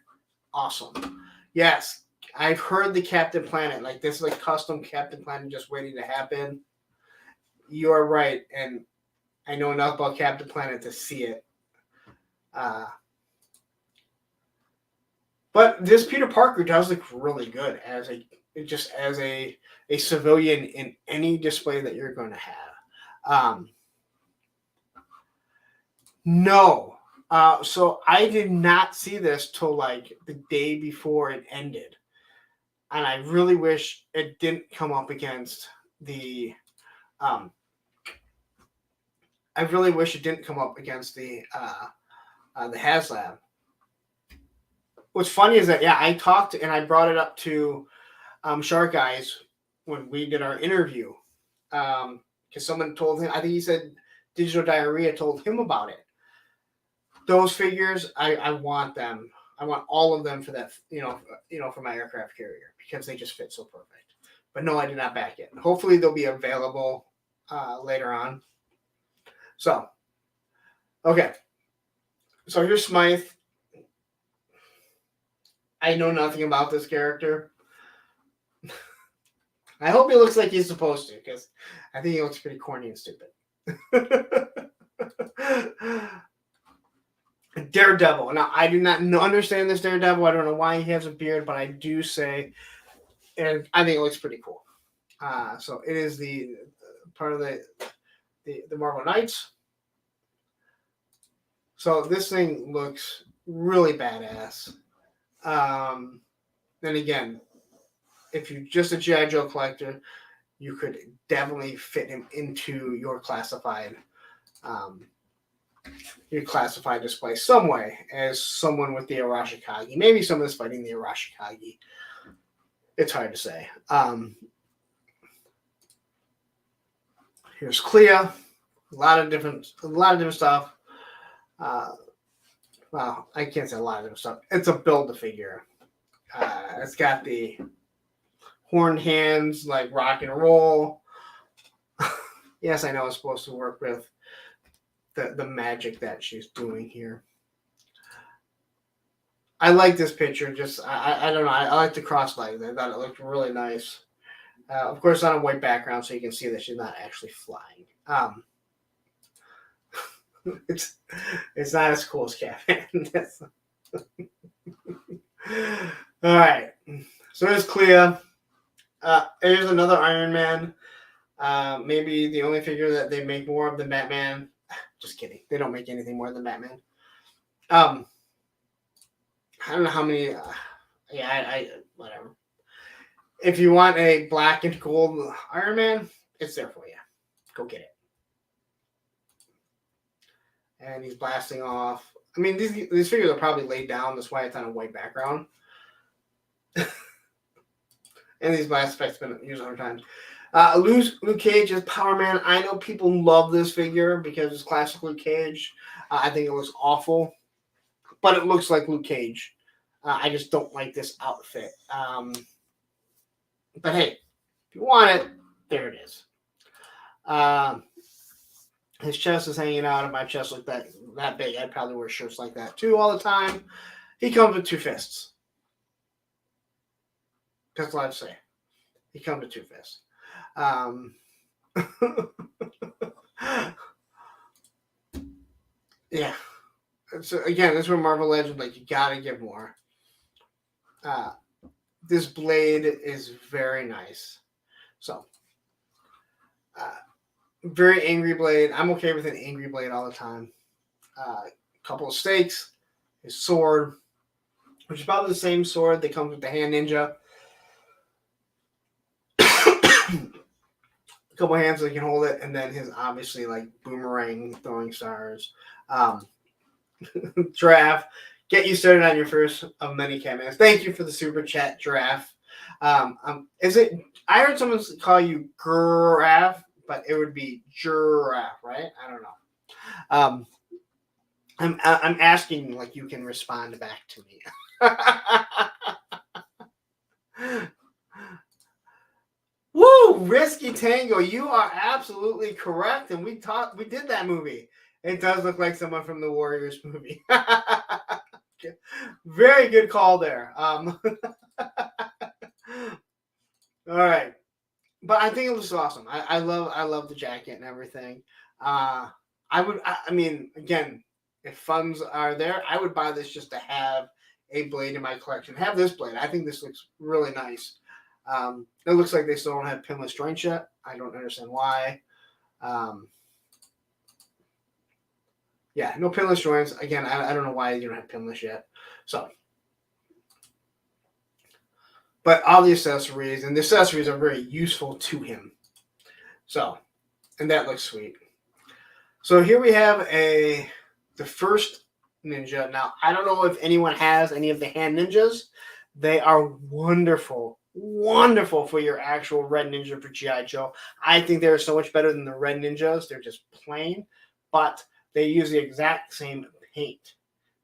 awesome. Yes, I've heard the Captain Planet. Like, this is like custom Captain Planet just waiting to happen. You are right. And I know enough about Captain Planet to see it. But this Peter Parker does look really good as a civilian in any display that you're going to have. No. So I did not see this till like the day before it ended. And I really wish it didn't come up against the the HazLab. What's funny is that, I talked and I brought it up to Shark Eyes when we did our interview. Because someone told him, I think he said Digital Diarrhea told him about it. Those figures, I want them. I want all of them for that, for my aircraft carrier, because they just fit so perfect. But no, I did not back it. Hopefully they'll be available later on. So, okay. So here's Smythe. I know nothing about this character. I hope he looks like he's supposed to, because I think he looks pretty corny and stupid. Daredevil. Now, I do not understand this Daredevil. I don't know why he has a beard, but I do say, and I think it looks pretty cool. So it is the part of the Marvel Knights. So this thing looks really badass. Then again, if you're just a G.I. Joe collector, you could definitely fit him into your classified display some way as someone with the Arashikage. Maybe someone's fighting the Arashikage. It's hard to say. Here's Clea. A lot of different stuff. Well, I can't say a lot of different stuff. It's a build-a-figure. It's got the horned hands, like rock and roll. Yes, I know it's supposed to work with the magic that she's doing here. I like this picture. Just I don't know. I like the cross legs. I thought it looked really nice. Of course, on a white background, so you can see that she's not actually flying. It's not as cool as Catman. All right. So there's Clea. Here's another Iron Man. Maybe the only figure that they make more of than Batman. Just kidding. They don't make anything more than Batman. I don't know how many. Whatever. If you want a black and gold Iron Man, it's there for you. Go get it. And he's blasting off. I mean, these figures are probably laid down. That's why it's on a white background. And these blast effects have been used 100 times. Luke Cage is Power Man. I know people love this figure because it's classic Luke Cage. I think it looks awful, but it looks like Luke Cage. I just don't like this outfit. But hey, if you want it, there it is. His chest is hanging out. If my chest looked that big, I'd probably wear shirts like that too all the time. He comes with 2 fists. That's all I have to say. He comes with 2 fists. Yeah. So again, this is where Marvel Legends, like, you gotta give more. This blade is very nice. So, very angry blade. I'm okay with an angry blade all the time. Couple of stakes. His sword, which is probably the same sword that comes with the Hand Ninja. A couple hands that can hold it, and then his obviously like boomerang throwing stars. Giraffe, get you started on your first of many cameos. Thank you for the super chat, Giraffe. Is it? I heard someone call you Giraffe, but it would be Giraffe, right? I don't know. I'm asking like you can respond back to me. Woo! Risky Tango, you are absolutely correct, and we did that movie. It does look like someone from the Warriors movie. Very good call there. All right, but I think it looks awesome. I love the jacket and everything. I mean, again, if funds are there, I would buy this just to have a blade in my collection. Have this blade. I think this looks really nice. It looks like they still don't have pinless joints yet. I don't understand why. Yeah, no pinless joints. Again, I don't know why you don't have pinless yet. So, but all the accessories, and the accessories are very useful to him. So, and that looks sweet. So here we have the first ninja. Now, I don't know if anyone has any of the hand ninjas. They are wonderful. Wonderful for your actual red ninja for G.I. Joe. I think they're so much better than the red ninjas. They're just plain, but they use the exact same paint.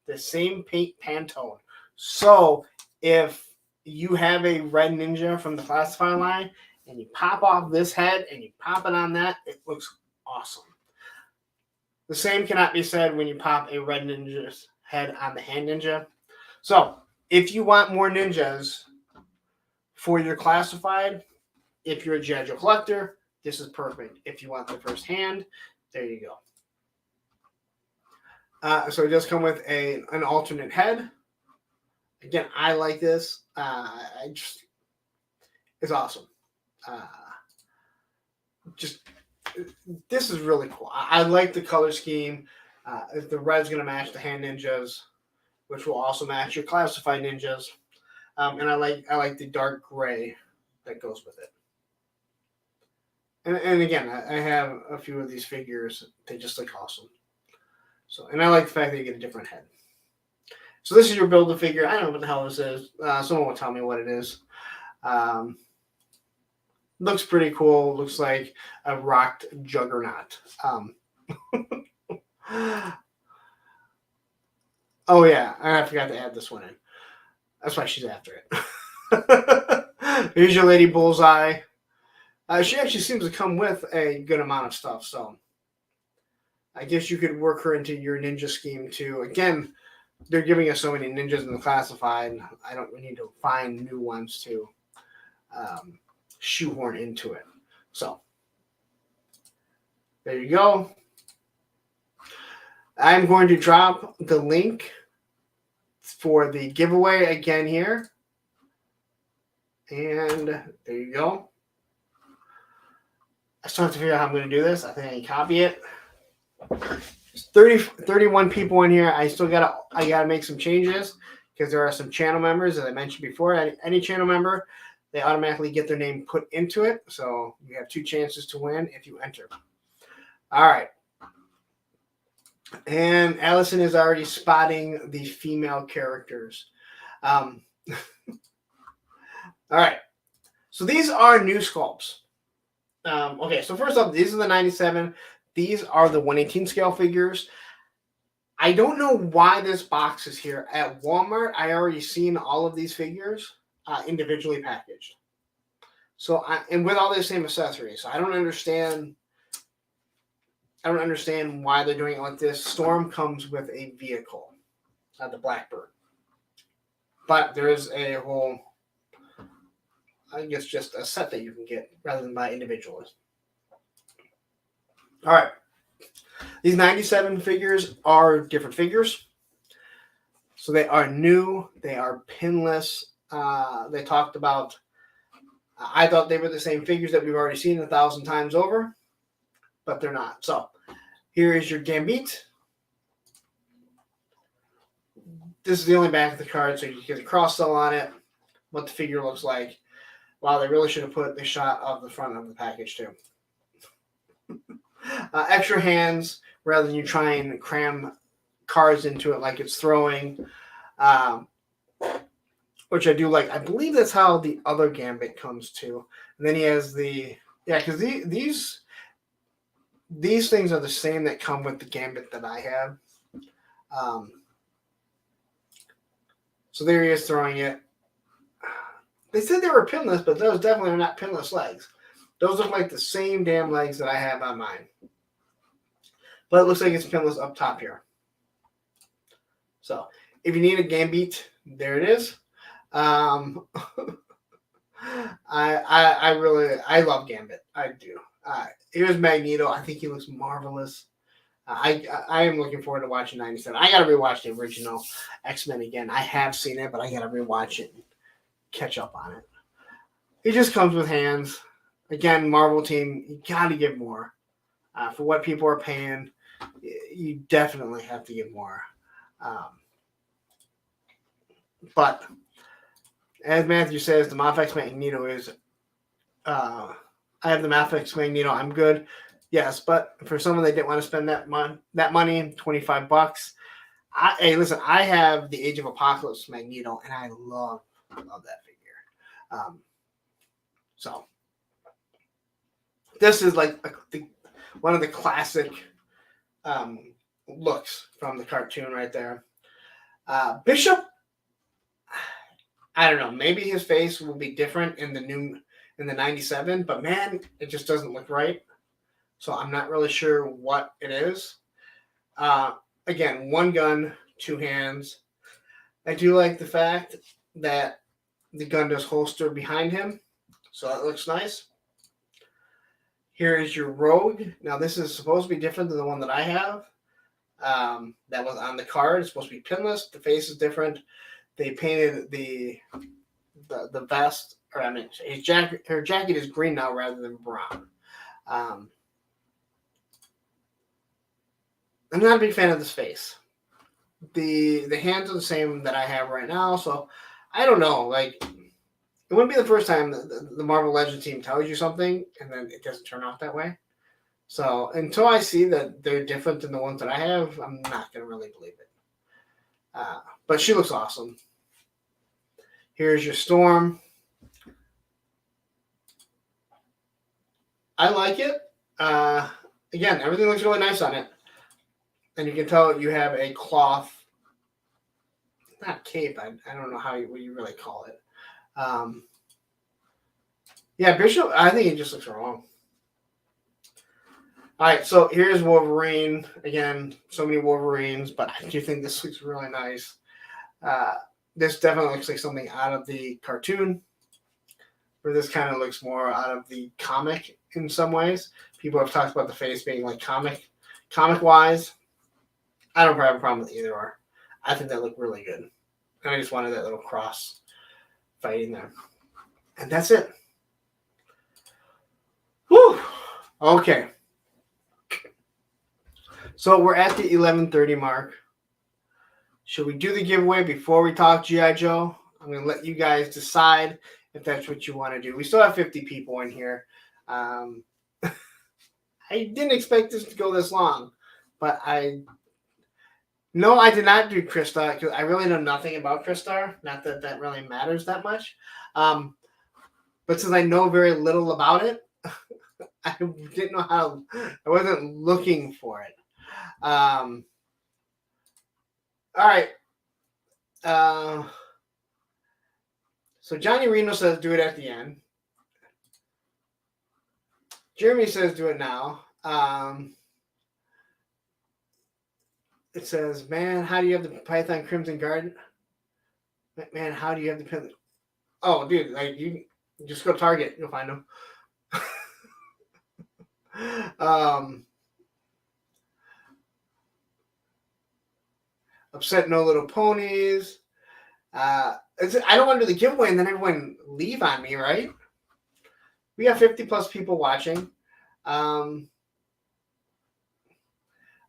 The same paint Pantone. So if you have a red ninja from the Classify line and you pop off this head and you pop it on that, it looks awesome. The same cannot be said when you pop a red ninja's head on the hand ninja. So if you want more ninjas for your classified, if you're a G.I. Joe collector, this is perfect. If you want the first hand, there you go. So it does come with an alternate head. Again, I like this. It's awesome. This is really cool. I like the color scheme. The red's going to match the hand ninjas, which will also match your classified ninjas. And I like the dark gray that goes with it. And again, I have a few of these figures. They just look awesome. So, and I like the fact that you get a different head. So this is your Build-A-Figure. I don't know what the hell this is. Someone will tell me what it is. Looks pretty cool. Looks like a rocked juggernaut. Oh yeah, I forgot to add this one in. That's why she's after it. Here's your Lady Bullseye. She actually seems to come with a good amount of stuff, so I guess you could work her into your ninja scheme too. Again, they're giving us so many ninjas in the classified. I don't need to find new ones to shoehorn into it. So there you go. I'm going to drop the link for the giveaway again here. And there you go. I still have to figure out how I'm going to do this. I think I can copy it. There's 31 people in here. I gotta make some changes because there are some channel members, as I mentioned before. Any channel member, they automatically get their name put into it. So you have 2 chances to win if you enter. All right. And Allison is already spotting the female characters. All right. So these are new sculpts. Okay, so first off, these are the 97. These are the 1/18 scale figures. I don't know why this box is here. At Walmart, I already seen all of these figures individually packaged. So, and with all the same accessories. So I don't understand. I don't understand why they're doing it like this. Storm comes with a vehicle, the Blackbird. But there is a whole, I guess, just a set that you can get rather than buy individually. All right. These 97 figures are different figures. So they are new. They are pinless. They talked about, I thought they were the same figures that we've already seen 1,000 times over, but they're not. So here is your Gambit. This is the only back of the card, so you get a cross-sell on it, what the figure looks like. Wow, they really should have put the shot of the front of the package, too. Extra hands, rather than you try and cram cards into it like it's throwing, which I do like. I believe that's how the other Gambit comes, too. And then he has the, yeah, because these things are the same that come with the Gambit that I have. So there he is throwing it. They said they were pinless, but those definitely are not pinless legs. Those look like the same damn legs that I have on mine. But it looks like it's pinless up top here. So if you need a Gambit, there it is. I love Gambit. I do. Here's Magneto. I think he looks marvelous. I am looking forward to watching 97. I got to rewatch the original X-Men again. I have seen it, but I got to rewatch it and catch up on it. It just comes with hands. Again, Marvel team, you got to give more. For what people are paying, you definitely have to give more. But as Matthew says, the Mafex Magneto is. I have the Mafex Magneto. I'm good. Yes, but for someone that didn't want to spend that money, $25. Hey, listen, I have the Age of Apocalypse Magneto, and I love that figure. So this is like one of the classic looks from the cartoon right there. Bishop, I don't know. Maybe his face will be different in the 97, but man, it just doesn't look right. So I'm not really sure what it is. Again, one gun, two hands. I do like the fact that the gun does holster behind him. So that looks nice. Here is your Rogue. Now this is supposed to be different than the one that I have. That was on the card. It's supposed to be pinless. The face is different. They painted the vest, or I mean, her jacket is green now rather than brown. I'm not a big fan of this face. The hands are the same that I have right now, so I don't know. Like, it wouldn't be the first time the Marvel Legends team tells you something and then it doesn't turn out that way. So until I see that they're different than the ones that I have, I'm not going to really believe it. But she looks awesome. Here's your Storm. I like it. Again, everything looks really nice on it. And you can tell you have a cloth, not cape, I don't know what you really call it. Yeah, Bishop, I think it just looks wrong. All right, so here's Wolverine. Again, so many Wolverines, but I do think this looks really nice. This definitely looks like something out of the cartoon, where this kind of looks more out of the comic in some ways. People have talked about the face being like comic-wise. I don't have a problem with either or. I think that looked really good. And I just wanted that little cross fighting there. And that's it. Whew. Okay. So we're at the 11:30 mark. Should we do the giveaway before we talk G.I. Joe? I'm going to let you guys decide if that's what you want to do. We still have 50 people in here. I didn't expect this to go this long, but I No, I did not do Crystar because I really know nothing about Crystar. Not that that really matters that much. But since I know very little about it, I didn't know how. I wasn't looking for it. All right. So Johnny Reno says do it at the end. Jeremy says do it now. It says, man, how do you have the Python Crimson Guard? Man, how do you have the Python? Oh, dude, like you just go Target, you'll find them. Upset No Little Ponies. I don't want to do the giveaway and then everyone leave on me, right? We have 50 plus people watching. I'm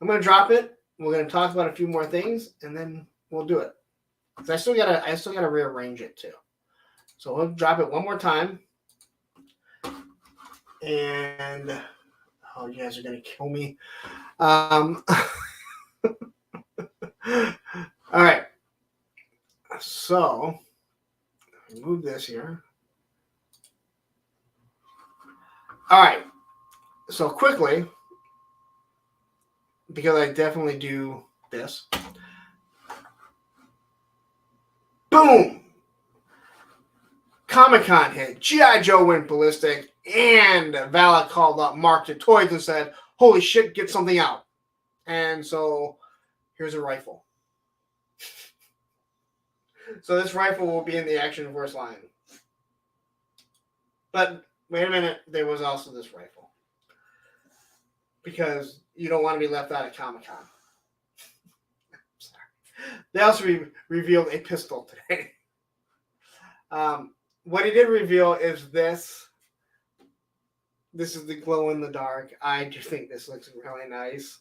going to drop it. We're going to talk about a few more things, and then we'll do it. Because I still gotta rearrange it too. So we'll drop it one more time. And oh, you guys are gonna kill me. All right. So move this here. All right. So quickly, because I definitely do this. Boom! Comic-Con hit. G.I. Joe went ballistic, and Valak called up Mark to Toys and said, holy shit, get something out. And so here's a rifle. So this rifle will be in the Action Force line. But wait a minute, there was also this rifle. Because you don't want to be left out of Comic-Con. They also revealed a pistol today. What he did reveal is this. This is the glow in the dark. I do think this looks really nice.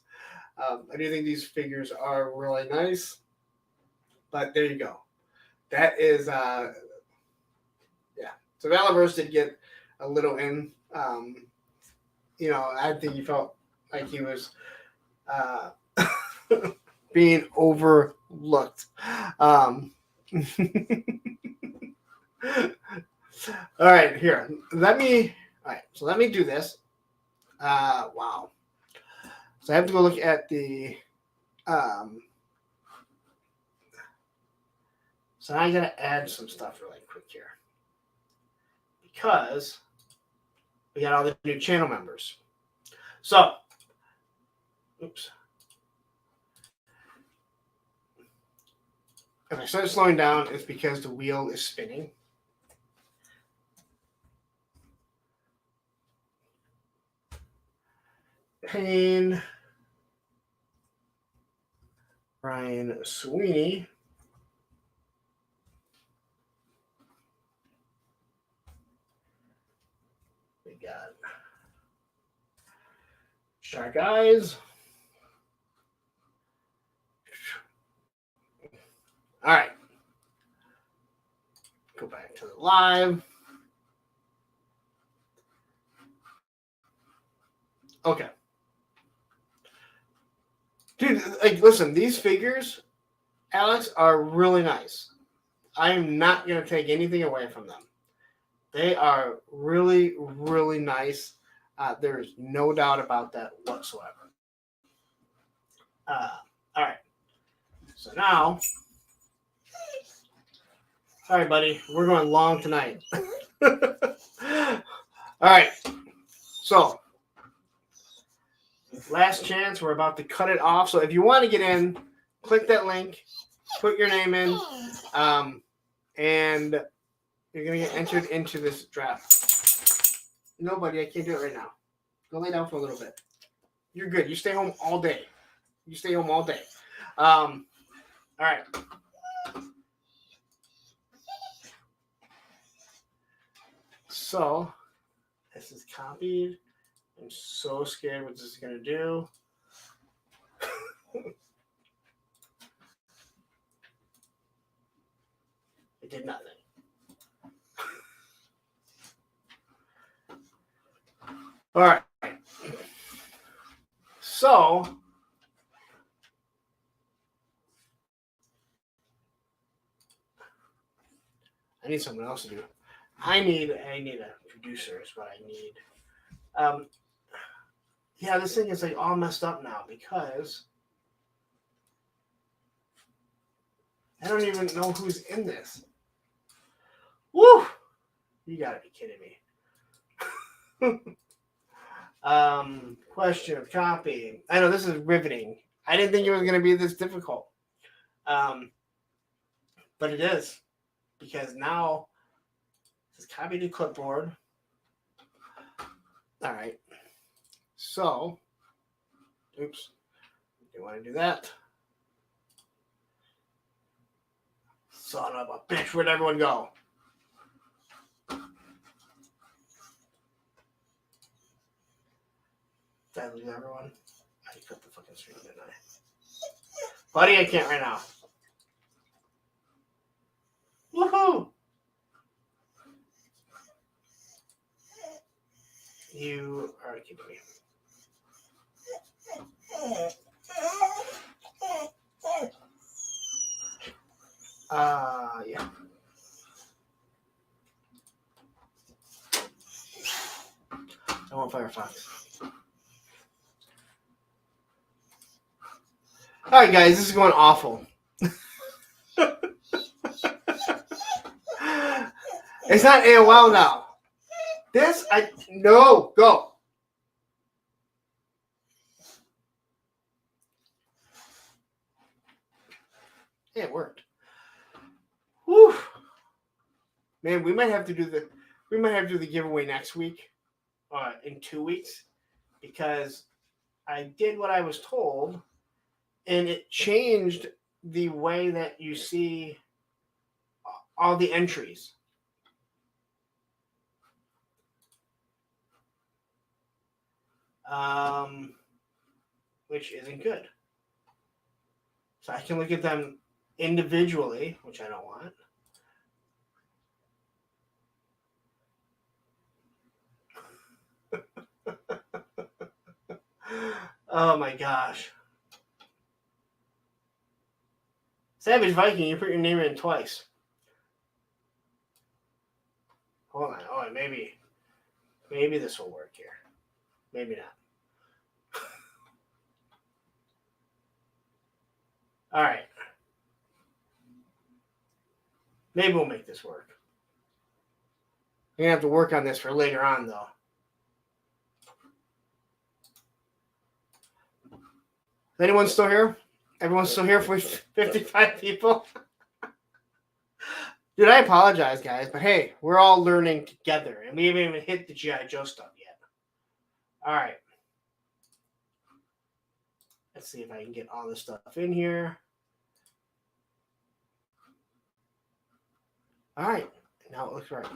I do think these figures are really nice. But there you go. That is, yeah. So Valaverse did get a little in. You know, I think he felt like he was being overlooked. All right, here. Let me do this. Wow. So I have to go look at the so I gotta add some stuff really quick here. Because we got all the new channel members. So oops. If I start slowing down, it's because the wheel is spinning. Payne, Ryan Sweeney, we got Shark Eyes. All right. Go back to the live. Okay. Dude, like, listen, these figures, Alex, are really nice. I am not going to take anything away from them. They are really, really nice. There's no doubt about that whatsoever. All right. So now, sorry, buddy. We're going long tonight. All right. So, last chance. We're about to cut it off. So if you want to get in, click that link, put your name in, and you're going to get entered into this draft. No, buddy, I can't do it right now. Go lay down for a little bit. You're good. You stay home all day. You stay home all day. All right. So, this is copied. I'm so scared what this is going to do. It did nothing. All right. So, I need someone else to do. I need a producer is what I need. Yeah, this thing is like all messed up now because I don't even know who's in this. Woo! You gotta be kidding me. Question of copy. I know this is riveting. I didn't think it was going to be this difficult. But it is. Because now it's copy to clipboard. All right. So, oops. You want to do that? Son of a bitch. Where'd everyone go? Did I lose everyone? I cut the fucking stream, didn't I? Buddy, I can't right now. Woohoo! You are kidding me. Yeah. I want Firefox. All right, guys, this is going awful. It's not AOL now. Go. Yeah, it worked. Whew. Man, we might have to do the giveaway next week, in 2 weeks, because I did what I was told, and it changed the way that you see all the entries. Which isn't good. So I can look at them individually, which I don't want. Oh my gosh. Savage Viking, you put your name in twice. Hold on. Oh, maybe this will work here. Maybe not. All right. Maybe we'll make this work. You're going to have to work on this for later on, though. Is anyone still here? Everyone's still here for 55 people? Dude, I apologize, guys, but hey, we're all learning together, and we haven't even hit the G.I. Joe stuff yet. All right. Let's see if I can get all this stuff in here. All right. Now it looks right.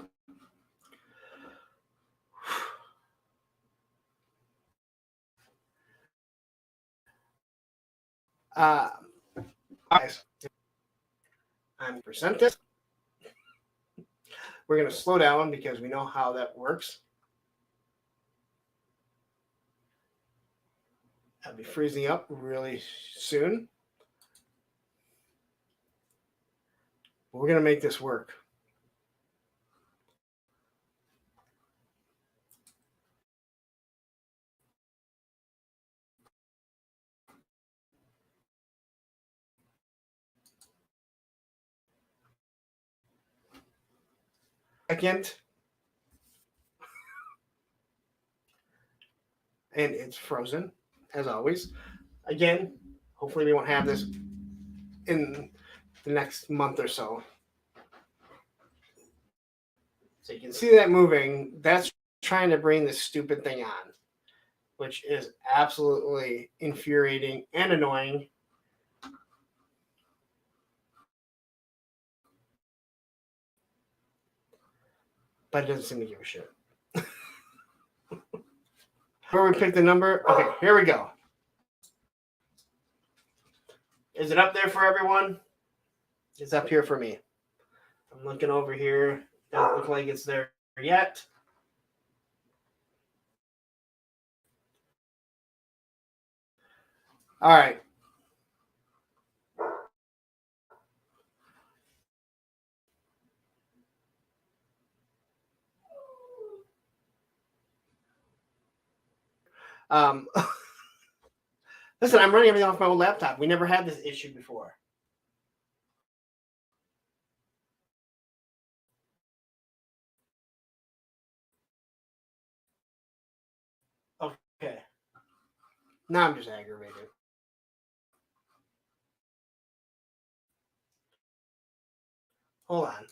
Guys, I'm percent this. We're going to slow down because we know how that works. I'll be freezing up really soon. But we're going to make this work. Second. And it's frozen, as always. Again, hopefully we won't have this in the next month or so. So you can see that moving. That's trying to bring this stupid thing on, which is absolutely infuriating and annoying. But it doesn't seem to give a shit. Where we pick the number? Okay, here we go. Is it up there for everyone? It's up here for me. I'm looking over here. Doesn't look like it's there yet. All right. Listen, I'm running everything off my old laptop. We never had this issue before. Okay. Now I'm just aggravated. Hold on.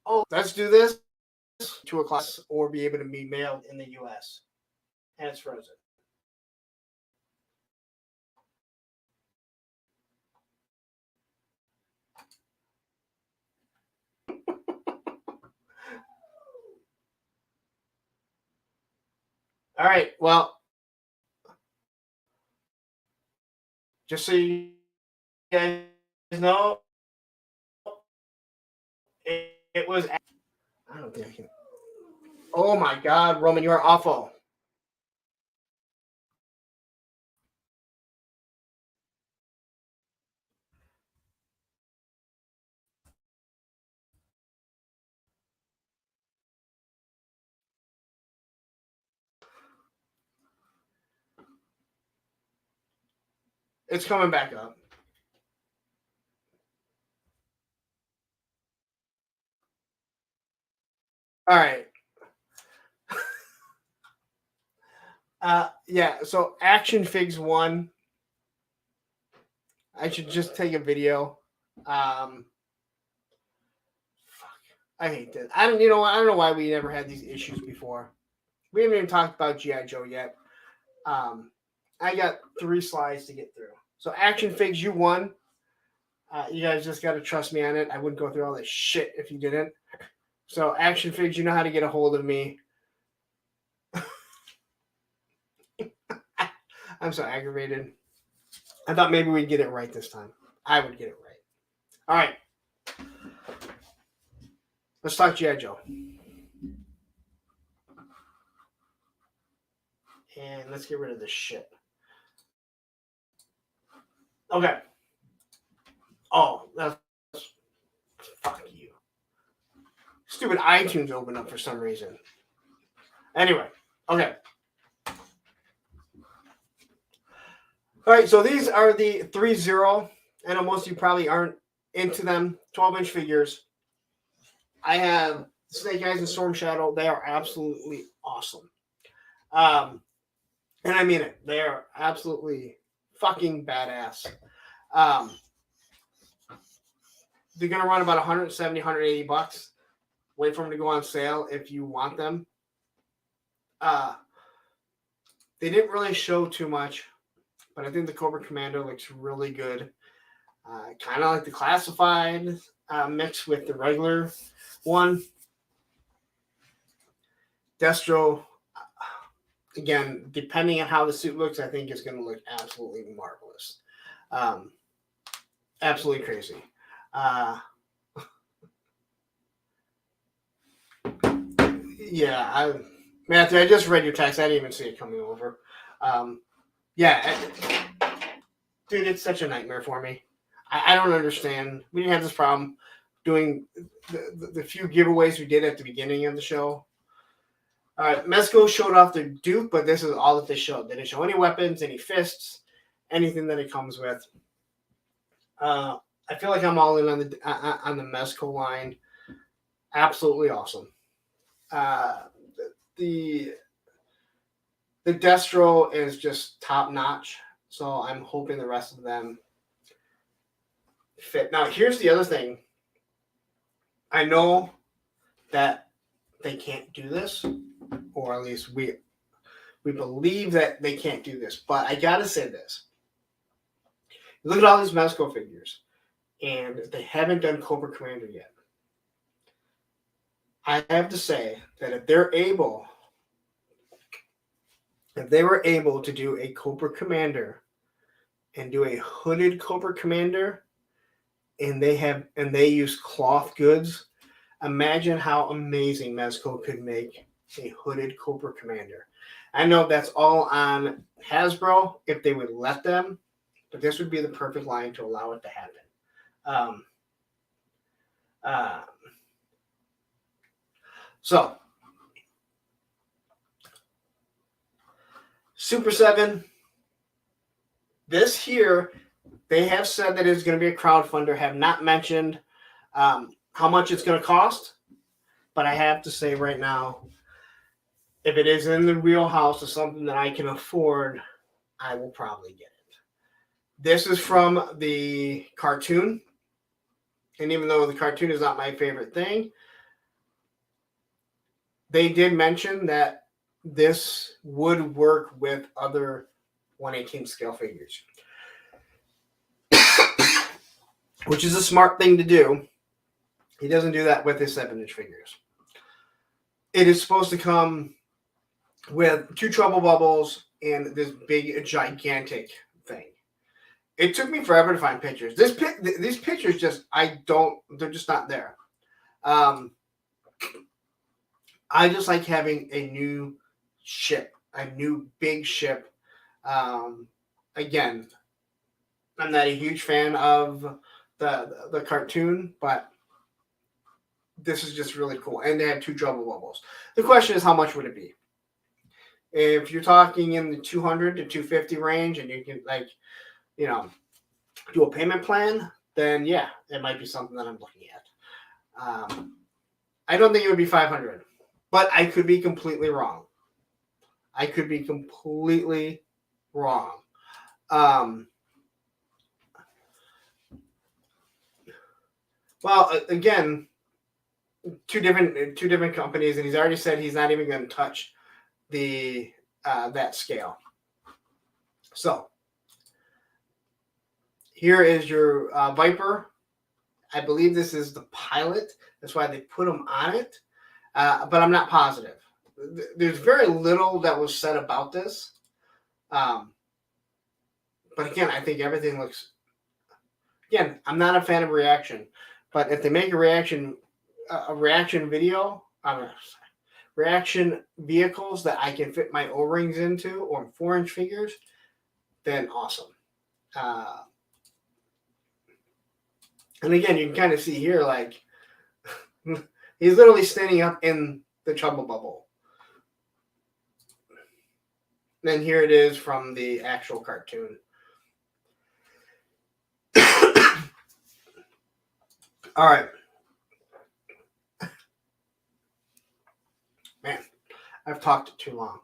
Oh, let's do this 2 o'clock or be able to be mailed in the U.S. And it's frozen. All right. Well, just so you guys know, it was. I don't think I can. Oh my God, Roman, you are awful. It's coming back up. All right. Yeah. So Action Figs 1. I should just take a video. Fuck. I hate this. I don't. You know. I don't know why we never had these issues before. We haven't even talked about GI Joe yet. I got 3 slides to get through. So Action Figs, you won. You guys just got to trust me on it. I wouldn't go through all this shit if you didn't. So Action Figs, you know how to get a hold of me. I'm so aggravated. I thought maybe we'd get it right this time. I would get it right. All right. Let's talk G.I. Joe. And let's get rid of this shit. Okay. Oh, that's fuck you. Stupid iTunes opened up for some reason. Anyway, okay. All right, so these are the 3-0. I know most of you probably aren't into them. 12-inch figures. I have Snake Eyes and Storm Shadow. They are absolutely awesome. And I mean it. They are absolutely fucking badass. They're going to run about 170, 180 bucks. Wait for them to go on sale if you want them. They didn't really show too much, but I think the Cobra Commander looks really good. Kind of like the classified mixed with the regular one. Destro, again, depending on how the suit looks, I think it's going to look absolutely marvelous. Absolutely crazy. Yeah, Matthew, I just read your text. I didn't even see it coming over. Yeah, dude, it's such a nightmare for me. I don't understand. We didn't have this problem doing the few giveaways we did at the beginning of the show. All right, Mezco showed off the Duke, but this is all that they showed. They didn't show any weapons, any fists, anything that it comes with. I feel like I'm all in on the Mezco line. Absolutely awesome. The Destro is just top notch, so I'm hoping the rest of them fit. Now, here's the other thing. I know that they can't do this, or at least we believe that they can't do this. But I gotta say this: look at all these Mezco figures, and they haven't done Cobra Commander yet. I have to say that if they were able to do a Cobra Commander and do a hooded Cobra Commander, and they use cloth goods, imagine how amazing Mezco could make a hooded Cobra Commander. I know that's all on Hasbro if they would let them, but this would be the perfect line to allow it to happen. So, Super 7. This here, they have said that it's going to be a crowdfunder. Have not mentioned how much it's going to cost. But I have to say right now, if it is in the wheelhouse of something that I can afford, I will probably get it. This is from the cartoon. And even though the cartoon is not my favorite thing, they did mention that this would work with other 1/18 scale figures. Which is a smart thing to do. He doesn't do that with his 7-inch figures. It is supposed to come with 2 trouble bubbles and this big, gigantic thing. It took me forever to find pictures. These pictures just, they're just not there. I just like having a new ship, a new big ship. Again, I'm not a huge fan of the cartoon, but this is just really cool. And they have 2 trouble bubbles. The question is, how much would it be? If you're talking in the 200 to 250 range and you can, like, you know, do a payment plan, then yeah, it might be something that I'm looking at. I don't think it would be 500, but I could be completely wrong. Well, again, two different companies, and he's already said he's not even going to touch the that scale. So here is your Viper. I believe this is the pilot. That's why they put him on it, but I'm not positive. There's very little that was said about this, but again, I think everything looks. Again, I'm not a fan of reaction, but if they make a reaction video, reaction vehicles that I can fit my O-rings into or 4-inch figures, then awesome. And again, you can kind of see here, like, he's literally standing up in the trouble bubble. Then here it is from the actual cartoon. All right. Man, I've talked too long.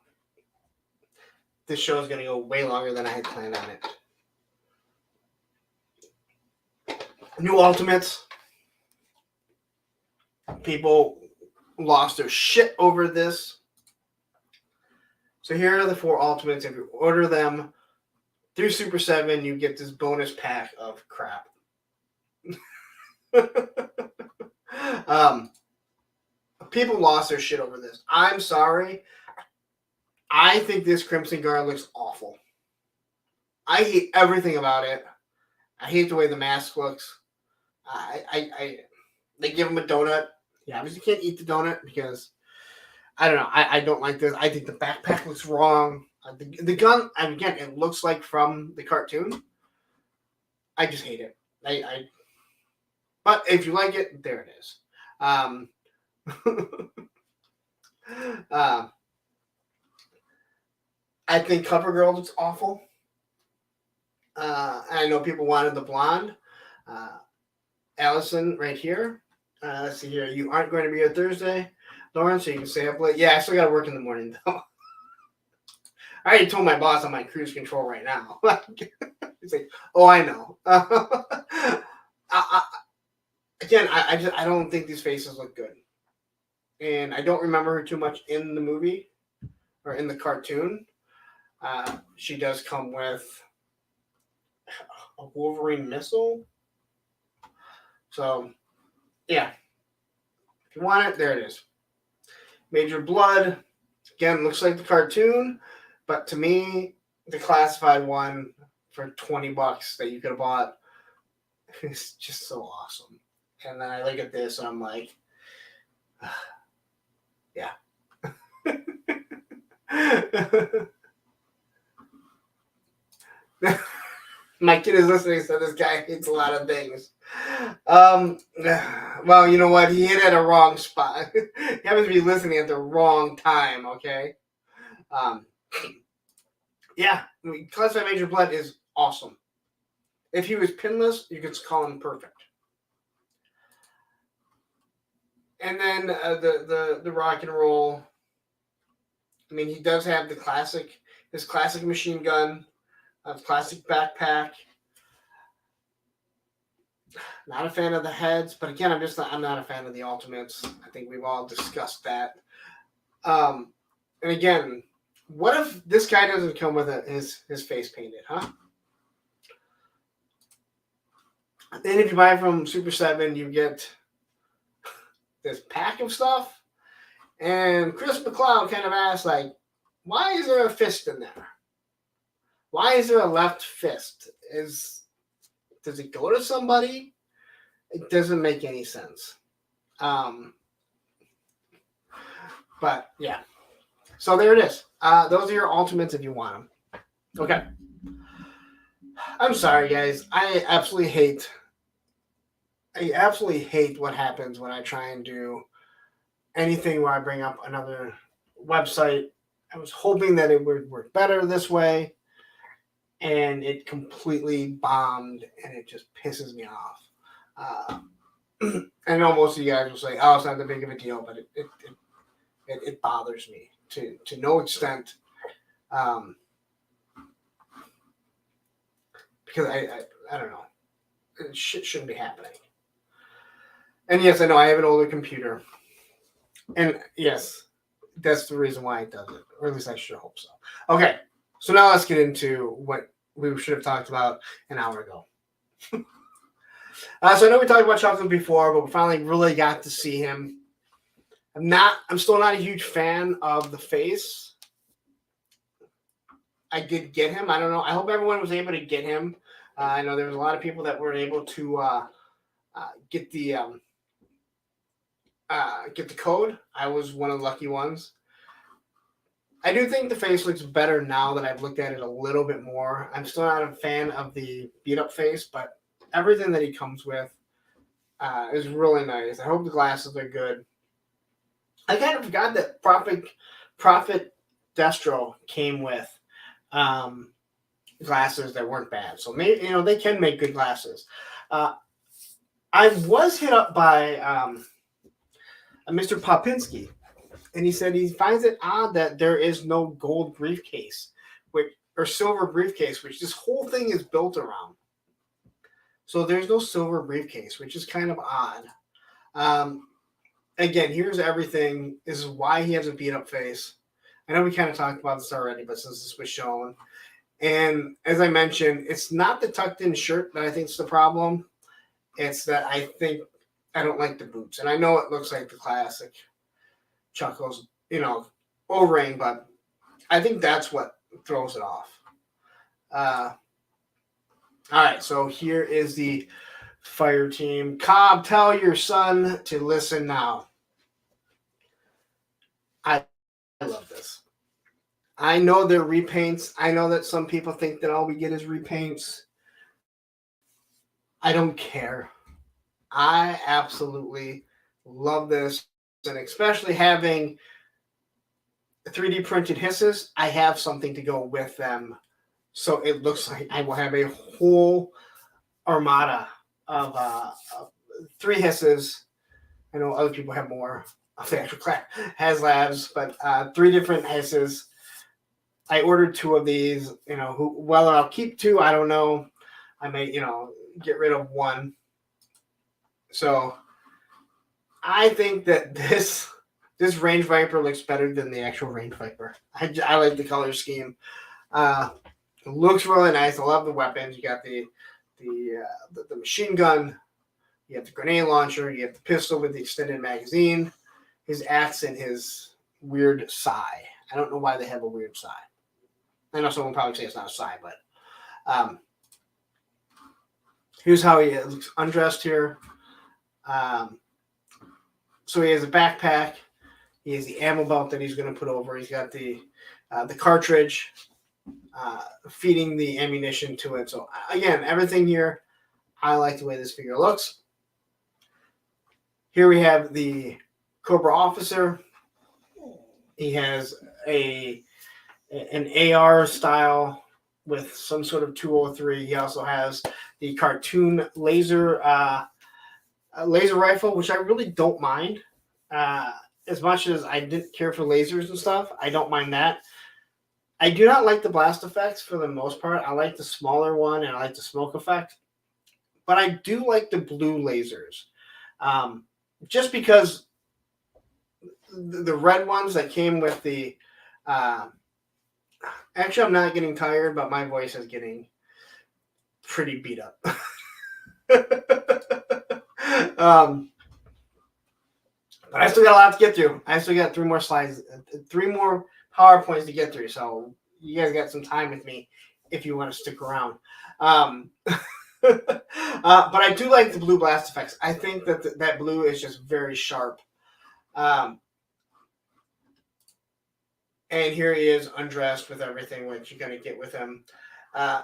This show is going to go way longer than I had planned on it. New Ultimates. People lost their shit over this. So here are the 4 Ultimates. If you order them through Super 7, you get this bonus pack of crap. People lost their shit over this. I'm sorry. I think this Crimson Guard looks awful. I hate everything about it. I hate the way the mask looks. They give him a donut. He obviously can't eat the donut because I don't know. I don't like this. I think the backpack looks wrong. The gun, and again, it looks like from the cartoon. I just hate it. But if you like it, there it is. I think CoverGirl looks awful. I know people wanted the blonde. Allison right here. Let's see here. You aren't going to be here Thursday, Lauren, so you can stay up late. Yeah, I still got to work in the morning, though. I already told my boss I'm on cruise control right now. He's like, oh, I know. Again, I don't think these faces look good. And I don't remember her too much in the movie or in the cartoon. She does come with a Wolverine missile. So, yeah. If you want it, there it is. Major Blood. Again, looks like the cartoon. But to me, the classified one for $20 that you could have bought is just so awesome. And then I look at this and I'm like, yeah. My kid is listening, so this guy hates a lot of things. Well, you know what? He hit at a wrong spot. He happens to be listening at the wrong time. Okay. Um, yeah, I mean, Classified Major Blood is awesome. If he was pinless, you could call him perfect. And then the rock and roll. I mean, he does have his classic machine gun, classic backpack. Not a fan of the heads, but again, I'm not a fan of the ultimates. I think we've all discussed that. And again, what if this guy doesn't come with his face painted, huh? Then if you buy from Super 7, you get this pack of stuff. And Chris McLeod kind of asked, like, why is there a fist in there? Why is there a left fist? Does it go to somebody? It doesn't make any sense. But yeah. So there it is. Those are your ultimates if you want them. Okay. I'm sorry, guys. I absolutely hate what happens when I try and do anything where I bring up another website. I was hoping that it would work better this way, and it completely bombed, and it just pisses me off. I know most of you guys will say, "Oh, it's not that big of a deal," but it bothers me to no extent, because I don't know, it shouldn't be happening. And yes, I know I have an older computer, and yes, that's the reason why it does it, or at least I sure hope so. Okay, so now let's get into what we should have talked about an hour ago. So I know we talked about Chocolate before, but we finally really got to see him. I'm still not a huge fan of the face. I did get him. I don't know. I hope everyone was able to get him. I know there was a lot of people that were able to get the code. I was one of the lucky ones. I do think the face looks better now that I've looked at it a little bit more. I'm still not a fan of the beat up face, but everything that he comes with is really nice. I hope the glasses are good. I kind of forgot that Prophet Destro came with glasses that weren't bad. So maybe they can make good glasses. I was hit up by Mr. Popinski, and he said he finds it odd that there is no gold briefcase, or silver briefcase, which this whole thing is built around. So there's no silver briefcase, which is kind of odd. Again, here's everything. This is why he has a beat up face. I know we kind of talked about this already, but since this was shown, and as I mentioned, it's not the tucked in shirt that I think is the problem. It's that I think I don't like the boots. And I know it looks like the classic Chuckles, O-ring, but I think that's what throws it off. All right, so here is the fire team. Cobb, tell your son to listen now. I love this. I know they're repaints. I know that some people think that all we get is repaints. I don't care. I absolutely love this. And especially having 3D printed hisses, I have something to go with them. So it looks like I will have a whole armada of 3 hisses. I know other people have more of the actual HazLabs, but 3 different hisses. I ordered 2 of these. Whether I'll keep 2, I don't know. I may, get rid of 1. So I think that this Range Viper looks better than the actual Range Viper. I like the color scheme. It looks really nice. I love the weapons. You got the machine gun. You have the grenade launcher. You have the pistol with the extended magazine. His axe and his weird sai. I don't know why they have a weird sai. I know someone will probably say it's not a sai, but here's how he looks undressed here. So he has a backpack. He has the ammo belt that he's going to put over. He's got the cartridge feeding the ammunition to it. So again, everything here I like the way this figure looks. Here we have the Cobra officer. He has an AR style with some sort of 203. He also has the cartoon laser rifle, which I really don't mind. As much as I didn't care for lasers and stuff, I don't mind that. I do not like the blast effects for the most part. I like the smaller one and I like the smoke effect. But I do like the blue lasers. Just because the red ones that came with the... actually, I'm not getting tired, but my voice is getting pretty beat up. But I still got a lot to get through. I still got 3 more slides, 3 more PowerPoints to get through. So you guys got some time with me if you want to stick around. But I do like the blue blast effects. I think that that blue is just very sharp. And here he is undressed with everything, which you're going to get with him. I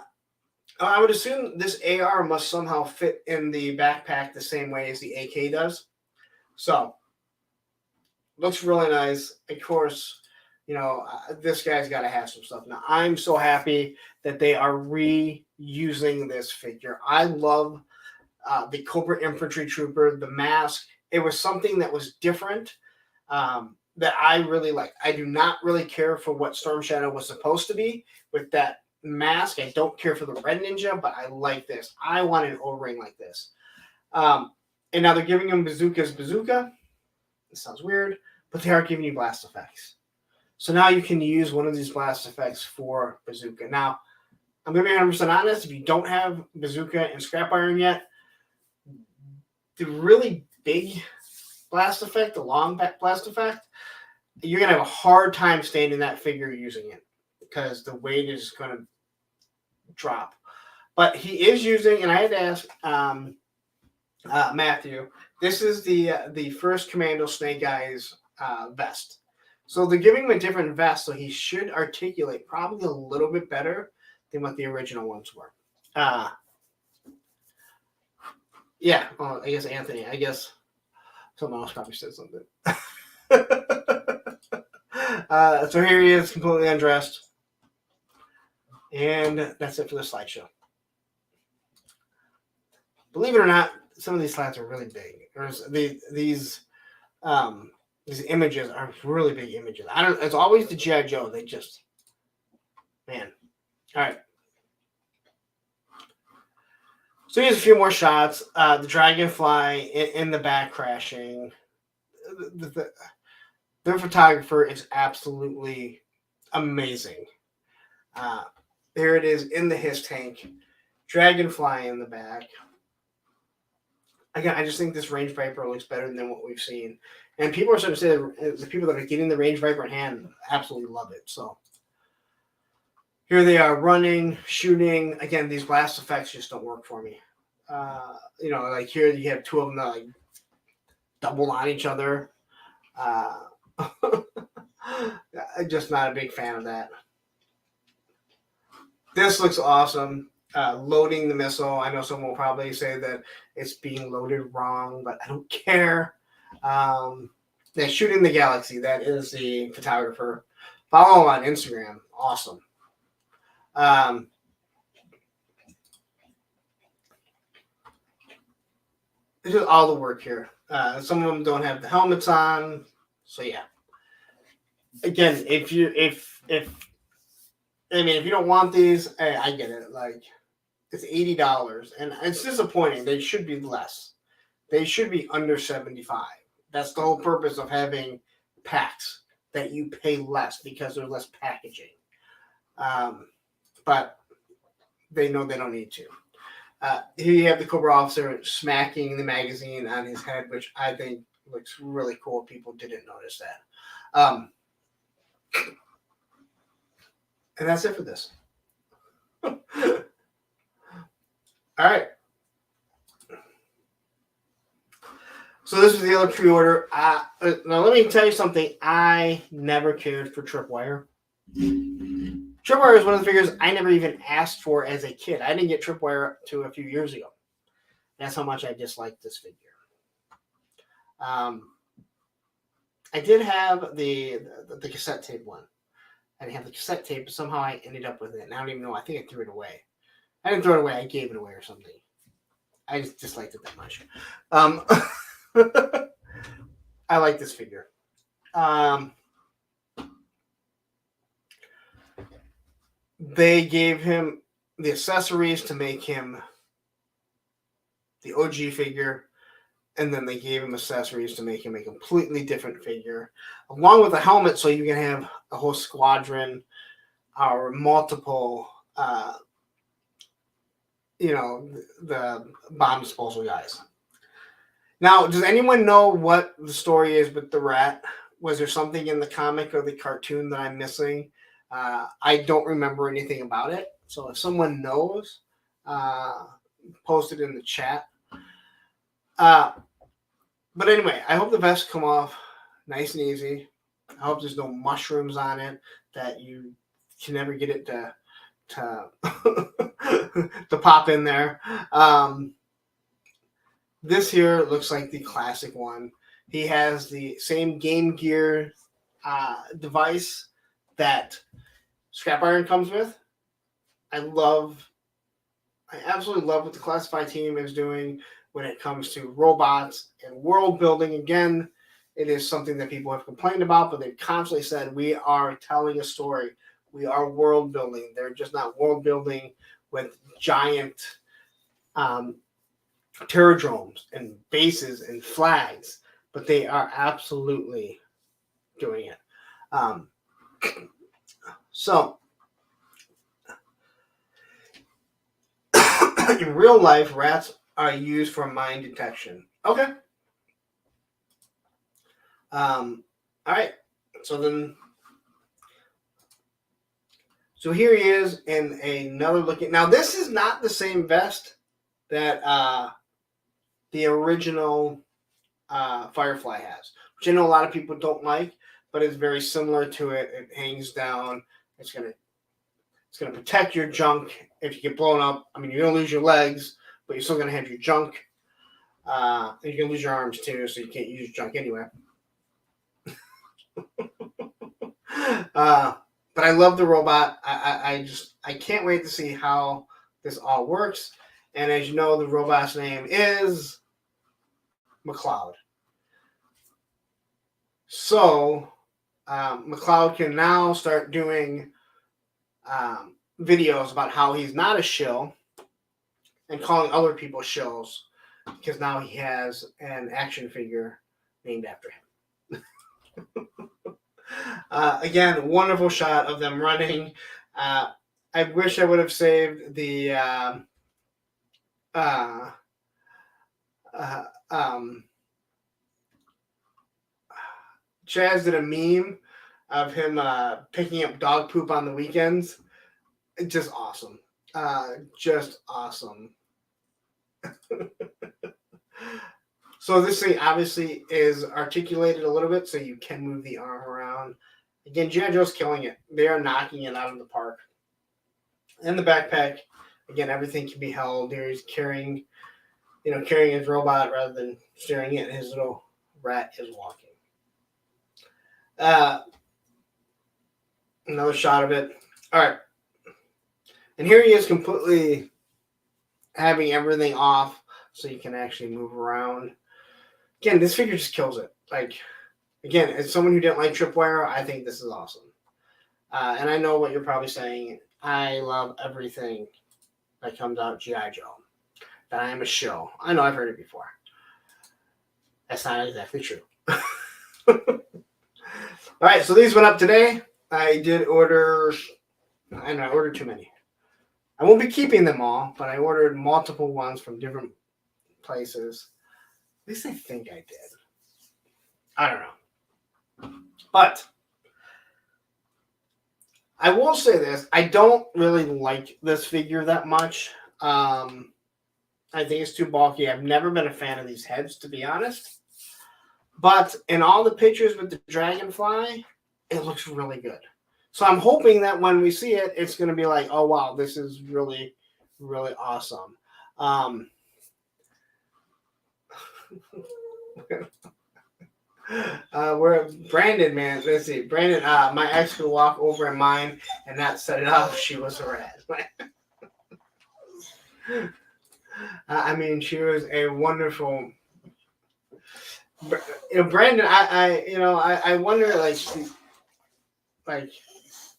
would assume this AR must somehow fit in the backpack the same way as the AK does. So, looks really nice. Of course, you know, this guy's got to have some stuff. Now, I'm so happy that they are reusing this figure. I love the Cobra Infantry Trooper, the mask. It was something that was different that I really like. I do not really care for what Storm Shadow was supposed to be with that mask. I don't care for the Red Ninja, but I like this. I want an O-ring like this. And now they're giving him Bazooka's bazooka. It sounds weird, but they are giving you blast effects. So now you can use one of these blast effects for bazooka. Now, I'm going to be 100% honest. If you don't have bazooka and scrap iron yet, the really big blast effect, the long blast effect, you're going to have a hard time staying in that figure using it because the weight is going to drop. But he is using, and I had to ask Matthew, this is the first Commando Snake Eyes vest. So they're giving him a different vest, so he should articulate probably a little bit better than what the original ones were. Yeah, well, I guess Anthony, I guess someone else probably said something. So here he is, completely undressed. And that's it for the slideshow. Believe it or not, some of these slides are really big. These images are really big images. It's always the G.I. Joe. They just, man. All right. So here's a few more shots. The dragonfly in the back crashing. The photographer is absolutely amazing. There it is in the HISS tank. Dragonfly in the back. Again, I just think this Range Viper looks better than what we've seen. And people are starting to say that the people that are getting the Range Viper in hand absolutely love it. So here they are running, shooting. Again, these blast effects just don't work for me. You know, like here you have 2 of them that like double on each other. I'm just not a big fan of that. This looks awesome. Loading the missile. I know someone will probably say that it's being loaded wrong, but I don't care. They're shooting the galaxy. That is the photographer. Follow him on Instagram. Awesome. This is all the work here. Some of them don't have the helmets on. So yeah. Again, if you don't want these, hey, I get it. Like, it's $80, and it's disappointing. They should be less. They should be under $75. That's the whole purpose of having packs, that you pay less because there's less packaging. But they know they don't need to. Here you have the Cobra officer smacking the magazine on his head, which I think looks really cool. People didn't notice that. And that's it for this. All right. So this is the other pre-order. Now let me tell you something. I never cared for Tripwire. Tripwire is one of the figures I never even asked for as a kid. I didn't get Tripwire to a few years ago. That's how much I dislike this figure. I did have the cassette tape one. I didn't have the cassette tape, but somehow I ended up with it. And I don't even know. I think I threw it away. I didn't throw it away. I gave it away or something. I just disliked it that much. I like this figure. They gave him the accessories to make him the OG figure, and then they gave him accessories to make him a completely different figure, along with a helmet, so you can have a whole squadron or multiple, the bomb disposal guys. Now, does anyone know what the story is with the rat? Was there something in the comic or the cartoon that I'm missing? I don't remember anything about it. So if someone knows, post it in the chat. But anyway, I hope the vests come off nice and easy. I hope there's no mushrooms on it that you can never get it to to pop in there. This here looks like the classic one. He has the same Game Gear device that Scrap Iron comes with. I absolutely love what the Classified team is doing when it comes to robots and world building. Again, it is something that people have complained about, but they've constantly said, we are telling a story. We are world building. They're just not world building with giant terradromes and bases and flags, but they are absolutely doing it. So, in real life, rats are used for mine detection. Okay. All right. So here he is in another looking. Now, this is not the same vest that the original Firefly has, which I know a lot of people don't like, but it's very similar to it. It hangs down. It's gonna protect your junk if you get blown up. I mean, you're gonna lose your legs, but you're still gonna have your junk. And you're gonna lose your arms too, so you can't use your junk anyway. But I love the robot. I can't wait to see how this all works. And as you know, the robot's name is McCloud. So McCloud can now start doing videos about how he's not a shill and calling other people shills, because now he has an action figure named after him. Again, wonderful shot of them running. I wish I would have saved the Chaz did a meme of him picking up dog poop on the weekends. Just awesome. Just awesome. So this thing obviously is articulated a little bit, so you can move the arm around. Again, G.I. Joe's killing it. They are knocking it out of the park. And the backpack, again, everything can be held. Here he's carrying his robot rather than steering it. His little rat is walking. Another shot of it. All right. And here he is completely having everything off so you can actually move around. Again, this figure just kills it. Like, again, as someone who didn't like tripwire, I think this is awesome. And I know what you're probably saying. I love everything that comes out G.I. Joe. That I am a shill. I know I've heard it before. That's not exactly true. All right, so these went up today. I did order, and I ordered too many. I won't be keeping them all, but I ordered multiple ones from different places. At least I think I did. I don't know. But I will say this. I don't really like this figure that much. I think it's too bulky. I've never been a fan of these heads, to be honest. But in all the pictures with the dragonfly, it looks really good. So I'm hoping that when we see it, it's going to be like, oh, wow, this is really, really awesome. Where Brandon, man, let's see. Brandon, my ex could walk over in mine and not set it off. She was a rat. I mean, she was a wonderful. Brandon, I wonder, like,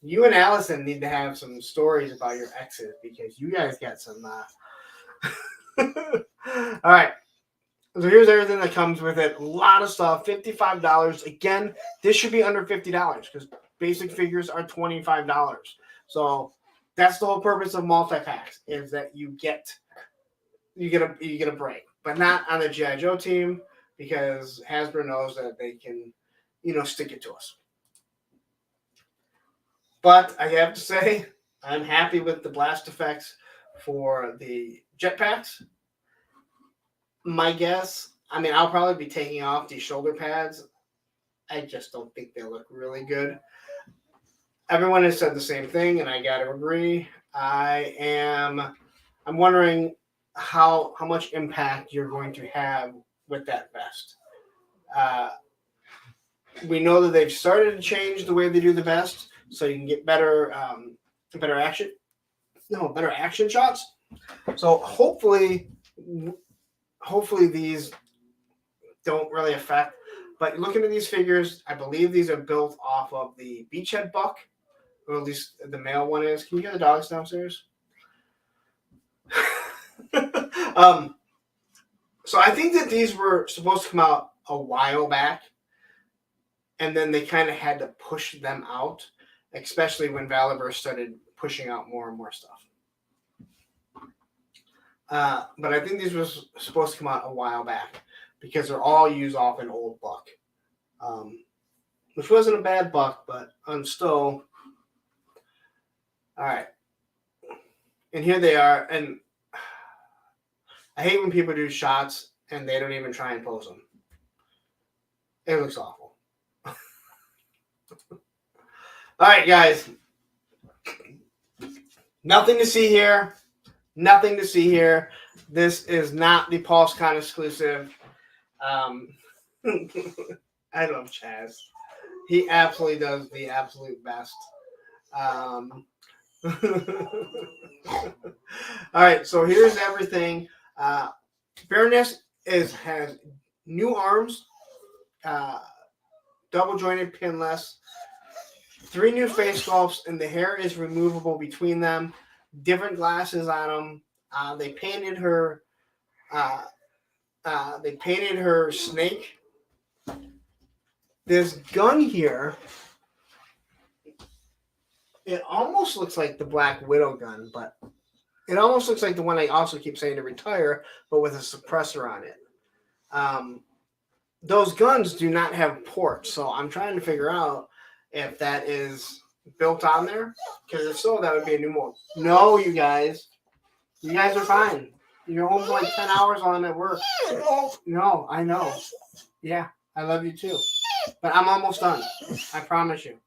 you and Allison need to have some stories about your exes because you guys got some. All right. So here's everything that comes with it. A lot of stuff. $55. Again, this should be under $50 because basic figures are $25. So that's the whole purpose of multi-packs is that you get a break, but not on the G.I. Joe team because Hasbro knows that they can, stick it to us. But I have to say, I'm happy with the blast effects for the jetpacks. My guess, I'll probably be taking off these shoulder pads. I just don't think they look really good. Everyone has said the same thing, and I gotta agree. I'm wondering how much impact you're going to have with that vest. We know that they've started to change the way they do the vest, so you can get better action shots. So hopefully these don't really affect. But looking at these figures, I believe these are built off of the Beachhead Buck, or at least the male one is. Can you hear the dogs downstairs? So I think that these were supposed to come out a while back, and then they kind of had to push them out, especially when Valiverse started pushing out more and more stuff. But I think these were supposed to come out a while back because they're all used off an old buck, which wasn't a bad buck, but still. All right. And here they are. And I hate when people do shots and they don't even try and pose them. It looks awful. All right, guys. Nothing to see here. Nothing to see here. This is not the PulseCon exclusive. I love Chaz. He absolutely does the absolute best. All right, so here's everything. Baroness has new arms, double jointed, pinless, 3 new face sculpts, and the hair is removable between them. Different glasses on them. They painted her. They painted her snake. This gun here, it almost looks like the Black Widow gun, but it almost looks like the one I also keep saying to retire, but with a suppressor on it. Those guns do not have ports, so I'm trying to figure out if that is built on there, because if so, that would be a new one. No, you guys are fine. You're home for like 10 hours while I'm at work. No, I know. Yeah, I love you too. But I'm almost done. I promise you.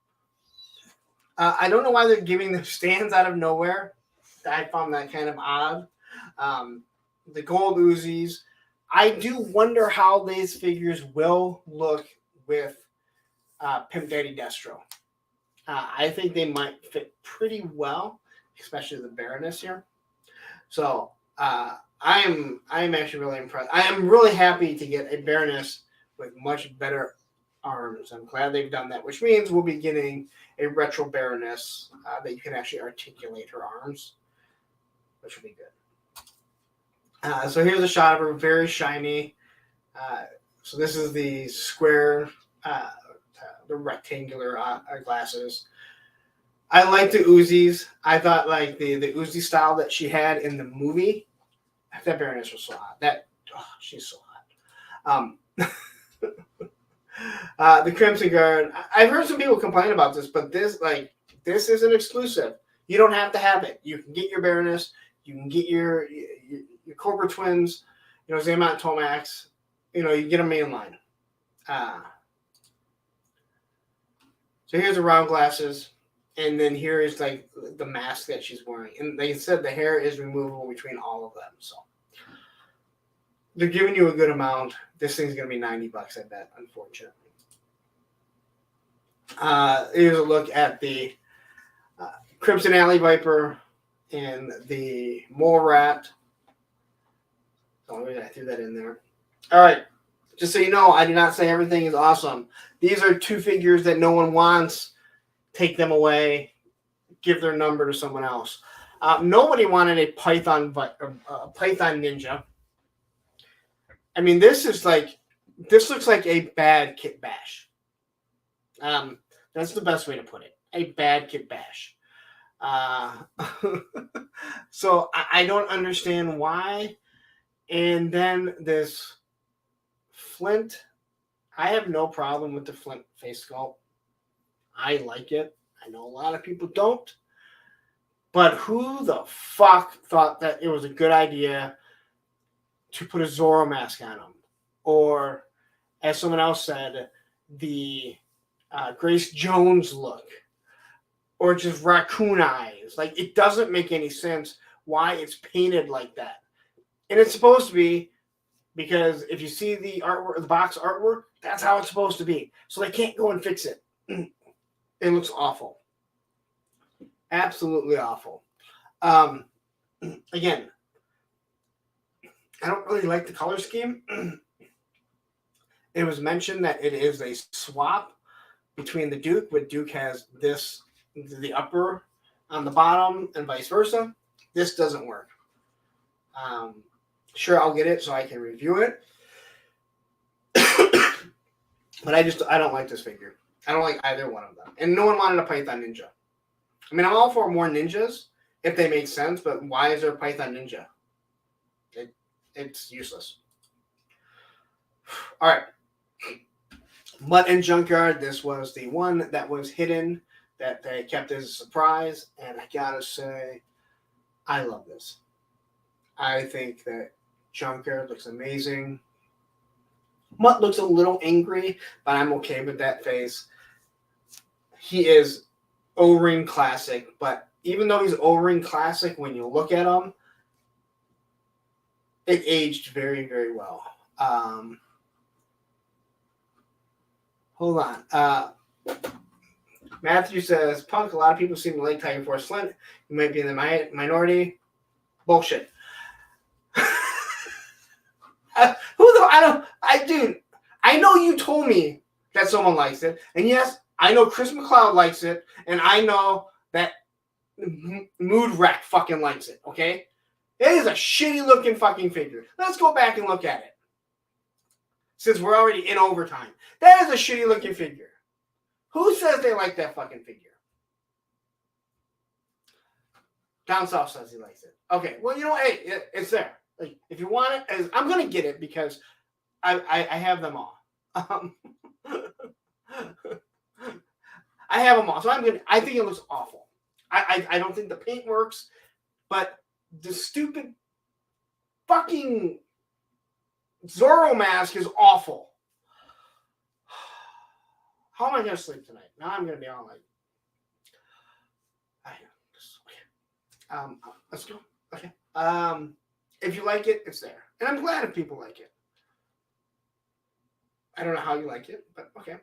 I don't know why they're giving the stands out of nowhere. I found that kind of odd. The gold Uzis. I do wonder how these figures will look with Pimp Daddy Destro. I think they might fit pretty well, especially the Baroness here. So I'm actually really impressed. I am really happy to get a Baroness with much better arms. I'm glad they've done that, which means we'll be getting a retro Baroness that you can actually articulate her arms, which will be good. So here's a shot of her, very shiny. So this is the square, the rectangular glasses. I like the Uzis. I thought like the Uzi style that she had in the movie. That Baroness was so hot. She's so hot. The Crimson Guard. I've heard some people complain about this, but this is an exclusive. You don't have to have it. You can get your Baroness. You can get your Cobra Twins. Xamot and Tomax. You get them mainline. So here's the round glasses, and then here is like the mask that she's wearing. And they said the hair is removable between all of them. So they're giving you a good amount. This thing's going to be $90, I bet, unfortunately. Here's a look at the Crimson Alley Viper and the Mole Rat. Oh, I threw that in there. All right. Just so you know, I did not say everything is awesome. These are 2 figures that no one wants. Take them away. Give their number to someone else. Nobody wanted a Python Ninja. I mean, this looks like a bad Kit Bash. That's the best way to put it. A bad Kit Bash. So I don't understand why. And then this Flint. I have no problem with the Flint face sculpt. I like it. I know a lot of people don't. But who the fuck thought that it was a good idea to put a Zorro mask on him? Or, as someone else said, the Grace Jones look. Or just raccoon eyes. Like, it doesn't make any sense why it's painted like that. And it's supposed to be, because if you see the artwork, the box artwork, that's how it's supposed to be. So they can't go and fix it. It looks awful. Absolutely awful. Again, I don't really like the color scheme. It was mentioned that it is a swap between the Duke, but Duke has this, the upper on the bottom, and vice versa. This doesn't work. Sure, I'll get it so I can review it. But I don't like this figure. I don't like either one of them. And no one wanted a Python Ninja. I mean, I'm all for more ninjas if they make sense, but why is there a Python Ninja? It's useless. All right. Mutt and Junkyard. This was the one that was hidden that they kept as a surprise. And I gotta say, I love this. I think that Junkyard looks amazing. Mutt looks a little angry, but I'm okay with that face. He is O-Ring Classic, but even though he's O-Ring Classic, when you look at him, it aged very, very well. Hold on. Matthew says, Punk, a lot of people seem to like Tiger Force Flint. You might be in the minority. Bullshit. Dude, I know you told me that someone likes it. And yes, I know Chris McLeod likes it. And I know that Mood Wreck fucking likes it, okay? It is a shitty looking fucking figure. Let's go back and look at it. Since we're already in overtime. That is a shitty looking figure. Who says they like that fucking figure? Down South says he likes it. Okay, well, you know, hey, it's there. Like, if you want it, I'm going to get it because I have them all. I have them all. So I think it looks awful. I don't think the paint works, but the stupid fucking Zorro mask is awful. How am I going to sleep tonight? Now I'm going to be all like, let's go. Okay. If you like it, it's there. And I'm glad if people like it. I don't know how you like it, but okay.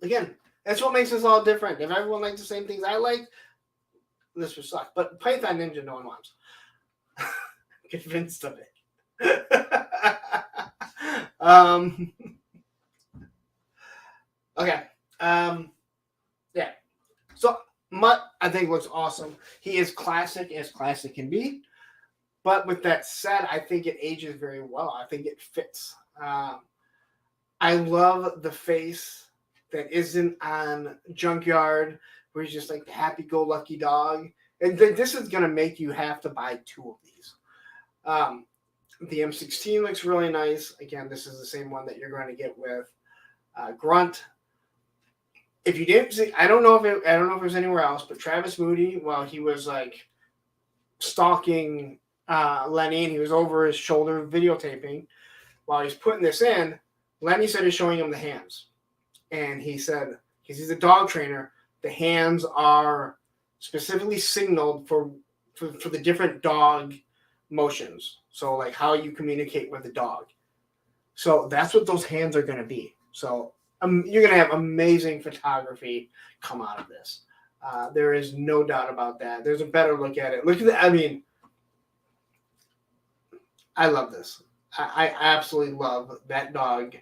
Again, that's what makes us all different. If everyone likes the same things I like, this would suck. But Python Ninja, no one wants. I'm convinced of it. Okay. Yeah. So Mutt, I think, looks awesome. He is classic as classic can be. But with that said, I think it ages very well. I think it fits. I love the face that isn't on Junkyard, where he's just like the happy-go-lucky dog. And this is going to make you have to buy 2 of these. The M16 looks really nice. Again, this is the same one that you're going to get with Grunt. If you didn't see, I don't know if it was anywhere else, but Travis Moody, while he was like stalking Lenny, and he was over his shoulder videotaping, while he's putting this in, Lenny said he's showing him the hands. And he said, because he's a dog trainer, the hands are specifically signaled for the different dog motions. So like how you communicate with the dog. So that's what those hands are going to be. So you're going to have amazing photography come out of this. There is no doubt about that. There's a better look at it. Look at that. I mean, I love this. I absolutely love that dog.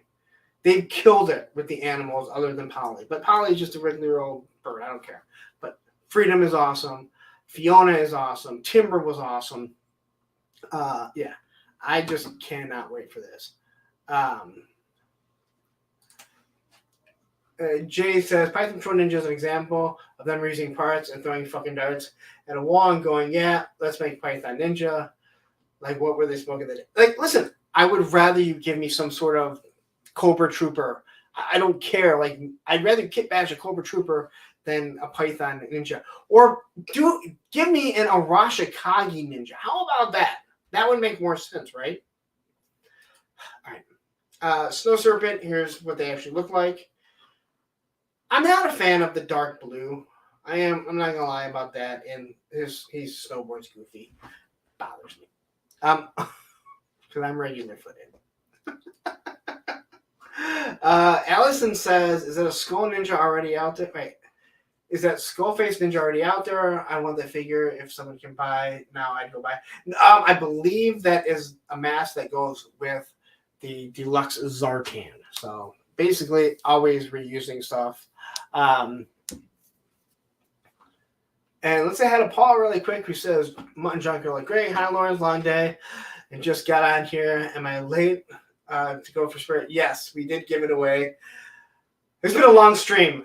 They've killed it with the animals other than Polly. But Polly's just a regular old bird. I don't care. But Freedom is awesome. Fiona is awesome. Timber was awesome. Yeah. I just cannot wait for this. Jay says, Python Patrol Ninja is an example of them using parts and throwing fucking darts at a wall and going, yeah, let's make Python Ninja. Like, what were they smoking that day? Like, listen, I would rather you give me some sort of Cobra Trooper. I don't care. Like, I'd rather kit bash a Cobra Trooper than a Python Ninja. Or give me an Arashikage Ninja. How about that? That would make more sense, right? All right. Snow Serpent, here's what they actually look like. I'm not a fan of the dark blue. I'm not going to lie about that. And his snowboard's goofy. Bothers me. Because I'm regular footed. Allison says, is that a Skull Ninja already out there? Wait. Is that Skullface Ninja already out there? I want the figure. If someone can buy now, I'd go buy. I believe that is a mask that goes with the deluxe Zartan. So basically, always reusing stuff. And let's say hi to Paul really quick, who says, Mutton Junker look great. Hi, Lawrence, long day. And just got on here. Am I late to go for Spirit? Yes, we did give it away. It's been a long stream.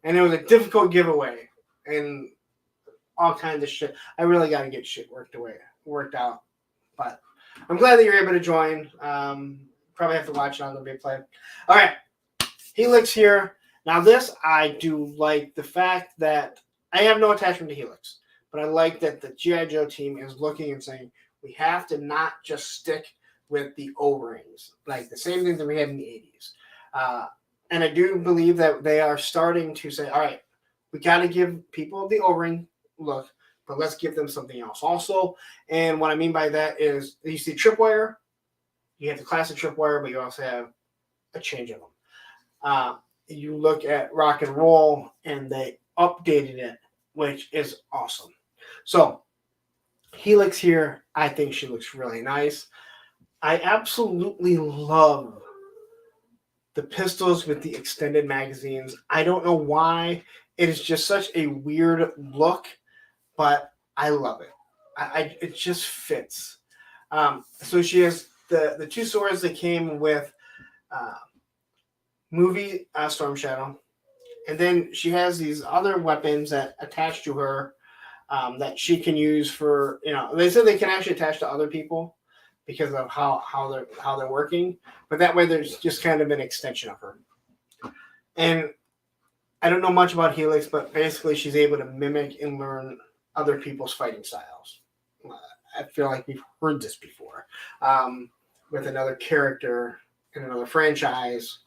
And it was a difficult giveaway. And all kinds of shit. I really got to get shit worked out. But I'm glad that you're able to join. Probably have to watch it on the replay. All right. Helix here. Now this, I do like the fact that I have no attachment to Helix. But I like that the G.I. Joe team is looking and saying, we have to not just stick with the O-rings. Like the same thing that we had in the 80s. And I do believe that they are starting to say, all right, we got to give people the O-ring look, but let's give them something else also. And what I mean by that is you see tripwire, you have the classic tripwire, but you also have a change of them. You look at rock and roll, and they updated it, which is awesome. So Helix here, I think she looks really nice. I absolutely love the pistols with the extended magazines. I don't know why. It is just such a weird look, but I love it. It just fits. So she has the two swords that came with movie Storm Shadow. And then she has these other weapons that attach to her that she can use for, they said they can actually attach to other people because of how they're working. But that way there's just kind of an extension of her. And I don't know much about Helix, but basically she's able to mimic and learn other people's fighting styles. I feel like we've heard this before with another character in another franchise.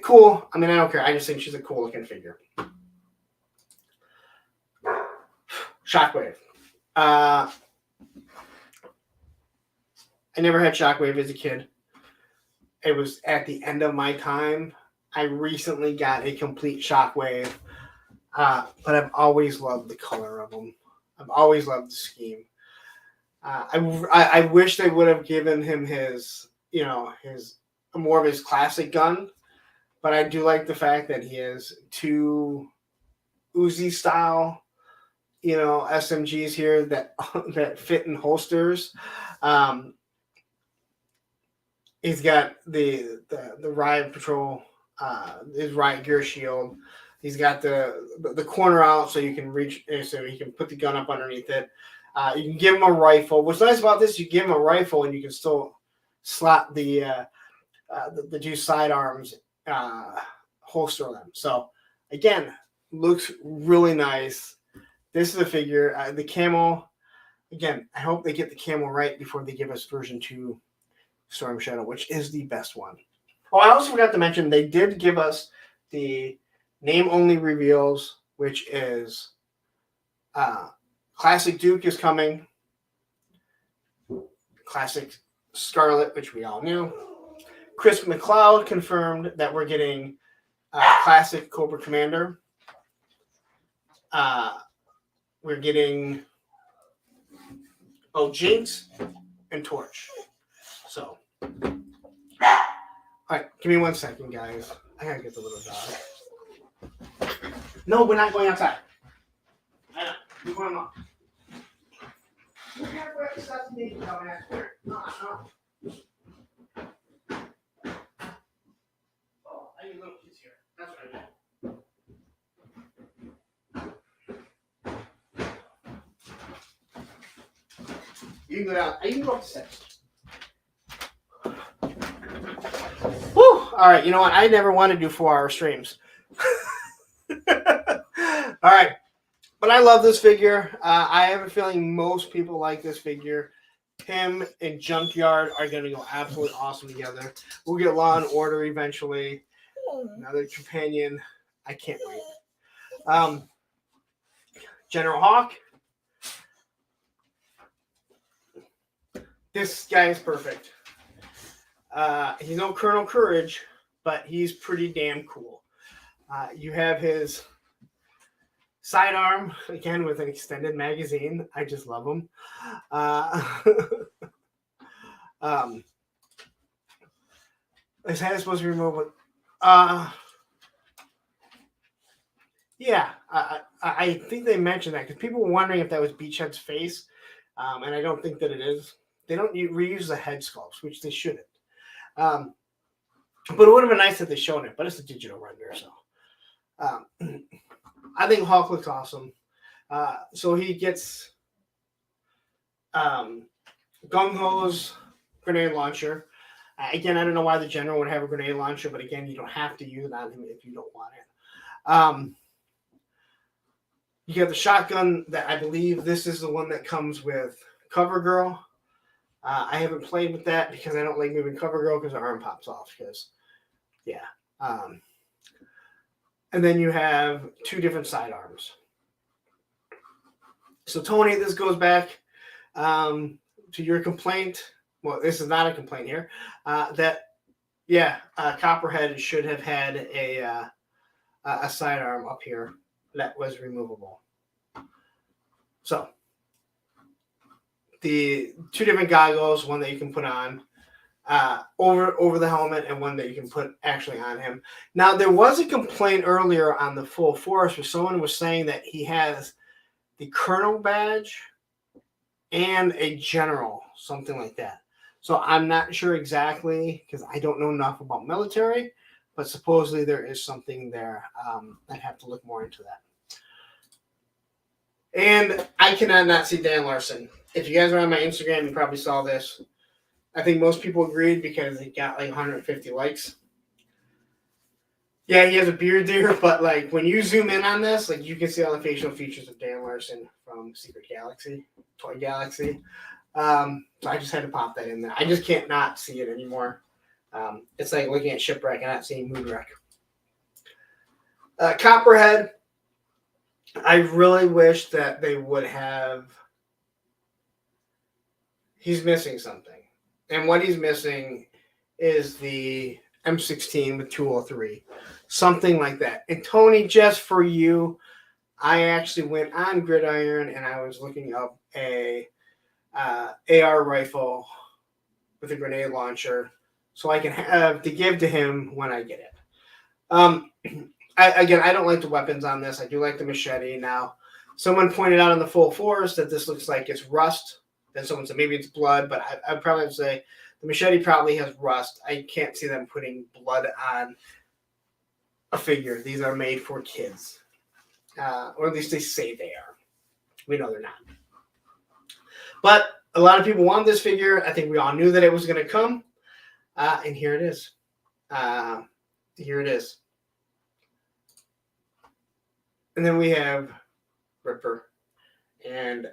Cool. I mean, I don't care. I just think she's a cool looking figure. Shockwave. I never had Shockwave as a kid. It was at the end of my time. I recently got a complete Shockwave, but I've always loved the color of them. I've always loved the scheme. I wish they would have given him his more of his classic gun, but I do like the fact that he has two Uzi style, SMGs here that fit in holsters. He's got the riot patrol, his riot gear shield. He's got the corner out so you can reach, so you can put the gun up underneath it. You can give him a rifle. What's nice about this, you give him a rifle and you can still slap the two sidearms, holster them. So again, looks really nice. This is a figure. The camo, again, I hope they get the camo right before they give us version 2 Storm Shadow, which is the best one. Oh, I also forgot to mention they did give us the name only reveals, which is Classic Duke is coming. Classic Scarlet, which we all knew. Chris McLeod confirmed that we're getting Classic Cobra Commander. We're getting Jinx and Torch. So, all right, give me 1 second, guys. I gotta get the little dog. No, we're not going outside. I know. We're going on. You can't wear stuff to No. Oh, I need little kids here. That's what I meant. You can go down. You can go up the steps. Whew. All right. You know what? I never want to do 4-hour streams. All right. But I love this figure. I have a feeling most people like this figure. Him and Junkyard are going to go absolutely awesome together. We'll get Law and Order eventually. Another companion. I can't wait. General Hawk. This guy is perfect. He's no Colonel Courage, but he's pretty damn cool. You have his sidearm, again, with an extended magazine. I just love him. His head is supposed to be removable. Yeah, I think they mentioned that because people were wondering if that was Beachhead's face, and I don't think that it is. They don't reuse the head sculpts, which they shouldn't. But it would have been nice if they showed it, but it's a digital render, so. I think Hawk looks awesome. So he gets Gung Ho's grenade launcher. Again, I don't know why the general would have a grenade launcher, but again, you don't have to use it on him if you don't want it. You get the shotgun that I believe this is the one that comes with CoverGirl. I haven't played with that because I don't like moving CoverGirl because the arm pops off. Yeah. And then you have 2 different sidearms. So, Tony, this goes back to your complaint. Well, this is not a complaint here. Copperhead should have had a sidearm up here that was removable. So, the 2 different goggles, one that you can put on over the helmet and one that you can put actually on him. Now, there was a complaint earlier on the Full Force where someone was saying that he has the Colonel badge and a General, something like that. So I'm not sure exactly because I don't know enough about military, but supposedly there is something there. I'd have to look more into that. And I cannot not see Dan Larson. If you guys are on my Instagram, you probably saw this. I think most people agreed because he got like 150 likes. Yeah, he has a beard there, but like when you zoom in on this, like you can see all the facial features of Dan Larson from Secret Galaxy, Toy Galaxy. So I just had to pop that in there. I just can't not see it anymore. It's like looking at Shipwreck and not seeing Moonwreck. Copperhead. I really wish that they would have. He's missing something. And what he's missing is the M16 with 203. Something like that. And Tony, just for you, I actually went on Gridiron and I was looking up a AR rifle with a grenade launcher so I can have to give to him when I get it. I don't like the weapons on this. I do like the machete. Now, someone pointed out on the Full Force that this looks like it's rust. Then someone said maybe it's blood, but I'd probably say the machete probably has rust. I can't see them putting blood on a figure. These are made for kids. Or at least they say they are. We know they're not. But a lot of people want this figure. I think we all knew that it was going to come. And here it is. Here it is. And then we have Ripper. And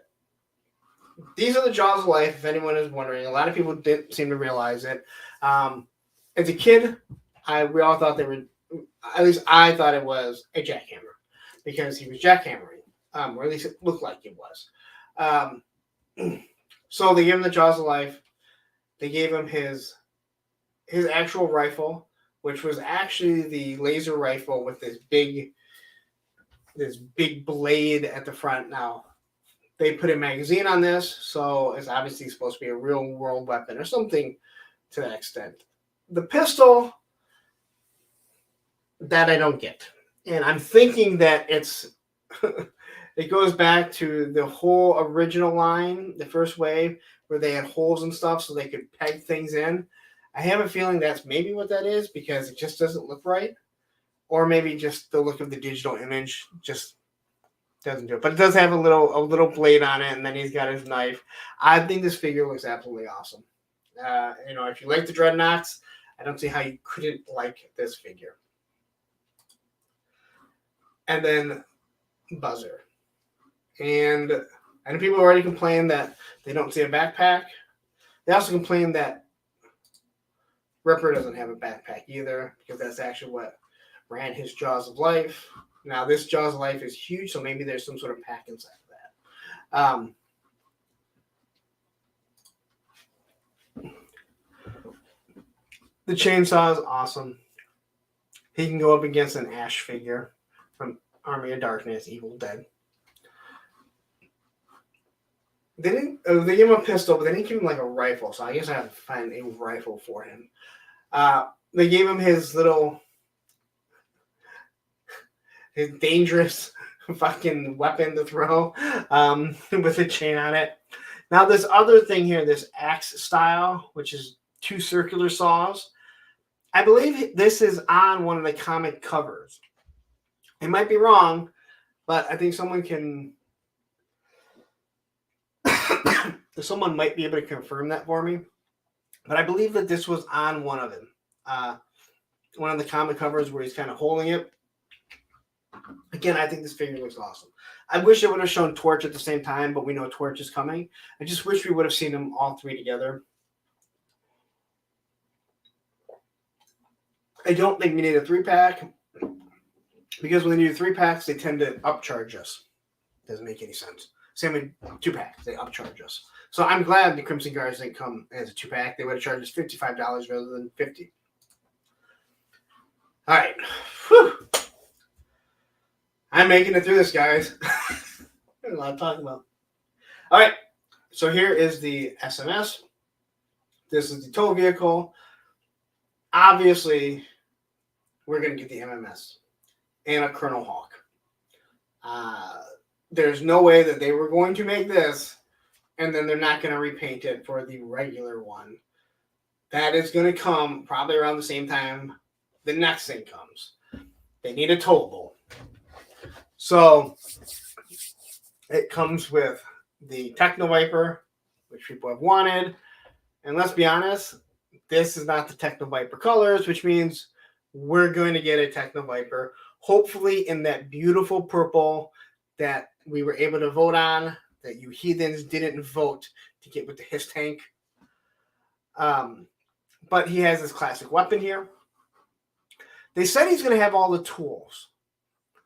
these are the Jaws of Life, if anyone is wondering. A lot of people didn't seem to realize it. As a kid, we all thought they were, at least I thought it was a jackhammer because he was jackhammering, or at least it looked like it was. Um, so they gave him the Jaws of Life. They gave him his actual rifle, which was actually the laser rifle with this big blade at the front. Now they put a magazine on this, so it's obviously supposed to be a real world weapon or something to that extent. The pistol, that I don't get. And I'm thinking that it's it goes back to the whole original line, the first wave, where they had holes and stuff so they could peg things in. I have a feeling that's maybe what that is, because it just doesn't look right. Or maybe just the look of the digital image just doesn't do it. But it does have a little blade on it, and then he's got his knife. I think this figure looks absolutely awesome. If you like the Dreadnoughts, I don't see how you couldn't like this figure. And then Buzzer. And I know people already complain that they don't see a backpack. They also complain that Ripper doesn't have a backpack either, because that's actually what ran his Jaws of Life. Now, this Jaws of Life is huge, so maybe there's some sort of pack inside of that. The chainsaw is awesome. He can go up against an Ash figure from Army of Darkness, Evil Dead. They gave him a pistol, but they didn't give him like a rifle, so I guess I have to find a rifle for him. They gave him his dangerous fucking weapon to throw with a chain on it. Now, this other thing here, this axe style, which is 2 circular saws, I believe this is on one of the comic covers. It might be wrong, but I think someone might be able to confirm that for me. But I believe that this was on one of them. One of the comic covers where he's kind of holding it. Again, I think this figure looks awesome. I wish it would have shown Torch at the same time, but we know Torch is coming. I just wish we would have seen them all 3 together. I don't think we need a 3-pack, because when they do 3-packs, they tend to upcharge us. Doesn't make any sense. Same with 2-packs, they upcharge us. So I'm glad the Crimson Guards didn't come as a 2-pack. They would have charged us $55 rather than $50. All right. Whew. I'm making it through this, guys. There's a lot to talk about. All right. So here is the SMS. This is the tow vehicle. Obviously, we're going to get the MMS and a Colonel Hawk. There's no way that they were going to make this and then they're not going to repaint it for the regular one. That is going to come probably around the same time the next thing comes. They need a towable. So it comes with the Techno Viper, which people have wanted. And let's be honest, this is not the Techno Viper colors, which means we're going to get a Techno Viper, hopefully in that beautiful purple that we were able to vote on, that you heathens didn't vote to get with the Hiss tank. But he has this classic weapon here. They said he's going to have all the tools.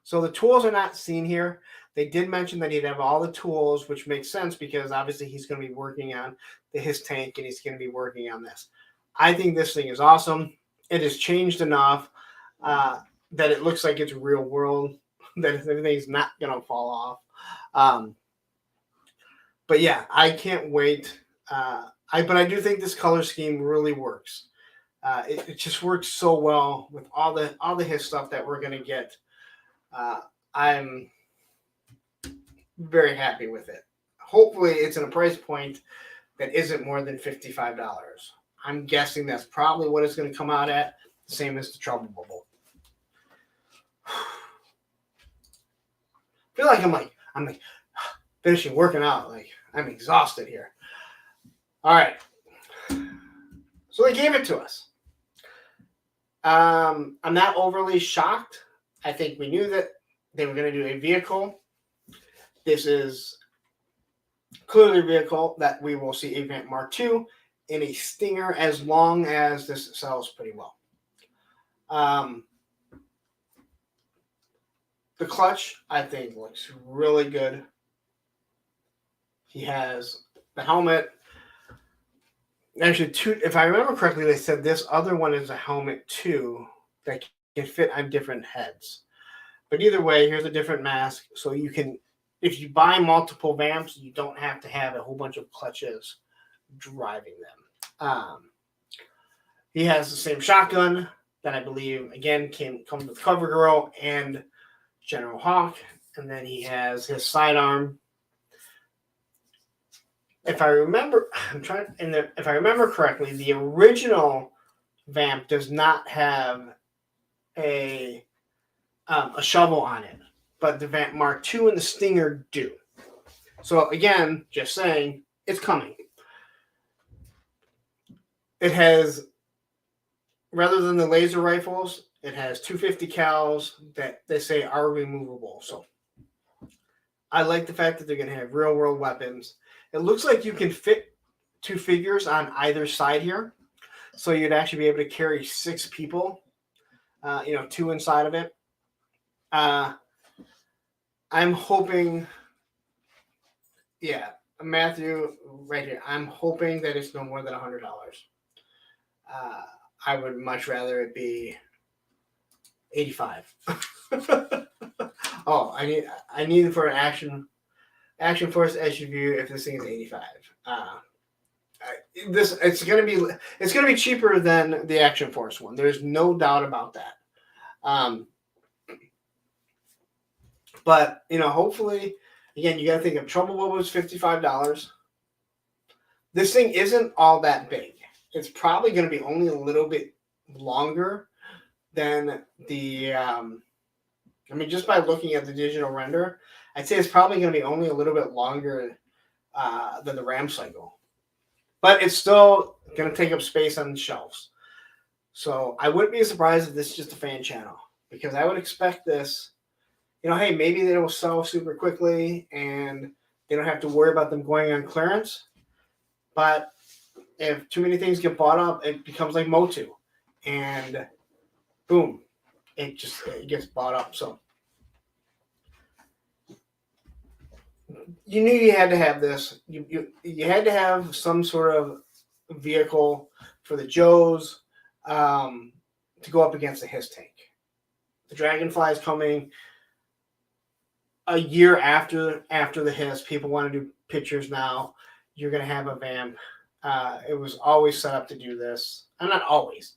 So the tools are not seen here. They did mention that he'd have all the tools, which makes sense because obviously he's going to be working on the Hiss tank and he's going to be working on this. I think this thing is awesome. It has changed enough that it looks like it's real world, that everything's not going to fall off. But yeah, I can't wait. But I do think this color scheme really works. It just works so well with all the Hiss stuff that we're going to get. I'm very happy with it. Hopefully it's in a price point that isn't more than $55. I'm guessing that's probably what it's going to come out at, same as the Trouble Bubble. I feel like I'm finishing working out. Like I'm exhausted here. All right. So they gave it to us. I'm not overly shocked. I think we knew that they were going to do a vehicle. This is clearly a vehicle that we will see a Vamp Mark II in a Stinger as long as this sells pretty well. The clutch, I think, looks really good. He has the helmet. Actually, two. If I remember correctly, they said this other one is a helmet too that can fit on different heads. But either way, here's a different mask, so you can. If you buy multiple vamps, you don't have to have a whole bunch of clutches driving them. He has the same shotgun that I believe again comes with Cover Girl and General Hawk, and then he has his sidearm. If I remember, if I remember correctly, the original vamp does not have a shovel on it, but the Vamp Mark II and the Stinger do. So again, just saying, it's coming. It has, rather than the laser rifles, it has 250 cals that they say are removable. So I like the fact that they're going to have real world weapons. It looks like you can fit 2 figures on either side here. So you'd actually be able to carry 6 people, 2 inside of it. I'm hoping, Matthew, right here. I'm hoping that it's no more than $100. I would much rather it be $85. Oh, I need it for an action force SUV if this thing is $85. It's gonna be cheaper than the Action Force one. There's no doubt about that. But hopefully, again, you got to think of Trouble Bob was $55. This thing isn't all that big. It's probably going to be only a little bit longer than the. Just by looking at the digital render, I'd say it's probably going to be only a little bit longer than the Ram Cycle. But it's still going to take up space on the shelves. So I wouldn't be surprised if this is just a fan channel, because I would expect this, hey, maybe they will sell super quickly and they don't have to worry about them going on clearance. But if too many things get bought up, it becomes like MOTU. And boom, it gets bought up. So you knew you had to have this. You had to have some sort of vehicle for the Joes to go up against the Hiss tank. The Dragonfly is coming a year after the Hiss. People want to do pictures now. You're going to have a vamp. It was always set up to do this. And not always.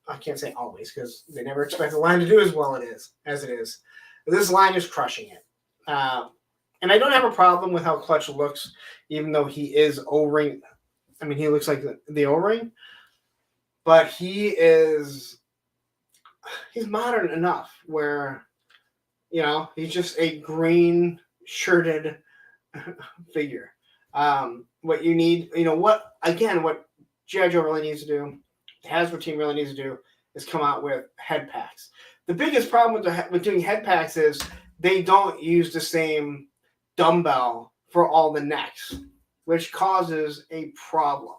I can't say always because they never expect the line to do as well as it is. This line is crushing it. And I don't have a problem with how Clutch looks, even though he is O-ring. He looks like the O-ring. But he's modern enough where, he's just a green shirted figure. What you need, what G.I. Joe really needs to do, the Hasbro team really needs to do, is come out with head packs. The biggest problem with doing head packs is they don't use the same dumbbell for all the necks, which causes a problem.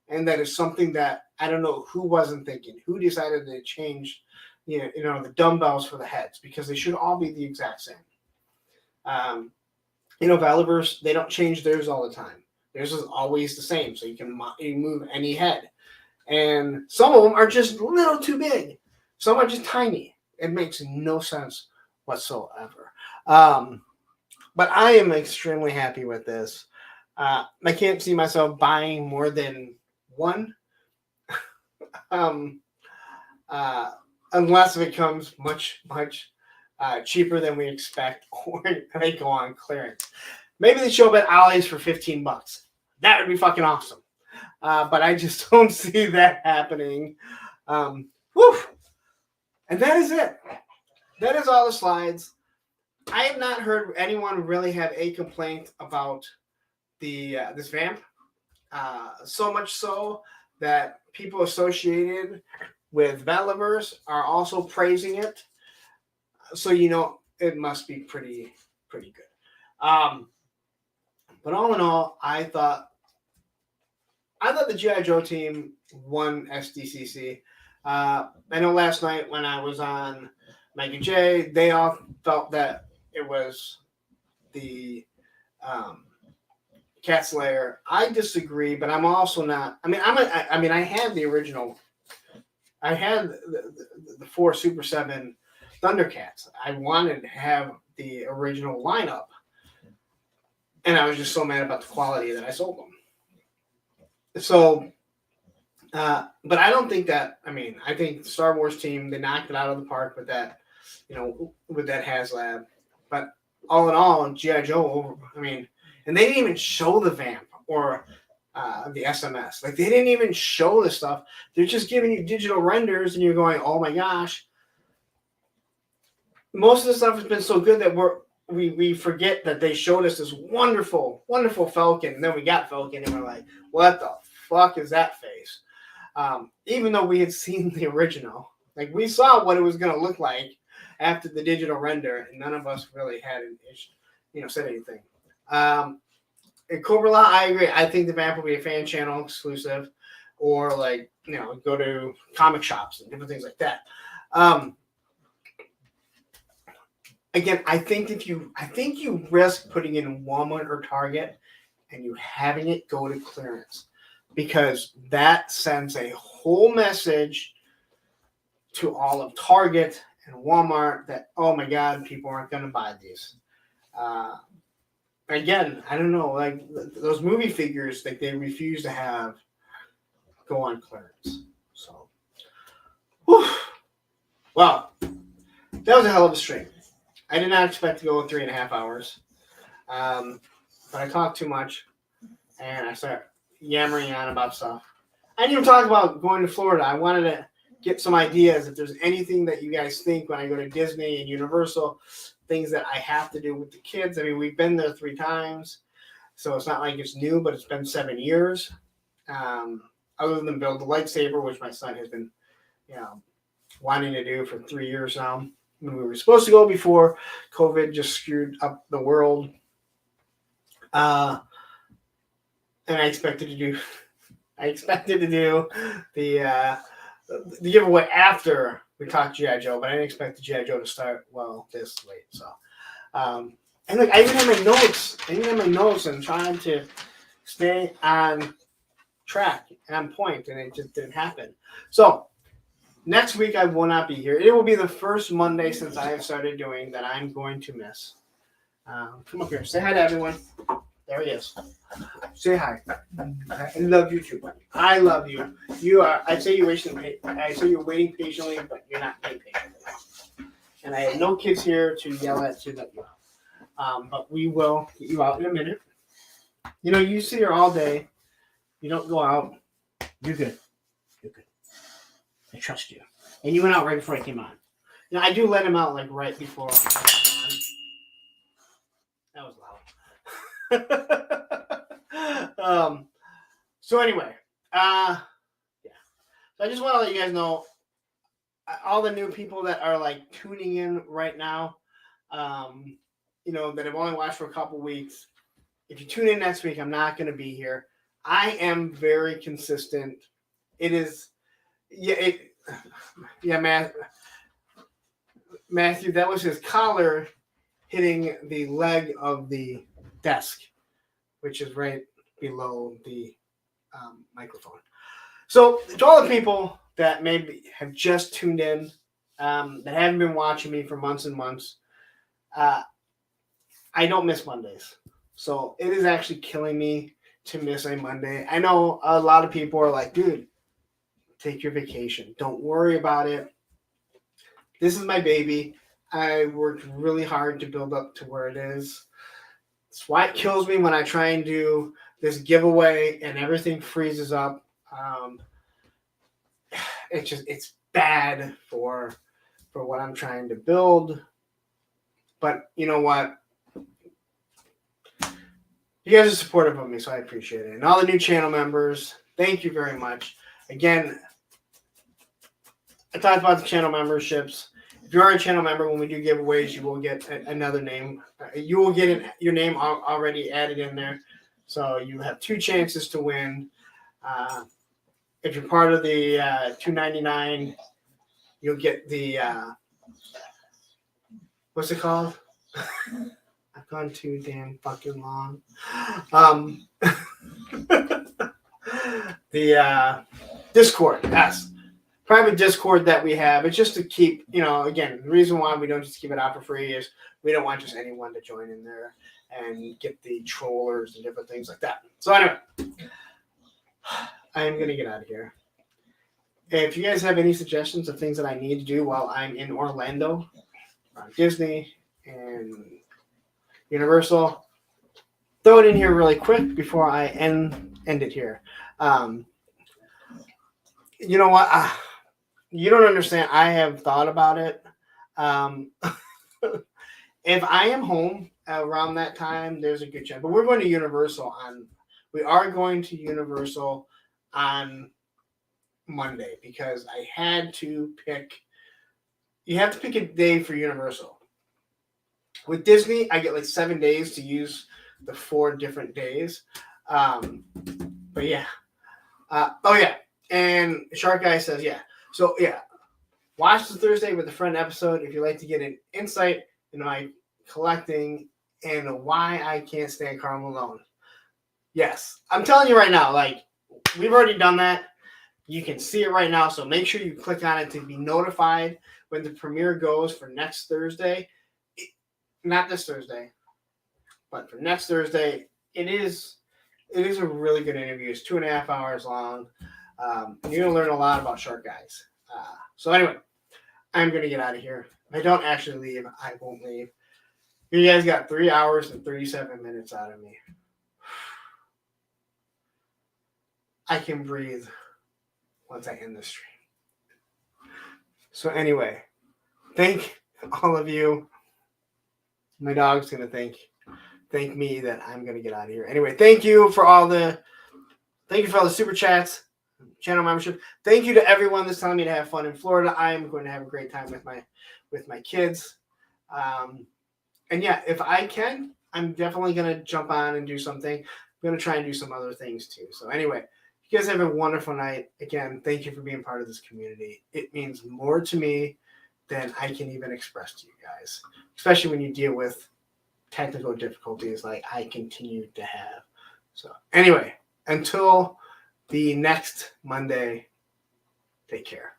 And that is something that I don't know who wasn't thinking, who decided to change, the dumbbells for the heads, because they should all be the exact same. Valiverse, they don't change theirs all the time. Theirs is always the same, so you can move any head. And some of them are just a little too big. Some are just tiny. It makes no sense whatsoever. But I am extremely happy with this. I can't see myself buying more than one. Unless it comes much, much cheaper than we expect, or they go on clearance. Maybe they show up at Ollie's for $15. That would be fucking awesome. But I just don't see that happening. And that is it. That is all the slides. I have not heard anyone really have a complaint about this vamp. So much so that people associated with Valiverse are also praising it. So it must be pretty good. But all in all, I thought the G.I. Joe team won SDCC. I know last night when I was on Mike and Jay, they all felt that it was the Cat's Lair. I disagree, but I'm also not. I mean, I had the original. I had the 4 Super 7 Thundercats. I wanted to have the original lineup, and I was just so mad about the quality that I sold them. So, but I don't think that. I mean, I think the Star Wars team, they knocked it out of the park with that, with that HazLab. But all in all, G.I. Joe. I mean, and they didn't even show the Vamp or the SMS. Like, they didn't even show the stuff. They're just giving you digital renders, and you're going, oh my gosh. Most of the stuff has been so good that we forget that they showed us this wonderful, wonderful Falcon, and then we got Falcon, and we're like, what the fuck is that face? Even though we had seen the original, like, we saw what it was going to look like after the digital render, and none of us really had said anything. In Cobra La, I agree. I think the Vamp will be a fan channel exclusive, or go to comic shops and different things like that. Again, I think you risk putting it in Walmart or Target and you having it go to clearance, because that sends a whole message to all of Target and Walmart that, oh my God, people aren't going to buy these. Again, I don't know, like those movie figures, like they refuse to have go on clearance. So, whew. Well, that was a hell of a stream. I did not expect to go 3.5 hours, but I talked too much, and I started yammering on about stuff. I didn't even talk about going to Florida. I wanted to get some ideas if there's anything that you guys think when I go to Disney and Universal, things that I have to do with the kids. I mean, we've been there 3 times, so it's not like it's new, but it's been 7 years. Other than build the lightsaber, which my son has been, wanting to do for 3 years now. When we were supposed to go before COVID just screwed up the world. And I expected to do the giveaway after we talked G.I. Joe, but I didn't expect the G.I. Joe to start this late. So, and look, I even have my notes and trying to stay on track and on point, and it just didn't happen. So, next week I will not be here. It will be the first Monday since I have started doing that I'm going to miss. Come up here. Say hi to everyone. There he is. Say hi. I love you too, buddy. I love you. You are. I say you're waiting patiently, but you're not waiting patiently. And I have no kids here to yell at to let you out. But we will get you out in a minute. You sit here all day. You don't go out. You're good. I trust you. And you went out right before I came on. I do let him out like right before I came on. That was loud. So anyway, yeah. So I just want to let you guys know, all the new people that are like tuning in right now, that have only watched for a couple weeks. If you tune in next week, I'm not going to be here. I am very consistent. It is. Matthew, that was his collar hitting the leg of the desk, which is right below the microphone. So, to all the people that maybe have just tuned in, that haven't been watching me for months and months, I don't miss Mondays. So, it is actually killing me to miss a Monday. I know a lot of people are like, dude, take your vacation. Don't worry about it. This is my baby. I worked really hard to build up to where it is. That's why it kills me when I try and do this giveaway and everything freezes up. It's bad for what I'm trying to build. But you know what? You guys are supportive of me, so I appreciate it. And all the new channel members, thank you very much. Again, I talked about the channel memberships. If you are a channel member, when we do giveaways, you will get another name. You will get your name already added in there. So you have 2 chances to win. If you're part of the $2.99, you'll get the what's it called? I've gone too damn fucking long. The Discord, yes. Private Discord that we have. It's just to keep, again, the reason why we don't just keep it out for free is we don't want just anyone to join in there and get the trollers and different things like that. So anyway, I am going to get out of here. If you guys have any suggestions of things that I need to do while I'm in Orlando, Disney and Universal, throw it in here really quick before I end it here. You know what? You don't understand. I have thought about it. If I am home around that time, there's a good chance. But we're going to Universal we are going to Universal on Monday because I had to pick. You have to pick a day for Universal. With Disney, I get like 7 days to use the 4 different days. But yeah. Oh yeah. And Shark Guy says, yeah. So yeah. Watch the Thursday with a Friend episode if you'd like to get an insight into my collecting and why I can't stand Karl Malone. Yes. I'm telling you right now, like, we've already done that. You can see it right now, so make sure you click on it to be notified when the premiere goes for next Thursday. Not this Thursday, but for next Thursday. It is a really good interview. It's 2.5 hours long. You're going to learn a lot about Shark Guys. So anyway, I'm going to get out of here. If I don't actually leave, I won't leave. You guys got 3 hours and 37 minutes out of me. I can breathe once I end the stream. So anyway, thank all of you. My dog's going to thank me that I'm going to get out of here. Anyway, thank you for all the super chats, channel membership. Thank you to everyone that's telling me to have fun in Florida. I am going to have a great time with my kids. And yeah, if I can, I'm definitely going to jump on and do something. I'm going to try and do some other things too. So anyway, you guys have a wonderful night. Again, thank you for being part of this community. It means more to me than I can even express to you guys, especially when you deal with technical difficulties like I continue to have. So anyway, until the next Monday, take care.